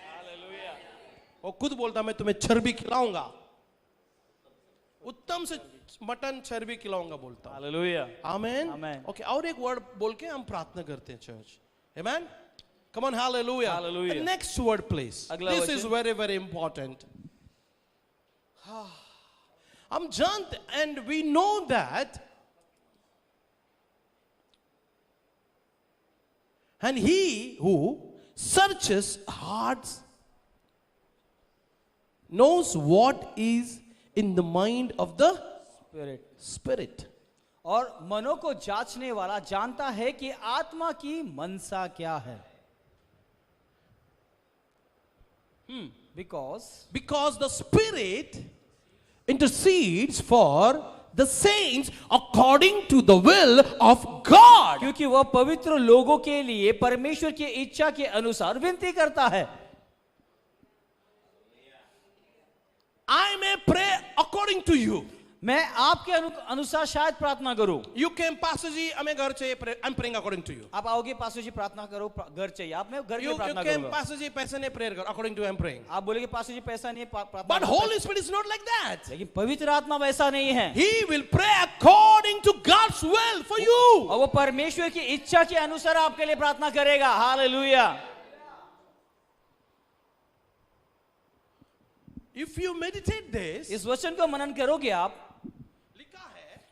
वो खुद बोलता मैं तुम्हें चर्बी खिलाऊंगा, उत्तम से मटन चर्बी खिलाऊंगा बोलता हूँ। हालेलुया, आमेन। Amen. ओके, और एक वर्ड बोल के हम प्रार्थना करते हैं church. Amen. Come on, hallelujah. Hallelujah. Next word please, अगला दिस वचन। Is very very important. हम जानते, and we know that, and he who searches hearts knows what is in the mind of the spirit. spirit. और मनों को जांचने वाला जानता है कि आत्मा की मनसा क्या है। Because the spirit intercedes for the saints according to the will of God. क्योंकि वह पवित्र लोगों के लिए परमेश्वर की इच्छा के अनुसार विनती करता है। I may pray according to you. मैं आपके अनुसार शायद प्रार्थना करूं। You came, Pastor ji, हमें घर चाहिए, I'm praying according to you. आप आओगे पास्टर जी प्रार्थना करो, घर चाहिए, आप मैं घर की You प्रार्थना came, करूंगा। Pastor ji, पैसे नहीं, prayer करो, according to you I'm praying. आप बोलेगे पास्टर जी पैसा नहीं है, प्रार्थना But करो। Holy Spirit is not like that. लेकिन पवित्र आत्मा वैसा नहीं है। He will pray according to God's will for you. और वो परमेश्वर की इच्छा के अनुसार आपके लिए प्रार्थना करेगा। Hallelujah. If you meditate this, इस वचन को मनन करोगे आप,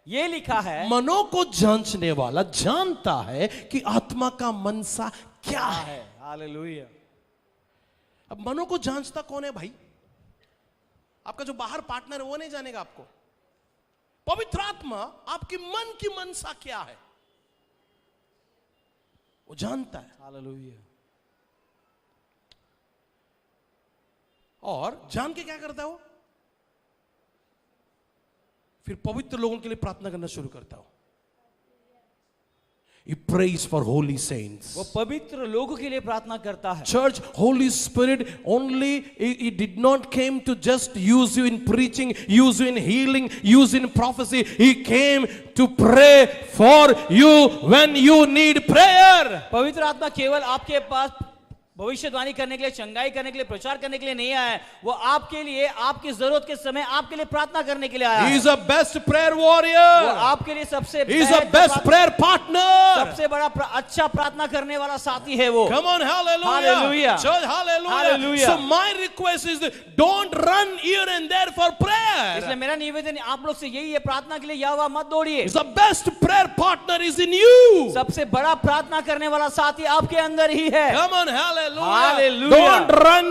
ये लिखा है, मनों को जांचने वाला जानता है कि आत्मा का मनसा क्या है। हालेलुया। अब मनों को जांचता कौन है भाई? आपका जो बाहर पार्टनर है वो नहीं जानेगा आपको। पवित्र आत्मा आपकी मन की मनसा क्या है वो जानता है। हालेलुया। और जान के क्या करता है वो? फिर पवित्र लोगों के लिए प्रार्थना करना शुरू करता हूं। He prays for holy saints. वो पवित्र लोगों के लिए प्रार्थना करता है। Church, Holy Spirit only, he did not came to just use you in preaching, use you in healing, use you in prophecy. He came to pray for you when you need prayer. पवित्र आत्मा केवल आपके पास भविष्यवाणी करने के लिए, चंगाई करने के लिए, प्रचार करने के लिए नहीं आया है। वो आपके लिए, आपकी जरूरत के समय आपके लिए प्रार्थना करने के लिए आया है। He is a best prayer वो warrior. आपके लिए सबसे He is a best prayer partner. सबसे बड़ा अच्छा प्रार्थना करने वाला साथी है वो। Come on, hallelujah. Hallelujah. Church, hallelujah. Hallelujah. So my request is don't run here and there for prayer. इसलिए मेरा निवेदन आप लोग से यही है, प्रार्थना के लिए यहाँ वहाँ मत दौड़िए। The best prayer partner is in you. सबसे बड़ा प्रार्थना करने वाला साथी आपके अंदर ही है। Come on, hallelujah. Hallelujah. Don't run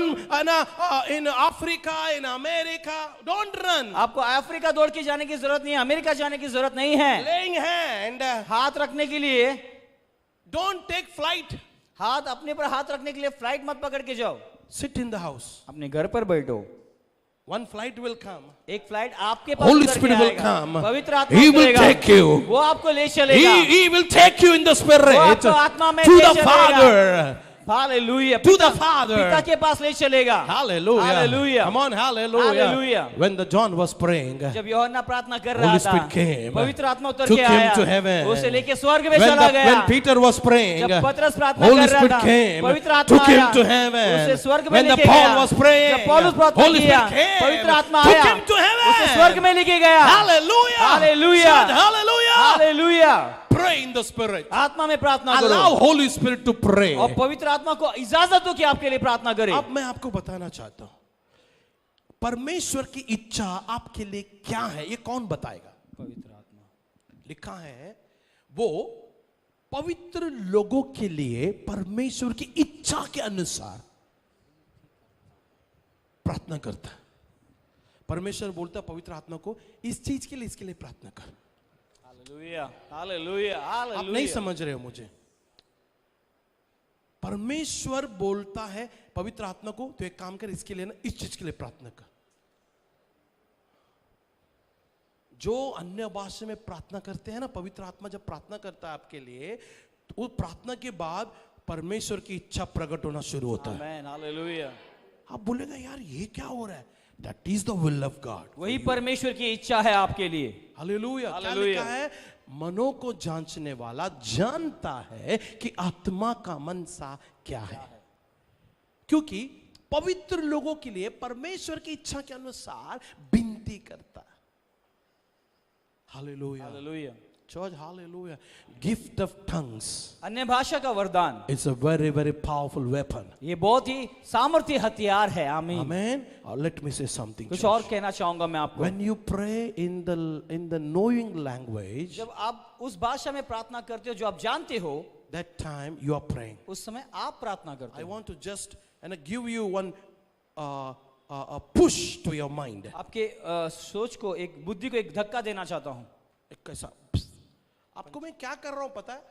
in Africa, in America. Don't run. आपको अफ्रीका दौड़ के जाने की जरूरत नहीं है, अमेरिका जाने की जरूरत नहीं है। Laying hand. हाथ रखने के लिए, Don't take flight. हाथ अपने पर हाथ रखने के लिए फ्लाइट मत पकड़ के जाओ। Sit in the house. अपने घर पर बैठो। One flight will come. एक फ्लाइट आपके पास Holy उतर के Spirit will आएगा। come. पवित्र आत्मा He will उतरेगा। take you. वो आपको ले चलेगा। He will take you in the spirit वो आपको आत्मा में to ले the चलेगा। Father. Hallelujah. To the Father. पिता के पास ले चलेगा। Hallelujah. Hallelujah. Come on, hallelujah. Hallelujah. When the John was praying, जब यूहन्ना प्रार्थना कर रहा Holy था, Spirit came, पवित्र आत्मा उतर took के him आया, to heaven. उसे लेके स्वर्ग में when, चला गया। when Peter was praying, जब पतरस प्रार्थना Holy कर रहा Spirit था, came, पवित्र आत्मा took him आया, to heaven. उसे स्वर्ग में When the लेके Paul गया। was praying, जब पौलुस प्रार्थना Holy किया, Spirit came, पवित्र आत्मा took आया, him to heaven. उसे स्वर्ग में लेके गया। Hallelujah. Hallelujah. Shout hallelujah. Hallelujah. Pray in the Spirit. आत्मा में प्रार्थना Allow करो Holy Spirit to pray. और पवित्र आत्मा को इजाजत दो कि आपके लिए प्रार्थना करे। अब मैं आपको बताना चाहता हूं, परमेश्वर की इच्छा आपके लिए क्या है ये कौन बताएगा? पवित्र आत्मा। लिखा है वो पवित्र लोगों के लिए परमेश्वर की इच्छा के अनुसार प्रार्थना करता है। परमेश्वर बोलता है पवित्र आत्मा को, इस चीज के लिए, इसके लिए प्रार्थना कर। हालेलुया, हालेलुया, आप नहीं हालेलुया। समझ रहे हो मुझे। परमेश्वर बोलता है पवित्र आत्मा को, तो एक काम कर, इसके लिए ना, इस चीज के लिए प्रार्थना कर। जो अन्य भाषा में प्रार्थना करते हैं ना, पवित्र आत्मा जब प्रार्थना करता है आपके लिए, तो वो प्रार्थना के बाद परमेश्वर की इच्छा प्रकट होना शुरू होता है। आमेन, हालेलुया। आप बोलेगा यार ये क्या हो रहा है? That is the will of God. वही परमेश्वर की इच्छा है आपके लिए। हालेलुया। क्या हालेलुया। लिखा है? मनों को जांचने वाला जानता है कि आत्मा का मनसा क्या है। क्योंकि पवित्र लोगों के लिए परमेश्वर की इच्छा के अनुसार विनती करता है। Hallelujah, hallelujah. Church, hallelujah. Gift of tongues, अन्य भाषा का वरदान, it's a very very powerful weapon. ये बहुत ही सामर्थ्य हथियार है। आमीन। आमेन। लेट मी से समथिंग। कुछ और कहना चाहूंगा मैं आपको। When you pray in the knowing language, जब आप उस भाषा में प्रार्थना करते हो जो आप जानते हो, that time you are praying. उस समय आप प्रार्थना करते I हो। want to just give you one a push to your mind. आपके सोच को, एक बुद्धि को एक धक्का देना चाहता हूं। एक कैसा? आपको मैं क्या कर रहा हूं पता है?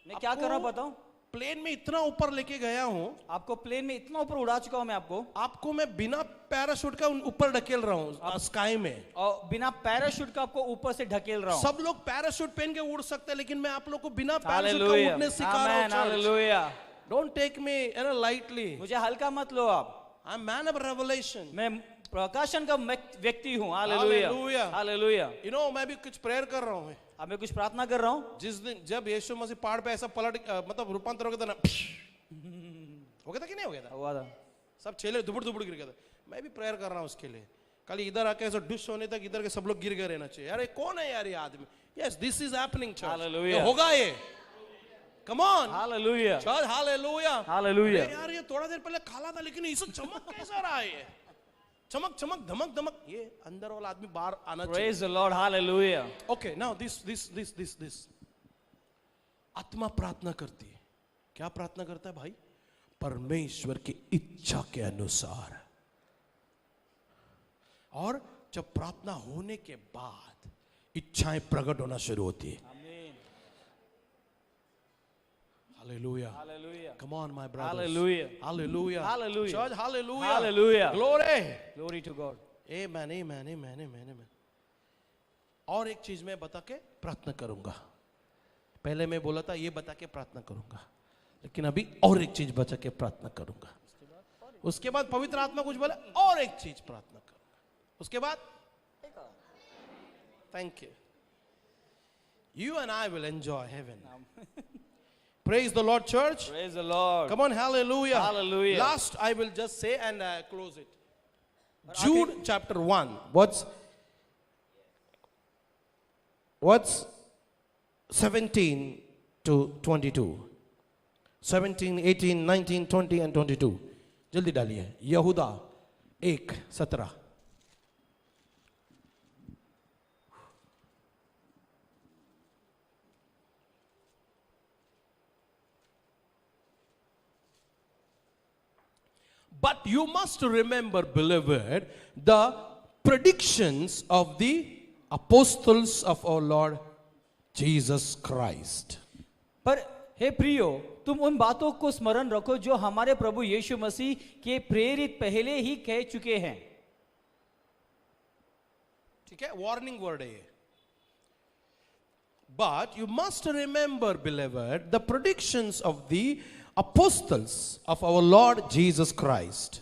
मैं क्या कर रहा हूं बताऊं? प्लेन में इतना ऊपर लेके गया हूं, आपको प्लेन में इतना ऊपर उड़ा चुका हूं मैं आपको मैं बिना पैराशूट का ऊपर ढकेल रहा हूं स्काई में, और बिना पैराशूट का आपको ऊपर से ढकेल रहा हूं। सब लोग पैराशूट पहन के उड़ सकते हैं, लेकिन मैं आप लोग को बिना पैराशूट का हालेलुया, उड़ने सिखा रहा आमेन, हूं। Hallelujah. Don't take me lightly. मुझे हल्का मत लो आप। I'm a man of revelation. मैं प्रकाशन का व्यक्ति हूं। Hallelujah, hallelujah. Hallelujah. You know, मैं भी कुछ प्रेयर कर रहा हूं। अब मैं कुछ प्रार्थना कर रहा हूं। जिस दिन जब यीशु मसीह पहाड़ पे ऐसा पलट मतलब रूपांतर हो गया था ना, हो गया था कि नहीं हो गया था? हुआ था। सब छेले दुबड़ दुबड़ गिर गया था। मैं भी प्रेयर कर रहा हूं उसके लिए। कल इधर आके ऐसा डिश होने तक इधर के सब लोग गिर गए रहना चाहिए। यार ये कौन है यार ये आदमी? Yes, this is happening church. Hallelujah. होगा ये। कम on hallelujah, church, hallelujah. Hallelujah. यार ये थोड़ा देर पहले खाला था, लेकिन इसे चमक कैसा रहा है ये? चमक चमक धमक धमक, ये अंदर वाला आदमी बाहर आना चाहिए। Praise the Lord, hallelujah. Okay, now this आत्मा प्रार्थना करती है। क्या प्रार्थना करता है भाई? परमेश्वर की इच्छा के अनुसार। और जब प्रार्थना होने के बाद इच्छाएं प्रकट होना शुरू होती है। Hallelujah. Hallelujah. Come on, my brothers. Hallelujah. Hallelujah. Hallelujah. Church, hallelujah. Hallelujah. Glory. Glory to God. Amen, amen, amen, amen, amen. और एक चीज मैं बता के प्रार्थना करूंगा। पहले मैं बोला था ये बता के प्रार्थना करूंगा, लेकिन अभी और एक चीज बचा के प्रार्थना करूंगा। उसके बाद पवित्र आत्मा कुछ बोला, और एक चीज प्रार्थना करूंगा। उसके बाद thank you, you and I will enjoy heaven. Praise the Lord, church. Praise the Lord. Come on, hallelujah. Hallelujah. Last I will just say and close it. Jude chapter 1. What's 17 to 22? 17, 18, 19, 20 and 22. जल्दी डालिए। यहूदा 1:17. But you must remember, beloved, the predictions of the apostles of our Lord Jesus Christ. पर हे प्रियो, तुम उन बातों को स्मरण रखो जो हमारे प्रभु यीशु मसीह के प्रेरित पहले ही कह चुके हैं। ठीक है, वार्निंग वर्ड है ये। But you must remember, beloved, the predictions of the apostles of our Lord Jesus Christ.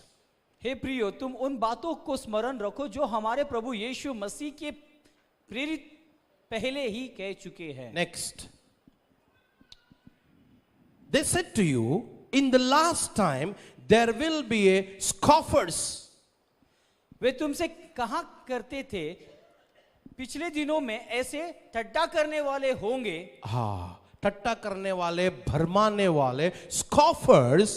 हे प्रियो, तुम उन बातों को स्मरण रखो जो हमारे प्रभु यीशु मसीह के प्रेरित पहले ही कह चुके हैं। Next. They said to you, in the last time there will be a scoffers. वे तुमसे कहा करते थे, पिछले दिनों में ऐसे ठट्टा करने वाले होंगे। हाँ, ठट्टा करने वाले, भरमाने वाले, scoffers,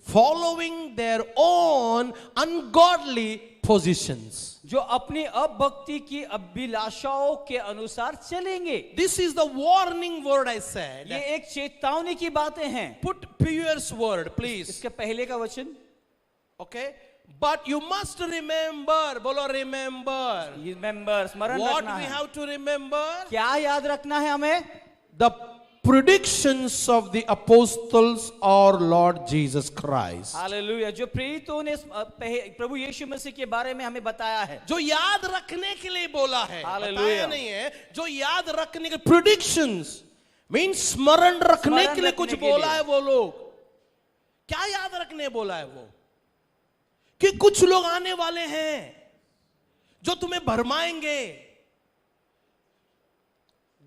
following their own ungodly positions. जो अपनी अभक्ति की अभिलाषाओं के अनुसार चलेंगे। This is the warning word I said. ये एक चेतावनी की बातें हैं। Put Pierre's word, please. इसके पहले का वचन, Okay? But you must remember, बोलो remember. रिमेंबर, स्मरण What रखना we है। have to remember? क्या याद रखना है हमें? The predictions of the apostles or Lord Jesus Christ. Hallelujah, जो प्रेरितों ने प्रभु यीशु मसीह के बारे में हमें बताया है, जो याद रखने के लिए बोला है, Hallelujah. बताया नहीं है, जो याद रखने के predictions मीन्स स्मरण रखने स्मरण के लिए रखने कुछ के बोला लिए। है वो लोग। क्या याद रखने बोला है वो? कि कुछ लोग आने वाले हैं जो तुम्हें भरमाएंगे,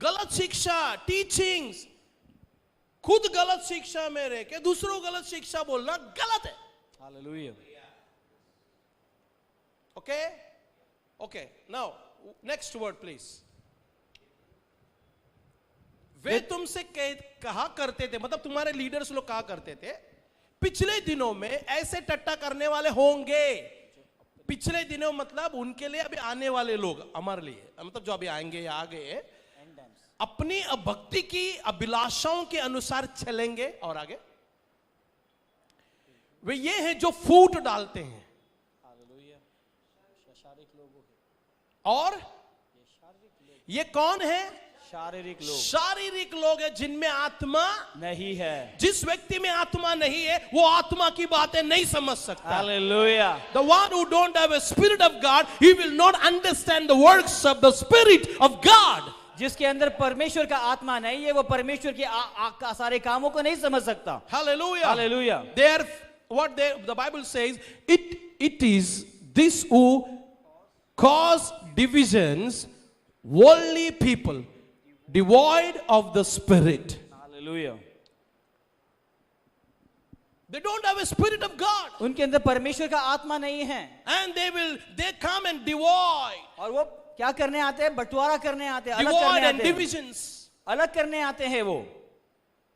गलत शिक्षा, टीचिंग्स, खुद गलत शिक्षा में रह के दूसरों गलत शिक्षा बोलना गलत है। Hallelujah. Okay okay, now next word please. वे तुमसे कहा करते थे, मतलब तुम्हारे लीडर्स लोग कहा करते थे, पिछले दिनों में ऐसे टट्टा करने वाले होंगे। पिछले दिनों मतलब उनके लिए अभी आने वाले लोग, हमारे लिए मतलब जो अभी आएंगे या आ गए, अपनी भक्ति की अभिलाषाओं के अनुसार चलेंगे। और आगे वे ये हैं जो फूट डालते हैं। और ये कौन है? शारीरिक लोग शारीरिक लोग हैं जिनमें आत्मा नहीं है। जिस व्यक्ति में आत्मा नहीं है वो आत्मा की बातें नहीं समझ सकता। Hallelujah. The one who don't have a spirit of God, he will not understand the works of the spirit of God. जिसके अंदर परमेश्वर का आत्मा नहीं है, वो परमेश्वर के सारे कामों को नहीं समझ सकता। Hallelujah. Hallelujah. There, the Bible says, it is this who cause divisions, worldly people, devoid of the spirit. Hallelujah. They don't have a spirit of God, उनके अंदर परमेश्वर का आत्मा नहीं है, and they come and divide, और वो क्या करने आते हैं? बंटवारा करने आते हैं, अलग divide करने and आते हैं, divisions. अलग करने आते हैं। वो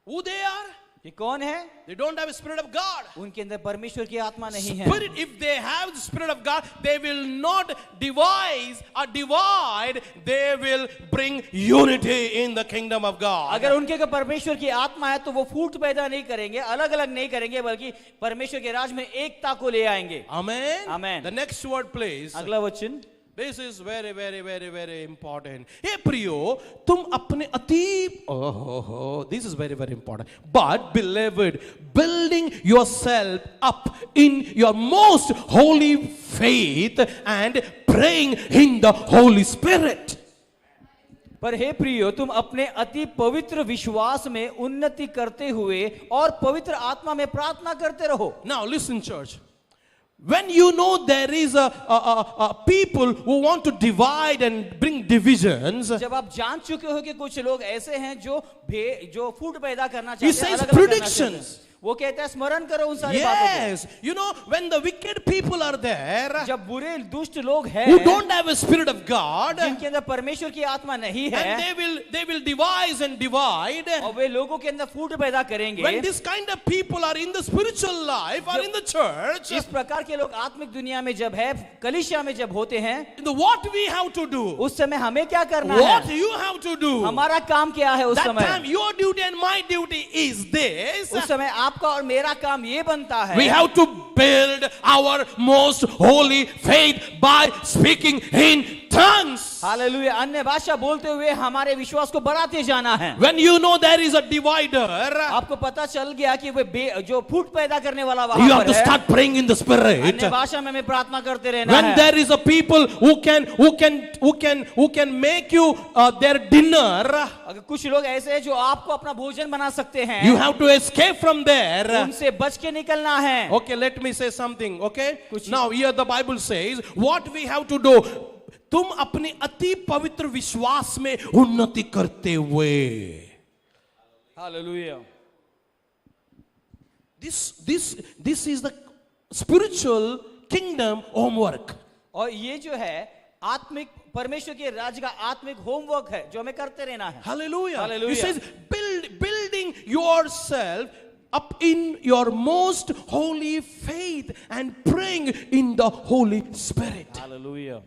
Who they are? ये कौन है? They don't have a spirit of God. उनके अंदर परमेश्वर की आत्मा नहीं है। Spirit, if they have the spirit of God, they will not devise or divide, they will bring unity in the kingdom of God. अगर उनके को परमेश्वर की आत्मा है तो वो फूट पैदा नहीं करेंगे, अलग अलग नहीं करेंगे, बल्कि परमेश्वर के राज में एकता को ले आएंगे। Amen. Amen. The next word, please. अगला वचन, This is very, very, very, very important. हे प्रियो, तुम अपने अति, this is very, very important. But beloved, building yourself up in your most holy faith and praying in the Holy Spirit. पर हे प्रियो, तुम अपने अति पवित्र विश्वास में उन्नति करते हुए और पवित्र आत्मा में प्रार्थना करते रहो। Now listen, church. When you know there is a people who want to divide and bring divisions, जब आप जान चुके हो कि कुछ लोग ऐसे हैं जो फूट पैदा करना he चाहते हैं, says अलग अलग करना चाहते हैं, predictions. वो कहता है स्मरण करो उन सारी बातों Yes, you know, when the wicked people are there, को। जब बुरे दुष्ट लोग हैं, who don't have a spirit of God, and जिनके अंदर परमेश्वर की आत्मा नहीं है, they will devise and divide. और वे लोगों के अंदर फूट पैदा करेंगे। When this kind of people are in the spiritual life or in the church, इस प्रकार के लोग आत्मिक दुनिया में जब है, कलीसिया में जब होते हैं, what we have to do, उस समय हमें क्या करना what है? you have to do, हमारा काम क्या है उस that time समय? your duty and my duty is this. उस समय आपका और मेरा काम ये बनता है, We have to build our most holy faith by speaking in tongues. Hallelujah, अन्य भाषा बोलते हुए हमारे विश्वास को बढ़ाते जाना है। When you know there is a divider, आपको पता चल गया कि वे जो फूट पैदा करने वाला you वहां have पर to है, start praying in the spirit. अन्य भाषा में हमें प्रार्थना करते रहना When है। there is a people who can make you their dinner, अगर कुछ लोग ऐसे हैं जो आपको अपना भोजन बना सकते हैं, you have to escape from there. उनसे बच के निकलना है। Okay, let me say something. Okay, कुछ- now here the Bible says what we have to do. तुम अपने अति पवित्र विश्वास में उन्नति करते हुए, hallelujah. this is the spiritual kingdom homework. और ये जो है आत्मिक परमेश्वर के राज्य का आत्मिक होमवर्क है जो हमें करते रहना है। Hallelujah. Hallelujah. It says building yourself up in your most holy faith and praying in the Holy Spirit. Hallelujah.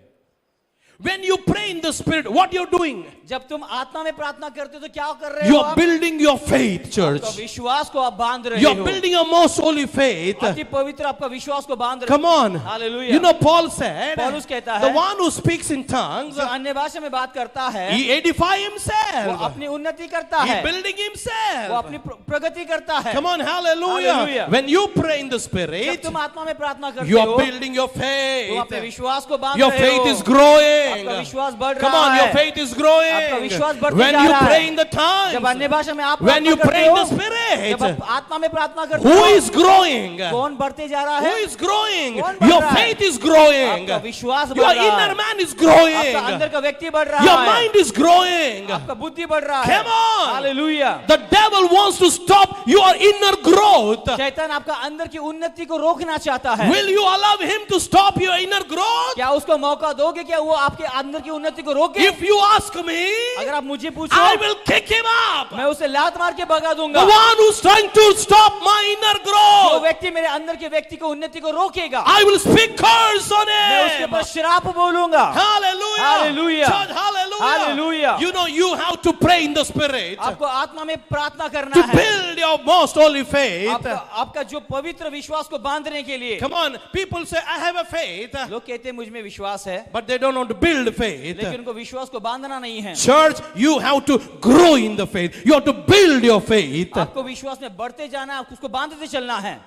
When you pray in the Spirit, what you're doing? जब तुम आत्मा में प्रार्थना करते हो तो क्या कर रहे हो You're आप? building your faith, church. आपका विश्वास को आप बांध रहे You're हो। building a most holy faith. अति पवित्र आपका विश्वास को बांध रहे Come on. Hallelujah. You know, Paul said, पौलुस कहता the है, one who speaks in tongues, जो अन्य भाषा में बात करता है he edify वो himself. अपनी उन्नति करता He है, building वो himself. अपनी प्रगति करता है। Come on, hallelujah. Hallelujah. When you pray in the जब Spirit, तुम आत्मा में प्रार्थना करते you are हो building your तुम अपने faith. विश्वास को बांध Your रहे faith हो। is growing. आपका विश्वास बढ़ Come रहा on, your है। faith is growing. आपका विश्वास बढ़ते When जा you रहा है। pray in the जब अन्य tongues, भाषा में आप when प्रार्थना you करते pray in हो, the Spirit, जब आप आत्मा में प्रार्थना करते who हो, is growing? कौन बढ़ते जा रहा Who है? is growing? कौन बढ़ Your रहा है? faith is growing. आपका विश्वास Your बढ़ रहा inner है, man is आपका growing. अंदर का व्यक्ति बढ़ रहा Your है, mind is growing. आपका बुद्धि बढ़ रहा है। Come on. Hallelujah. The devil wants to stop your inner growth. शैतान आपका अंदर की उन्नति को रोकना चाहता है। Will you allow him to stop your inner growth? क्या उसको मौका दोगे क्या वो आपके अंदर की उन्नति को रोके? If you ask me, अगर आप मुझे पूछो I will kick him up. मैं उसे लात मार के भगा The दूंगा। one who's trying to stop my inner जो growth, व्यक्ति मेरे अंदर के व्यक्ति को उन्नति को रोकेगा I will speak curse on मैं उसके him. ऊपर श्राप बोलूंगा। Hallelujah. Hallelujah. Church, hallelujah. Hallelujah. You know, you have to pray in the Spirit आपको आत्मा में प्रार्थना करना to है build your most holy faith. आपका जो पवित्र विश्वास को बांधने के लिए। Come on, people say, I have a faith, लोग कहते हैं मुझ में विश्वास है but they don't know to build faith. लेकिन उनको विश्वास को बांधना नहीं है। Church, you have to grow in the faith. You have to build your faith. आपको विश्वास में बढ़ते जाना है, उसको बांधते चलना है।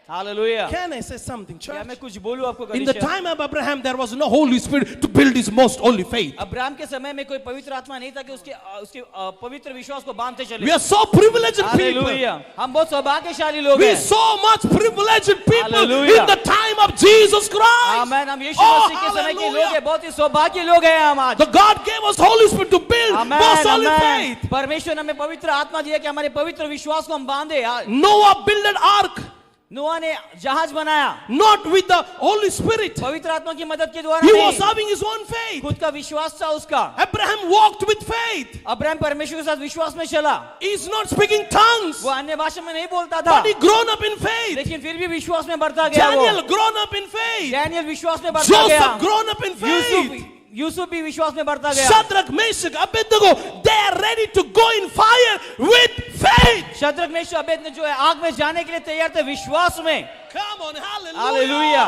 Hallelujah. Can I say something, क्या church? मैं कुछ बोलूं आपको? In the time of Abraham, there was no Holy Spirit to build his most holy faith. Abraham के समय में कोई पवित्र आत्मा नहीं था कि उसके पवित्र विश्वास को बांधते चले। We are so privileged people. Hallelujah. हम बहुत सौभाग्यशाली लोग We हैं। are so much privileged people Hallelujah. in the time of Jesus Christ. आमेन। हम यीशु Oh, मसीह के समय के hallelujah. लोग हैं, बहुत ही सौभाग्य लोग हैं हम आज। The God gave us Holy Spirit to build amen, most holy amen. faith. परमेश्वर ने हमें पवित्र आत्मा दिया कि हमारे पवित्र विश्वास को हम बांधे। Noah built an ark, नोआ ने जहाज बनाया not with the Holy Spirit. पवित्र आत्मा की मदद के द्वारा He was नहीं, having his own faith. खुद का विश्वास था उसका। Abraham walked with faith. Abraham परमेश्वर के साथ विश्वास में चला। He's not speaking tongues, वो अन्य भाषा में नहीं बोलता था but he grown up in faith. लेकिन फिर भी विश्वास में बढ़ता गया। वो Daniel grown up in faith. Daniel विश्वास में बढ़ता गया। Joseph grown up in faith. Yusuf भी विश्वास में बढ़ता गया। Shadrach, Meshach, Abednego, they are ready to go in fire with faith. Shadrach Meshach Abednego जो है आग में जाने के लिए तैयार थे विश्वास में। Come on, hallelujah. Hallelujah.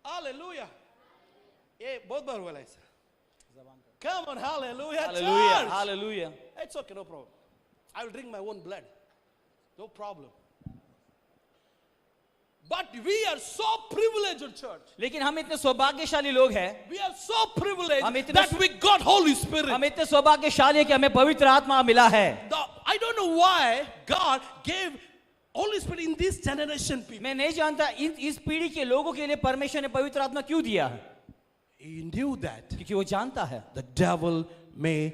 Hallelujah. ये बहुत बार बोला ऐसा। Come on, hallelujah. Hallelujah. Church. Hallelujah. It's okay, no problem. I will drink my own blood. No problem. But we are so privileged, church. लेकिन हम इतने सौभाग्यशाली लोग हैं, We are so privileged हम इतने- that we got Holy Spirit. हम इतने सौभाग्यशाली हैं कि हमें पवित्र आत्मा मिला है। I don't know why God gave Holy Spirit in this generation people. मैं नहीं जानता इस पीढ़ी के लोगों के लिए परमेश्वर ने पवित्र आत्मा क्यों दिया है, He knew that क्योंकि वो जानता है the devil may,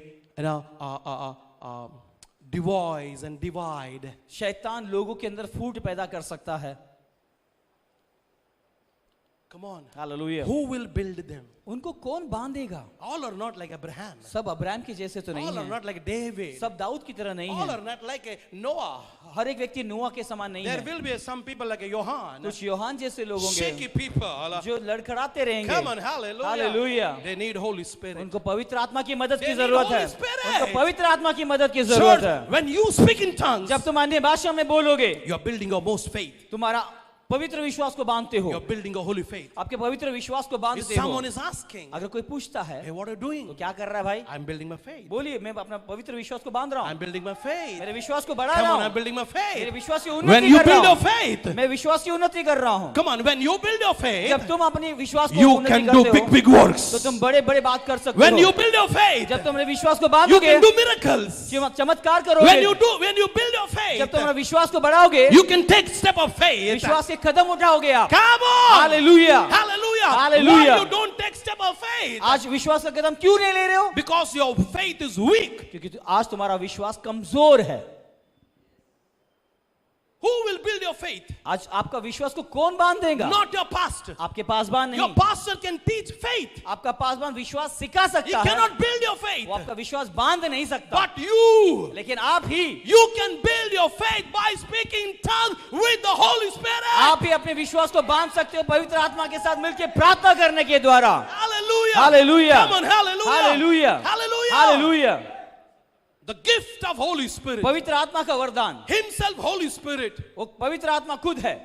devise and divide. शैतान लोगों के अंदर फूट पैदा कर सकता है। Come on. Hallelujah. Who will build them? उनको कौन बांधेगा? All are not like Abraham. सब अब्राहम के जैसे तो नहीं All are है, not like David. सब दाऊद की तरह नहीं All है, are not like a Noah. हर एक व्यक्ति नूह के समान नहीं There है। will be some people like a Johan. कुछ योहान जैसे लोग Shaky होंगे people. जो लड़खड़ाते रहेंगे। Come on, hallelujah. Hallelujah. They need Holy Spirit. उनको पवित्र आत्मा की मदद They की need जरूरत Holy है, Spirit. उनको पवित्र आत्मा की मदद की जरूरत है। Church, when you speak in tongues, जब तुम अन्य भाषा में बोलोगे, you are building your most faith. तुम्हारा पवित्र विश्वास को बांधते हो, You are building a holy faith. आपके पवित्र विश्वास को If बांधते हो। someone is asking, अगर कोई पूछता है hey, what are you doing? तो क्या कर रहा है भाई? I'm building my faith. बोलिए, मैं अपना पवित्र विश्वास को बांध रहा I'm हूँ, building my faith. मेरे विश्वास को बढ़ा Come रहा on, I'm हूँ, building my मेरे faith. विश्वास की When उन्नति you कर build रहा your हूँ, faith, मैं विश्वास की उन्नति कर रहा हूँ। come on, when you build your faith, जब तुम अपनी विश्वास को you उन्नति can do करते big, हो, big works. तो तुम बड़े बड़े बात कर सकते When you हो। build your faith, जब तुम अपने विश्वास को you बांधोगे, can do miracles. चमत्कार When करोगे, you build your जब faith, तुम अपना विश्वास को बढ़ाओगे, you can take step of faith. विश्वास के कदम उठाओगे आप। Come on. Hallelujah. Hallelujah. Hallelujah. Why you don't take step of faith? आज विश्वास का कदम क्यों नहीं ले रहे हो? Because your faith is weak. क्योंकि आज तुम्हारा विश्वास कमजोर है। Who will build your faith? आज आपका विश्वास को कौन बांध देगा? Not your pastor. आपके पासबान Your नहीं। pastor can teach faith. आपका पासबान विश्वास सिखा He सकता है, cannot build your faith. वो आपका विश्वास बांध नहीं सकता। But you लेकिन आप ही can build your faith by speaking in tongues with the Holy Spirit. आप ही अपने विश्वास को बांध सकते हो पवित्र आत्मा के साथ मिलकर प्रार्थना करने के द्वारा। Hallelujah. Hallelujah. Come on, hallelujah. Hallelujah. Hallelujah. Hallelujah. The gift of Holy Spirit. पवित्र आत्मा का वरदान, Himself, Holy Spirit. वो पवित्र आत्मा खुद है।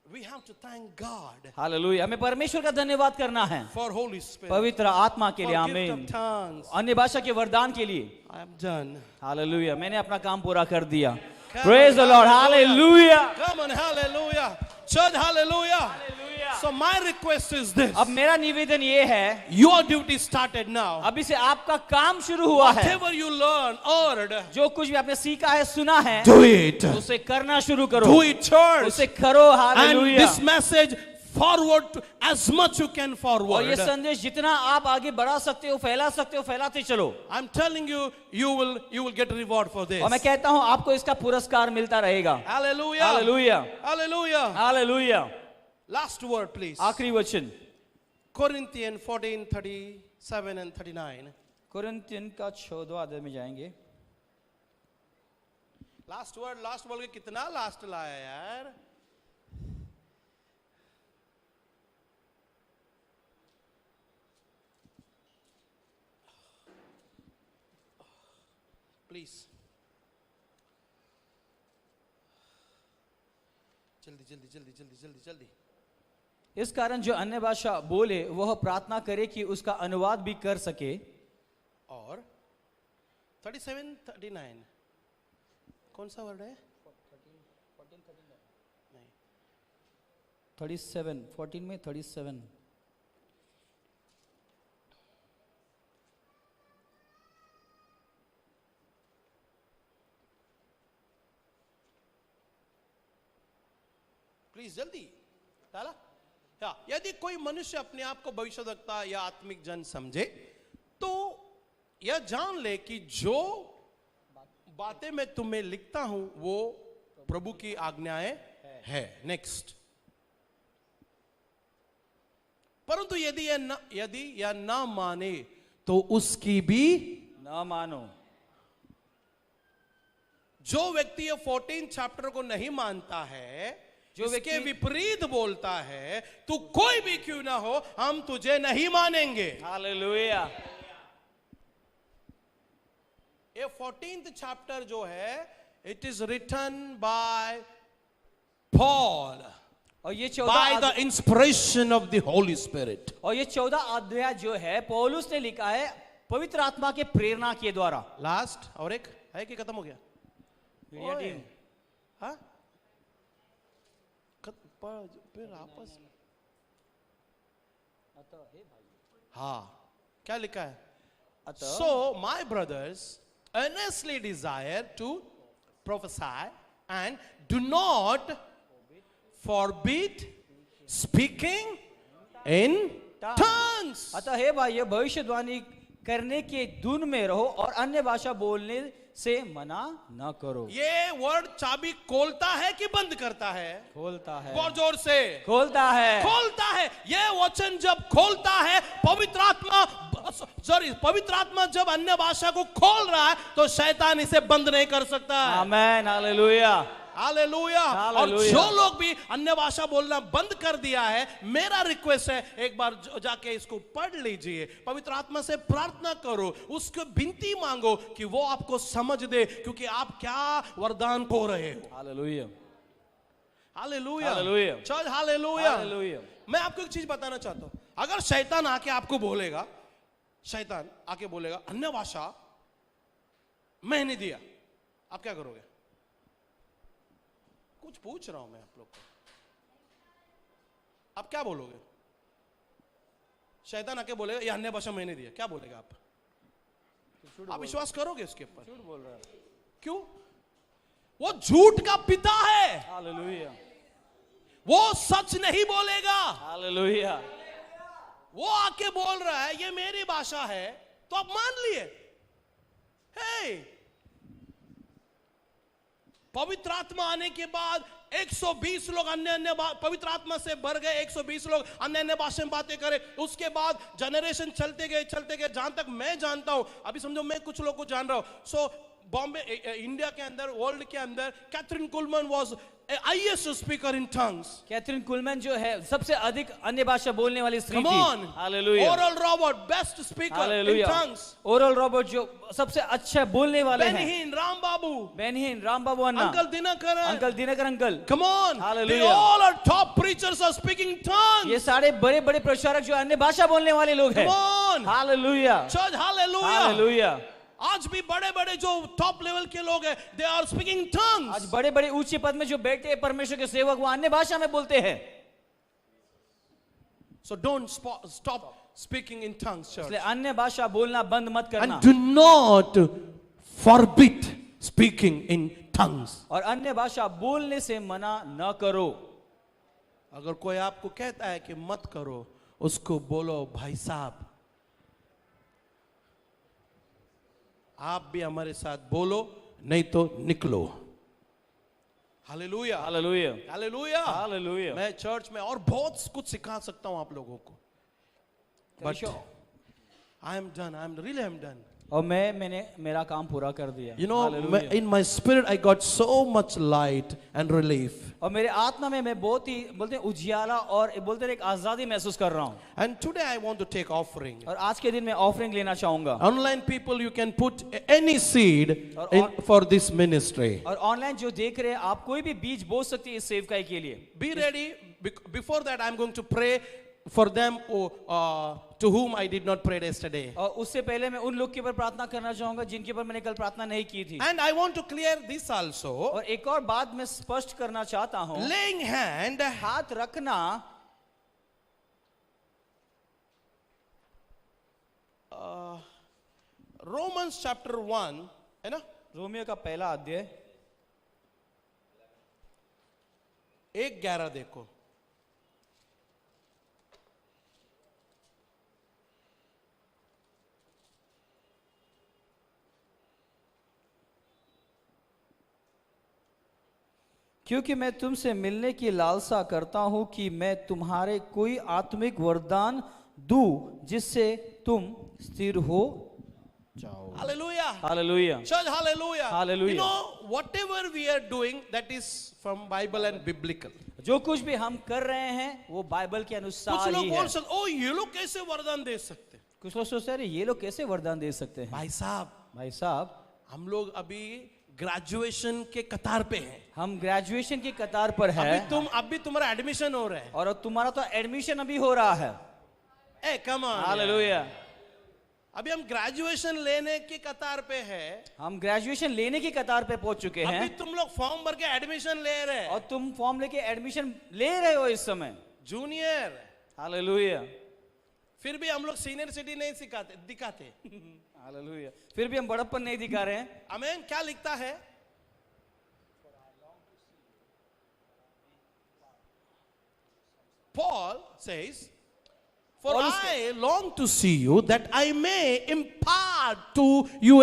We have to thank God hallelujah, हमें परमेश्वर का धन्यवाद करना है for Holy Spirit. पवित्र आत्मा के For लिए। gift आमीन। of tongues. अन्य भाषा के वरदान के लिए। I am done. हालेलुया, मैंने अपना काम पूरा कर दिया। Come Praise on, the Lord. hallelujah. Hallelujah. Come on, hallelujah. Church, hallelujah. So my request is this. अब मेरा निवेदन ये है, Your duty started now. अभी से आपका काम शुरू हुआ है। Whatever you learn, heard, जो कुछ भी आपने सीखा है, सुना है, do it. उसे करना शुरू करो। Do it, church. उसे करो। And hallelujah. this message forward to as much you can और ये forward. संदेश जितना आप आगे बढ़ा सकते हो, फैला सकते हो, फैलाते चलो। I'm telling you, you will get reward for this. और मैं कहता हूं आपको इसका पुरस्कार मिलता रहेगा। Hallelujah. Hallelujah. Hallelujah. Hallelujah. Last word, please. आखिरी वचन Corinthians 14:37 and 39. कुरिन्थियन का 14वां अध्याय में जाएंगे। Last word बोल के कितना लास्ट लाया यार? Please. जल्दी जल्दी जल्दी जल्दी जल्दी जल्दी। इस कारण जो अन्य भाषा बोले वह प्रार्थना करे कि उसका अनुवाद भी कर सके। और 37 39 कौन सा वर्ड है? 37 14 में 37 प्लीज जल्दी डाला। यदि कोई मनुष्य अपने आप को भविष्यवक्ता या आत्मिक जन समझे तो यह जान ले कि जो बातें मैं तुम्हें लिखता हूं वो प्रभु की आज्ञाएं है। नेक्स्ट। परंतु यदि यह न माने तो उसकी भी न मानो। जो व्यक्ति ये 14 चैप्टर को नहीं मानता है, जो इसके विपरीत बोलता है, तू कोई भी क्यों ना हो, हम तुझे नहीं मानेंगे। हालेलुया। ये 14th चैप्टर जो है, it is written by Paul और ये by the inspiration of the Holy Spirit. और ये 14 अध्याय जो है पौलुस ने लिखा है पवित्र आत्मा के प्रेरणा के द्वारा। लास्ट और एक है कि खत्म हो गया? Media team. हाँ? फिर आपस हाँ क्या लिखा है? So my brothers earnestly desire to prophesy and do not forbid speaking in tongues. अतः हे भाई भविष्यवाणी करने के धुन में रहो और अन्य भाषा बोलने से मना न करो। ये वर्ड चाबी खोलता है कि बंद करता है? खोलता है। बहुत जोर से खोलता है। खोलता है। ये वचन जब खोलता है, पवित्र आत्मा जब अन्य भाषा को खोल रहा है तो शैतान इसे बंद नहीं कर सकता। आमेन। हालेलुया। हालेलुया। और जो लोग भी अन्य भाषा बोलना बंद कर दिया है, मेरा रिक्वेस्ट है एक बार जाके इसको पढ़ लीजिए, पवित्र आत्मा से प्रार्थना करो, उसको विनती मांगो कि वो आपको समझ दे, क्योंकि आप क्या वरदान खो रहे हो। हालेलुया। हालेलुया। हालेलुया। चल हालेलुया। हालेलुया। मैं आपको एक चीज बताना चाहता हूं, अगर शैतान आके आपको बोलेगा, शैतान आके बोलेगा अन्य भाषा मैंने दिया, आप क्या करोगे? कुछ पूछ रहा हूं मैं आप लोग को, आप क्या बोलोगे? शैतान आके बोलेगा ये अन्य भाषा मैंने दिया, क्या बोलेगा आप? आप विश्वास करोगे उसके ऊपर? झूठ बोल रहा है। क्यों? वो झूठ का पिता है। हालेलुया। वो सच नहीं बोलेगा। हालेलुया। वो आके बोल रहा है ये मेरी भाषा है, तो आप मान लिए। हे, पवित्र आत्मा आने के बाद 120 लोग अन्य अन्य पवित्र आत्मा से भर गए, 120 लोग अन्य अन्य भाषा में बातें करे। उसके बाद जनरेशन चलते गए जहां तक मैं जानता हूं, अभी समझो मैं कुछ लोग को जान रहा हूं। सो बॉम्बे इंडिया के अंदर, वर्ल्ड के अंदर Kathryn Kuhlman was highest speaker in tongues. Kathryn Kuhlman जो है सबसे अधिक अन्य भाषा बोलने वाली स्त्री Come थी। on. Hallelujah. Oral Robert, best speaker in hallelujah. tongues. Oral Robert जो सबसे अच्छा बोलने वाले हैं। Benhin, Ram Babu, Benny Hinn, Ram Babu Anna, Uncle Dinakaran. Uncle Dinakar uncle, Come on. They Hallelujah. all are top preachers are speaking tongues. ये सारे बड़े बड़े प्रचारक जो अन्य भाषा बोलने वाले लोग हैं। Come on. Hallelujah. Church, hallelujah. Hallelujah. आज भी बड़े बड़े जो टॉप लेवल के लोग हैं, they are speaking tongues. आज बड़े बड़े ऊंचे पद में जो बैठे हैं परमेश्वर के सेवक, वो अन्य भाषा में बोलते हैं। So don't stop speaking in tongues, church. इसलिए अन्य भाषा बोलना बंद मत करना। And do not forbid speaking in tongues. और अन्य भाषा बोलने से मना न करो। अगर कोई आपको कहता है कि मत करो, उसको बोलो भाई साहब आप भी हमारे साथ बोलो, नहीं तो निकलो। Hallelujah, hallelujah. Hallelujah, hallelujah. मैं चर्च में और बहुत कुछ सिखा सकता हूं आप लोगों को, बट आई एम डन। और मैंने मेरा काम पूरा कर दिया। You know, Hallelujah. in my spirit I got so much light and relief. और मेरे आत्मा में मैं बहुत ही बोलते हैं उजियाला और बोलते हैं एक आजादी महसूस कर रहा हूँ। And today I want to take offering. और आज के दिन मैं ऑफरिंग लेना चाहूंगा। Online people, you can put any seed for this ministry. और ऑनलाइन जो देख रहे हैं आप कोई भी बीज बो सकते हैं इस सेवकाई के लिए। Be ready. Before that, I'm going to pray for them to whom I did not pray yesterday. और उससे पहले मैं उन लोग के ऊपर प्रार्थना करना चाहूंगा जिनके ऊपर मैंने कल प्रार्थना नहीं की थी। And I want to clear this also. और एक और बात मैं स्पष्ट करना चाहता हूँ। Laying hand, हाथ रखना Romans chapter 1, है ना? रोमियो का पहला अध्याय 1:11 देखो। क्योंकि मैं तुमसे मिलने की लालसा करता हूं कि मैं तुम्हारे कोई आत्मिक वरदान दूं जिससे तुम स्थिर हो जाओ। Hallelujah. Hallelujah. Church, hallelujah. Hallelujah. You know, whatever we are doing, that is from Bible and biblical. जो कुछ भी हम कर रहे हैं वो बाइबल के कुछ अनुसार लोग ही बोल है। सकते, ओ ये लोग कैसे वरदान दे सकते? कुछ लोग सोचते हैं अरे ये लोग कैसे वरदान दे सकते हैं। भाई साहब, भाई साहब, हम लोग अभी ग्रेजुएशन के कतार पे हैं। हम ग्रेजुएशन की कतार पर है अभी तुम्हारा एडमिशन हो रहा है। और तुम्हारा तो एडमिशन अभी हो रहा है। ए कम ऑन, हालेलुया। अभी हम ग्रेजुएशन लेने की कतार पे है। हम ग्रेजुएशन लेने की कतार पे पहुंच चुके हैं। अभी तुम लोग फॉर्म भर के एडमिशन ले रहे हैं और तुम फॉर्म लेके एडमिशन ले रहे हो इस समय। जूनियर। हालेलुया। फिर भी हम लोग सीनियर सिटी नहीं दिखाते। हालेलुया। फिर भी हम बड़प्पन नहीं दिखा रहे हैं। आमीन। क्या लिखता है? Paul says, for I long to see you that I may impart to you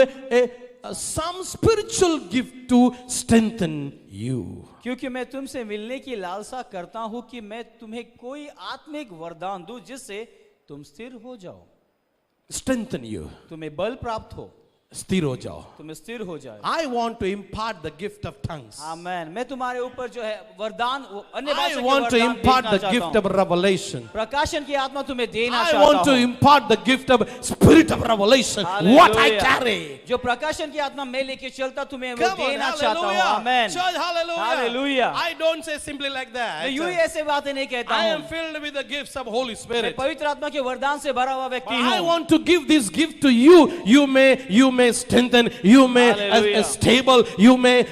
some spiritual gift to strengthen you. क्योंकि मैं तुमसे मिलने की लालसा करता हूं कि मैं तुम्हें कोई आत्मिक वरदान दूं जिससे तुम स्थिर हो जाओ। Strengthen you. तुम्हें बल प्राप्त हो, स्थिर हो जाओ। तुम्हें स्थिर हो जाए। I want to impart the gift of tongues. आमेन। मैं तुम्हारे ऊपर जो है वरदान, अन्य I भाषा के want to वरदान impart भेजना the चाहता gift हूं। of revelation. प्रकाशन की आत्मा तुम्हें देना I चाहता want to हूं। impart the gift of spirit of revelation. What I Hallelujah. carry. जो प्रकाशन की आत्मा मैं लेके चलता तुम्हें वो Come on, देना चाहता हूं। hallelujah. Amen. Church, hallelujah. Hallelujah. I don't say simply like that. मैं यूं ही ऐसे बातें नहीं कहता I हूं। am filled with the gifts of Holy मैं Spirit. पवित्र आत्मा के वरदान से भरा हुआ व्यक्ति I हूं। want to give this gift to you. You may strengthen. You may Hallelujah. stable. You may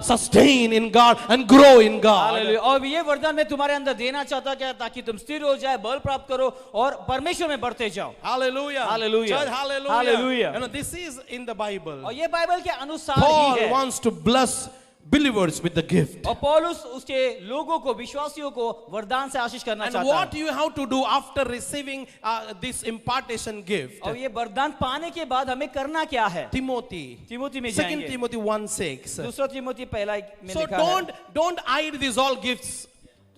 sustain in God and grow in God. Hallelujah. और ये वरदान मैं तुम्हारे अंदर देना चाहता क्या, ताकि तुम स्थिर हो जाए, बल प्राप्त करो और परमेश्वर में बढ़ते जाओ। Hallelujah. Hallelujah. Church, hallelujah. Hallelujah. You know, this is in the Bible. और ये बाइबल के अनुसार Paul ही है। wants to bless believers with the gift. और पौलुस उसके लोगों को, विश्वासियों को वरदान से आशीष करना And चाहता what है। you have to do after receiving this impartation gift? और ये वरदान पाने के बाद हमें करना क्या है? Timothy, तिमोथी में 2 जाएंगे। Timothy 1:6. दूसरा तिमोथी पहला में So लिखा है। don't hide these all gifts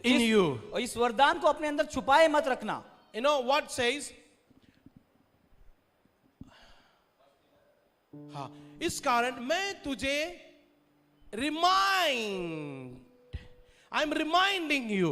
in you. और इस वरदान को अपने अंदर छुपाए मत रखना। You know what says? हाँ, इस कारण मैं तुझे आई एम रिमाइंडिंग यू,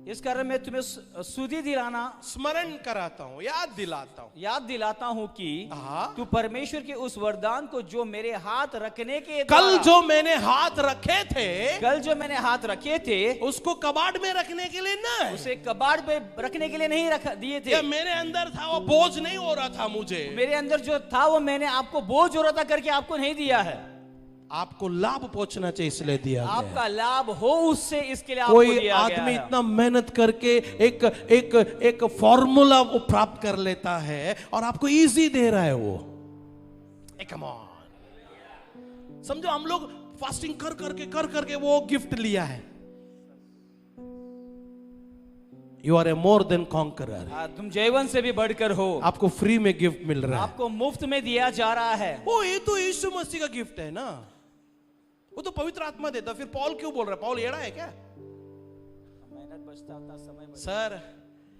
इस कारण मैं तुम्हें सुधि दिलाना, स्मरण कराता हूं, याद दिलाता हूं। याद दिलाता हूं कि हाँ। तू परमेश्वर के उस वरदान को जो मेरे हाथ रखने के कल द्वारा- जो मैंने हाथ रखे थे, कल जो मैंने हाथ रखे थे उसको कबाड़ में रखने के लिए ना, उसे कबाड़ पे रखने के लिए नहीं रख दिए थे। या मेरे अंदर था वो बोझ नहीं हो रहा था मुझे, मेरे अंदर जो था वो मैंने आपको बोझ हो रहा था करके आपको नहीं दिया है। आपको लाभ पहुंचना चाहिए इसलिए दिया गया। आपका लाभ हो उससे, इसके लिए आपको कोई दिया गया आदमी है। इतना मेहनत करके एक फॉर्मूला वो प्राप्त कर लेता है और आपको इजी दे रहा है वो। कम ऑन, समझो हम लोग फास्टिंग कर करके वो गिफ्ट लिया है। You are a more than conqueror. तुम जयवन से भी बढ़कर हो। आपको फ्री में गिफ्ट मिल रहा है। आपको मुफ्त में दिया जा रहा है। ओ ये तो यीशु मसीह का गिफ्ट है ना, वो तो पवित्र आत्मा देता। फिर पॉल क्यों बोल रहा है? पॉल एड़ा है क्या? मेहनत बचता होता, समय बचता। सर,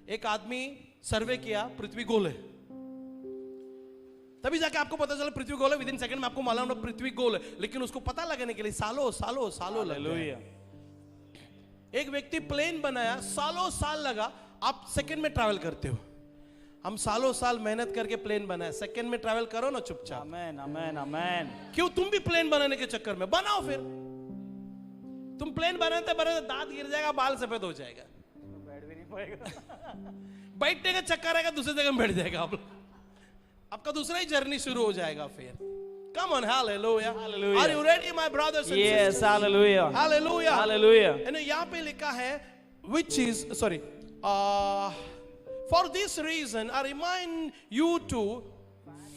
एक आदमी सर्वे किया, पृथ्वी गोल है, तभी जाके आपको पता चला पृथ्वी गोल है। विद इन सेकंड में आपको मालूम पृथ्वी गोल है, लेकिन उसको पता लगाने के लिए सालों लग गए। एक व्यक्ति प्लेन बनाया, सालों साल लगा। आप सेकंड में ट्रैवल करते हो, हम सालों साल मेहनत करके प्लेन बनाया। सेकंड में ट्रैवल करो ना चुपचाप। आमेन, आमेन, आमेन। क्यों? तुम भी प्लेन बनाने के चक्कर में बनाओ। फिर तुम प्लेन बनाते दांत गिर जाएगा, बाल सफेद हो जाएगा, बैठ भी नहीं पाएगा। बैठने का चक्कर आएगा, दूसरी जगह में बैठ जाएगा आप। आपका दूसरा ही जर्नी शुरू हो जाएगा फिर। Come on, hallelujah. Hallelujah. Are you ready, my brothers and Yes, sisters? hallelujah. Hallelujah. Hallelujah. And यहाँ पे लिखा है, which is sorry. For this reason, I remind you to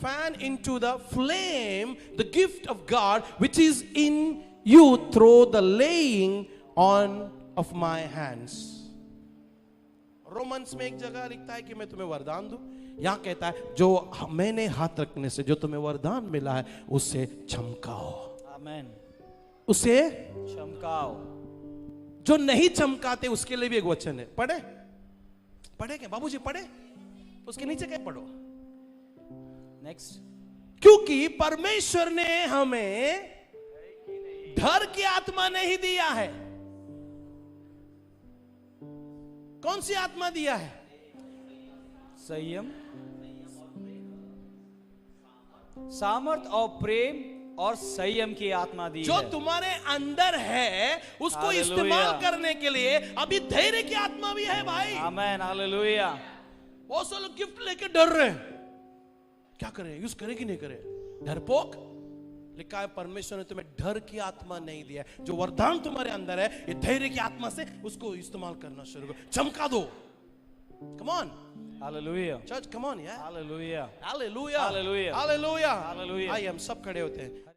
fan into the flame the gift of God, which is in you through the laying on of my hands. Romans में एक जगह लिखता है कि मैं तुम्हें वरदान दूं। यहां कहता है जो मैंने हाथ रखने से जो तुम्हें वरदान मिला है उससे चमकाओ। आमेन। उसे चमकाओ। जो नहीं चमकाते उसके लिए भी एक वचन है। पढ़े क्या बाबूजी? पढ़े उसके नीचे क्या पढ़ो? नेक्स्ट। क्योंकि परमेश्वर ने हमें डर की आत्मा नहीं दिया है। कौन सी आत्मा दिया है? संयम, सामर्थ और प्रेम और संयम की आत्मा दी जो है। तुम्हारे अंदर है उसको हालेलुया। इस्तेमाल करने के लिए अभी धैर्य की आत्मा भी है भाई। आमेन, हालेलुया। बहुत सारे लोग गिफ्ट लेके डर रहे हैं, क्या करें, यूज करें कि नहीं करें? डरपोक। लिखा है परमेश्वर ने तुम्हें डर की आत्मा नहीं दिया है। जो वरदान तुम्हारे अंदर है ये धैर्य की आत्मा से उसको इस्तेमाल करना शुरू करो। चमका दो। Come on hallelujah. Church, come on यार। Hallelujah. Hallelujah, hallelujah. Hallelujah, hallelujah. आइए हम सब खड़े होते हैं।